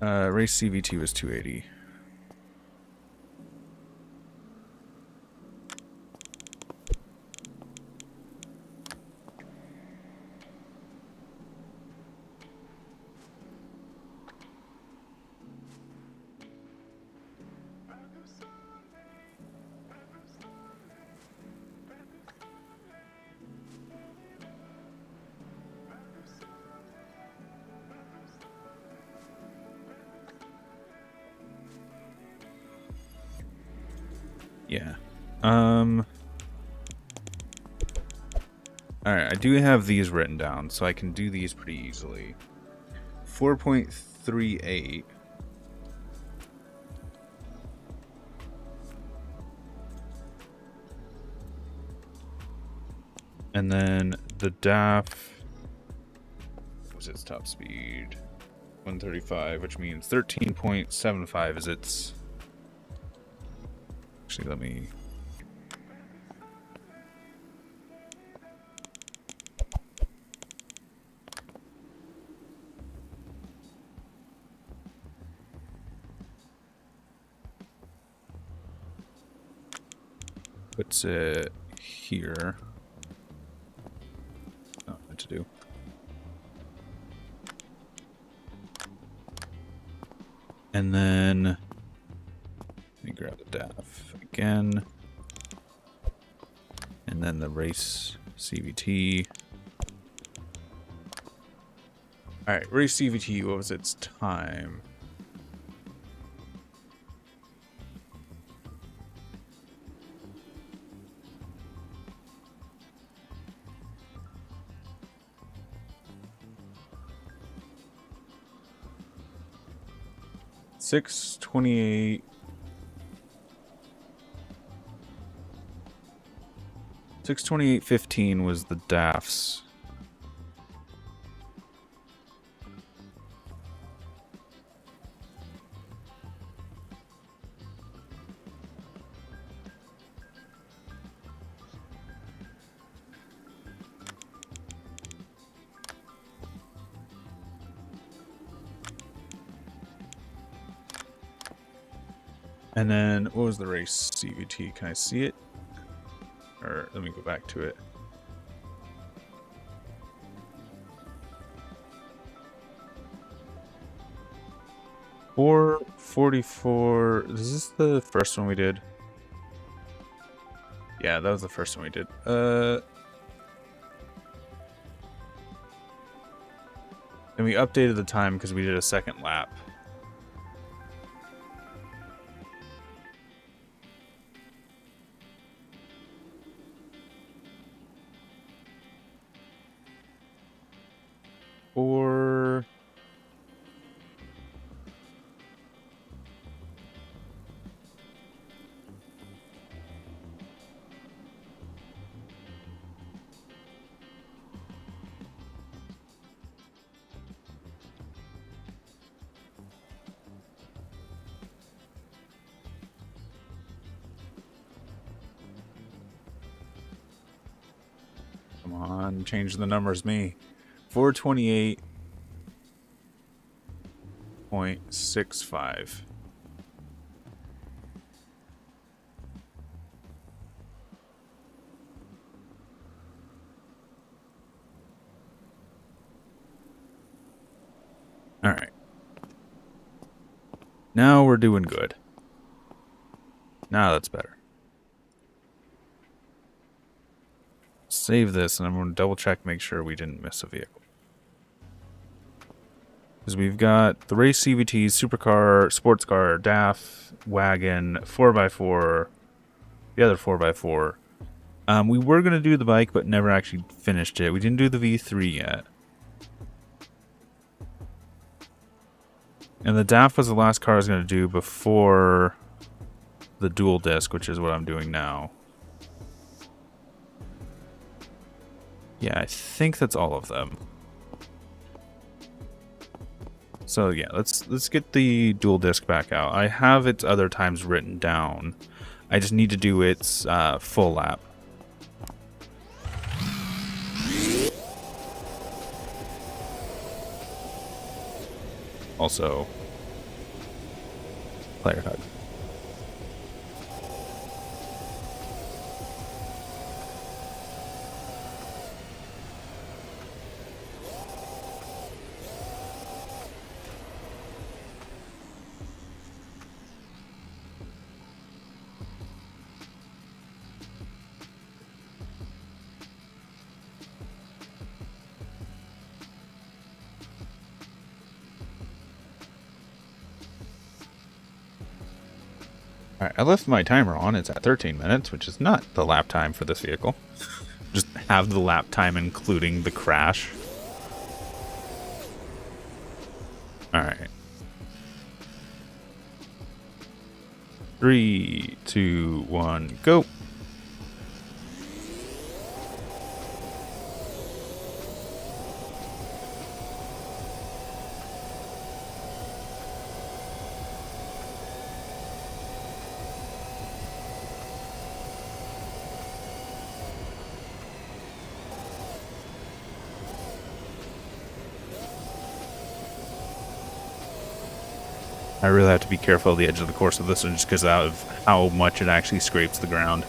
Race CVT was 280. Yeah. Alright, I do have these written down, so I can do these pretty easily. 4.38. And then the Daff, what was its top speed? 135, which means 13.75 is its... Actually, let me... Puts it here. Not what to do. And then let me grab the Daff again. And then the race CVT. Alright, race CVT, what was its time? $6:28. 6:28.15 was the Daff's. And then, what was the race CVT? Can I see it? Or let me go back to it. $4.44. Is this the first one we did? Yeah, that was the first one we did. And we updated the time because we did a second lap. Or come on, change the numbers, me. 428.65. All right. Now we're doing good. Now that's better. Save this, and I'm going to double check, make sure we didn't miss a vehicle. Because we've got the race CVT, Supercar, Sports Car, Daff, Wagon, 4x4, the other 4x4. We were going to do the bike, but never actually finished it. We didn't do the V3 yet. And the Daff was the last car I was going to do before the dual disc, which is what I'm doing now. Yeah, I think that's all of them. So yeah, let's get the dual disc back out. I have its other times written down. I just need to do its full lap. Also, player hug. Alright, I left my timer on. It's at 13 minutes, which is not the lap time for this vehicle. Just have the lap time including the crash. Alright. 3, 2, 1, go. I really have to be careful of the edge of the course of this one just because of how much it actually scrapes the ground.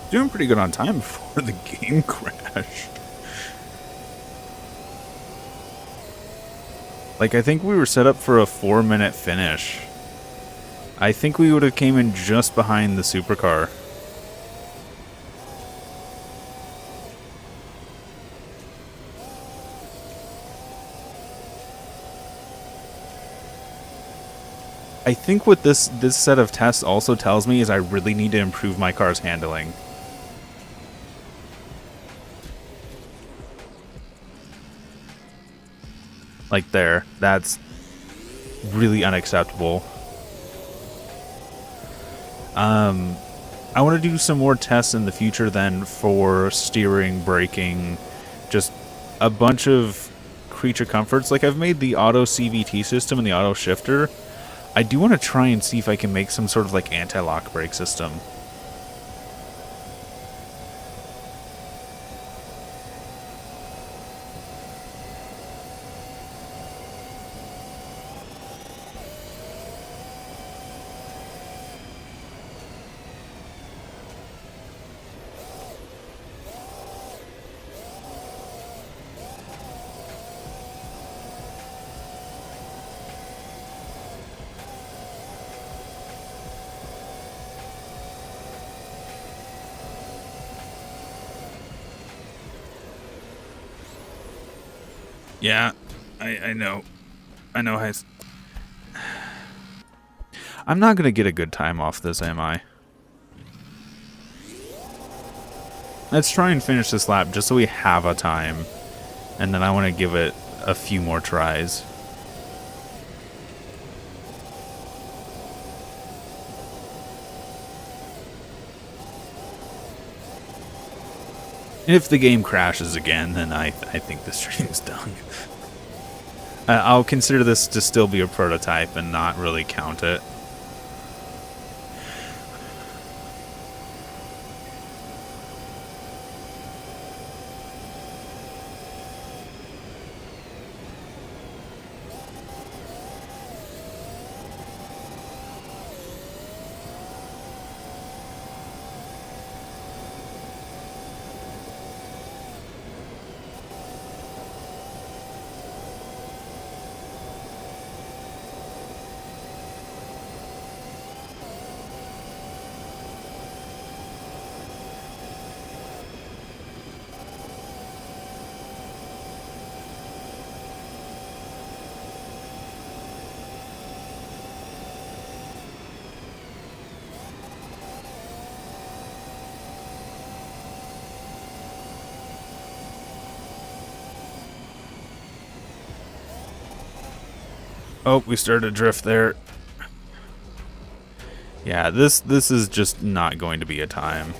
Doing pretty good on time before the game crashed. Like, I think we were set up for a 4-minute finish. I think we would have came in just behind the Supercar. I think what this set of tests also tells me is I really need to improve my car's handling. Like there, that's really unacceptable. I want to do some more tests in the future then for steering, braking, just a bunch of creature comforts. Like I've made the auto CVT system and the auto shifter. I do want to try and see if I can make some sort of like anti-lock brake system. Yeah, I know. I know. I'm not going to get a good time off this, am I? Let's try and finish this lap just so we have a time. And then I want to give it a few more tries. If the game crashes again, then I think the stream's done. I'll consider this to still be a prototype and not really count it. Oh, we started to drift there. Yeah, this is just not going to be a time.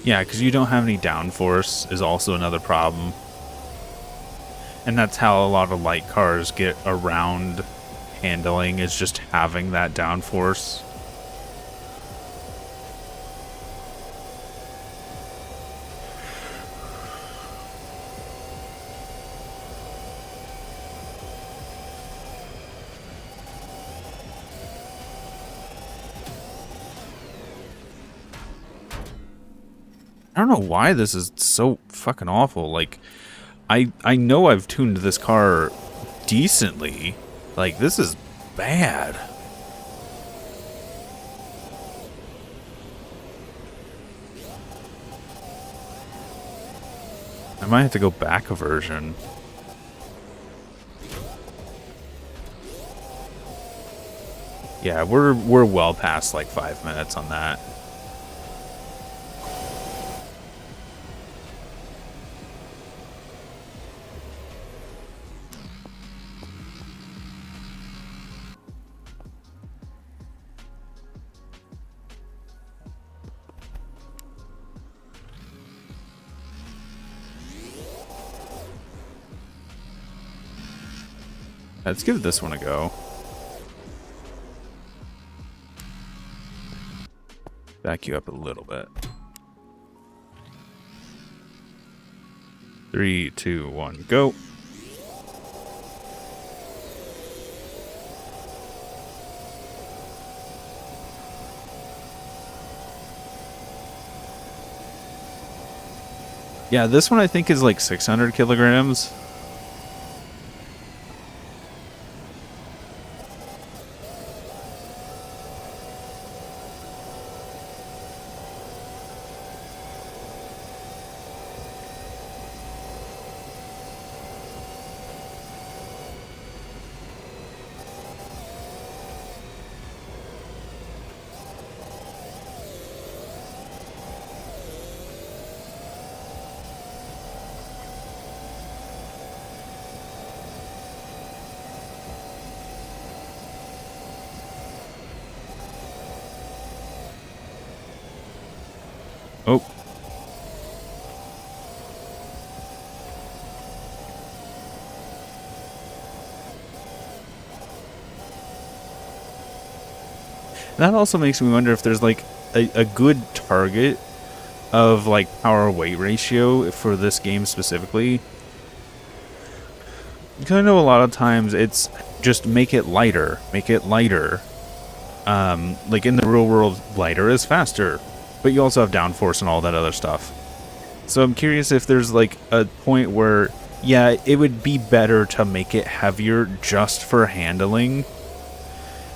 Yeah, because you don't have any downforce is also another problem. And that's how a lot of light cars get around handling, is just having that downforce. I don't know why this is so fucking awful. Like, I know I've tuned this car decently. Like, this is bad. I might have to go back a version. Yeah, we're well past like 5 minutes on that. Let's give this one a go. Back you up a little bit. 3, 2, 1, go. Yeah, this one I think is like 600 kilograms. Oh. That also makes me wonder if there's like a good target of like power weight ratio for this game specifically. Because I know a lot of times it's just make it lighter, make it lighter. Like in the real world, lighter is faster, but you also have downforce and all that other stuff. So I'm curious if there's like a point where, yeah, it would be better to make it heavier just for handling,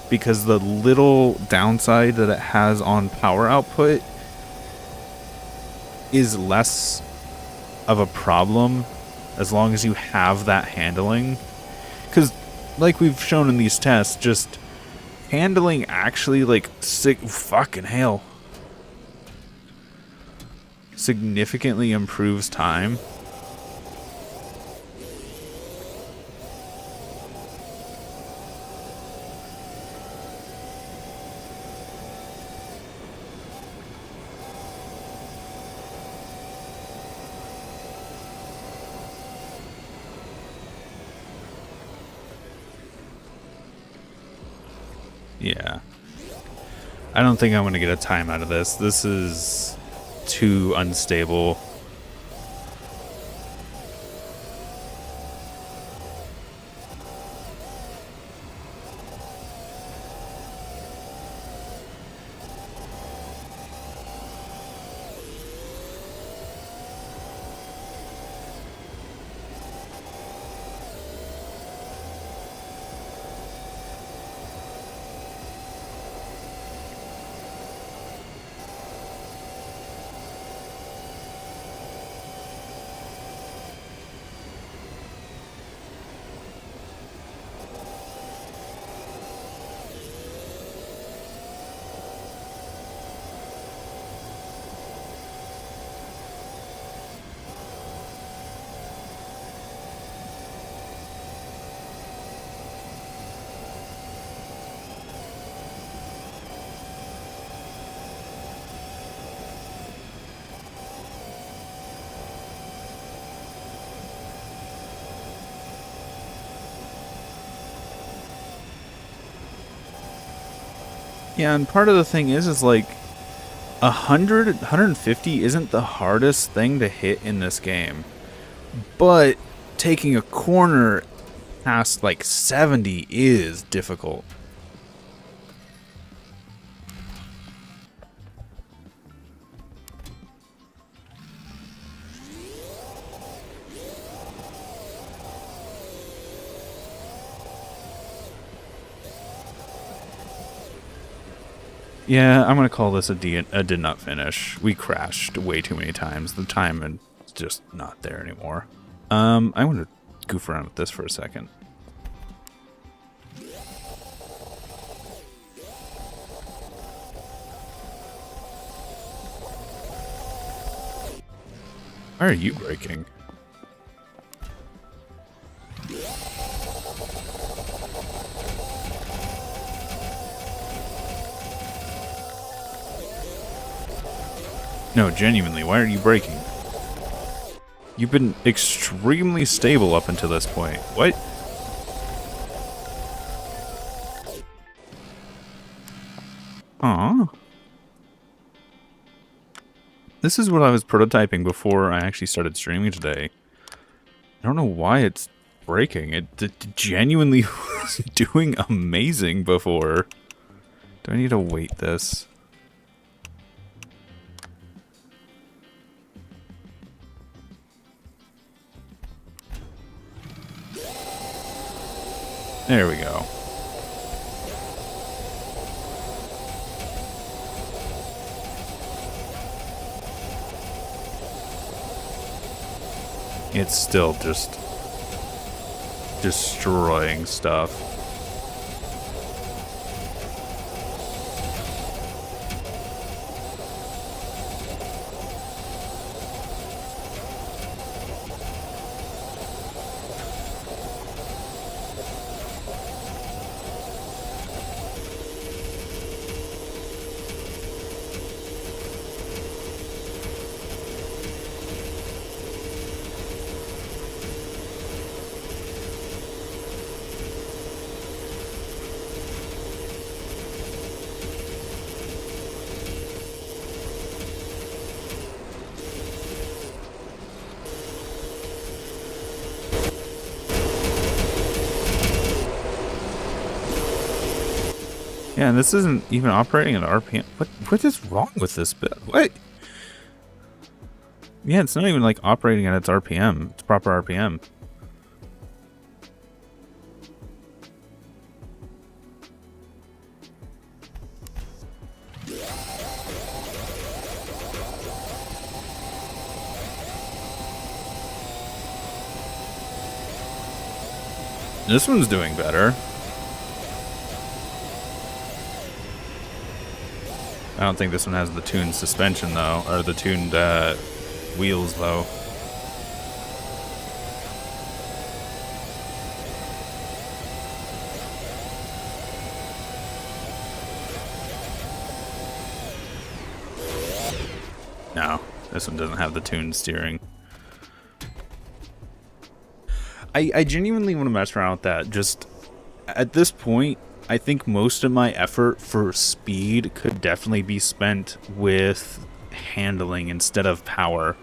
because the little downside that it has on power output is less of a problem as long as you have that handling. Because like we've shown in these tests, just handling actually like fucking hell significantly improves time. Yeah. I don't think I'm going to get a time out of this. This is too unstable. Yeah, and part of the thing is like 150 isn't the hardest thing to hit in this game. But taking a corner past like 70 is difficult. Yeah, I'm gonna call this a did not finish. We crashed way too many times. The time is just not there anymore. I'm gonna goof around with this for a second. Why are you braking? No, genuinely, why are you braking? You've been extremely stable up until this point. What? Aww. This is what I was prototyping before I actually started streaming today. I don't know why it's breaking. It genuinely was doing amazing before. Do I need to wait this? There we go. It's still just destroying stuff. Yeah, and this isn't even operating at RPM. What is wrong with this bit? What? Yeah, it's not even like operating at its RPM. It's proper RPM. This one's doing better. I don't think this one has the tuned suspension though, or the tuned wheels though. No, this one doesn't have the tuned steering. I genuinely want to mess around with that. Just at this point, I think most of my effort for speed could definitely be spent with handling instead of power.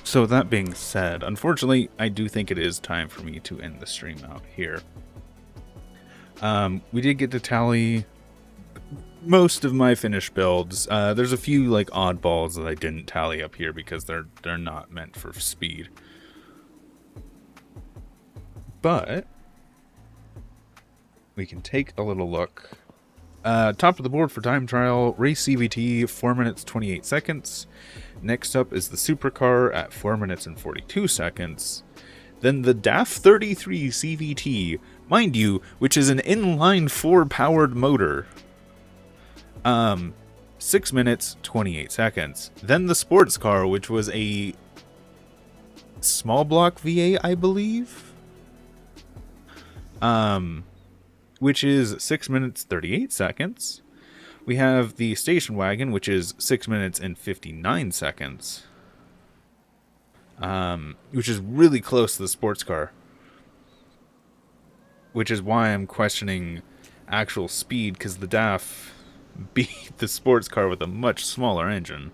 So that being said, unfortunately, I do think it is time for me to end the stream out here. We did get to tally most of my finished builds. There's a few like oddballs that I didn't tally up here because they're not meant for speed. But we can take a little look. Top of the board for time trial, race CVT, 4 minutes 28 seconds. Next up is the Supercar at 4 minutes and 42 seconds. Then the Daff 33 CVT, mind you, which is an inline 4 powered motor. 6 minutes 28 seconds. Then the sports car, which was a small block V8, I believe. Which is 6 minutes 38 seconds. We have the station wagon, which is 6 minutes and 59 seconds. Which is really close to the sports car. which is why I'm questioning actual speed, because the Daff beat the sports car with a much smaller engine.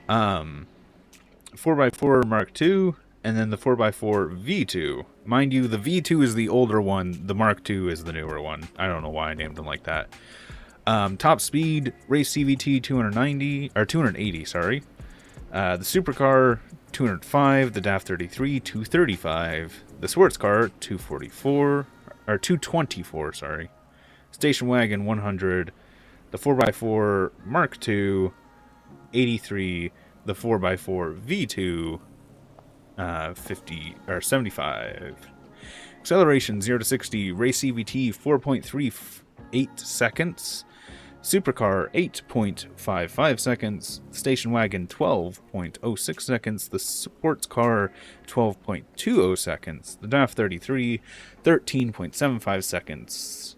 4x4 Mark II, and then the 4x4 V2. Mind you, the V2 is the older one, the Mark II is the newer one. I don't know why I named them like that. Top speed, race CVT 280, sorry. The Supercar 205, the Daff 33 235, the sports car 224, sorry. Station wagon 100, the 4x4 Mark II 83, the 4x4 V2 50 or 75. Acceleration 0 to 60, race CVT 4.38 seconds. Supercar 8.55 seconds, station wagon 12.06 seconds, the sports car 12.20 seconds, the Daff 33 13.75 seconds,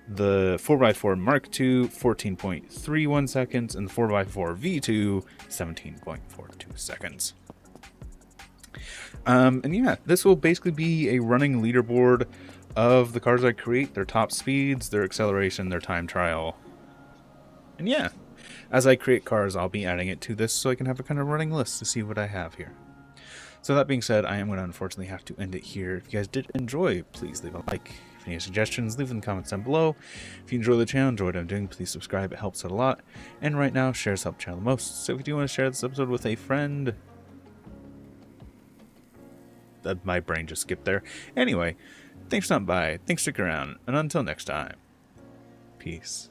the 4x4 Mark II 14.31 seconds, and the 4x4 V2 17.42 seconds. And yeah, this will basically be a running leaderboard of the cars I create, their top speeds, their acceleration, their time trial. And yeah, as I create cars, I'll be adding it to this so I can have a kind of running list to see what I have here. So that being said, I am going to unfortunately have to end it here. If you guys did enjoy, please leave a like. If any suggestions, leave them in the comments down below. If you enjoy the channel, enjoy what I'm doing, please subscribe. It helps out a lot. And right now, shares help the channel the most. So if you do want to share this episode with a friend... my brain just skipped there. Anyway, thanks for stopping by. Thanks for sticking around. And until next time, peace.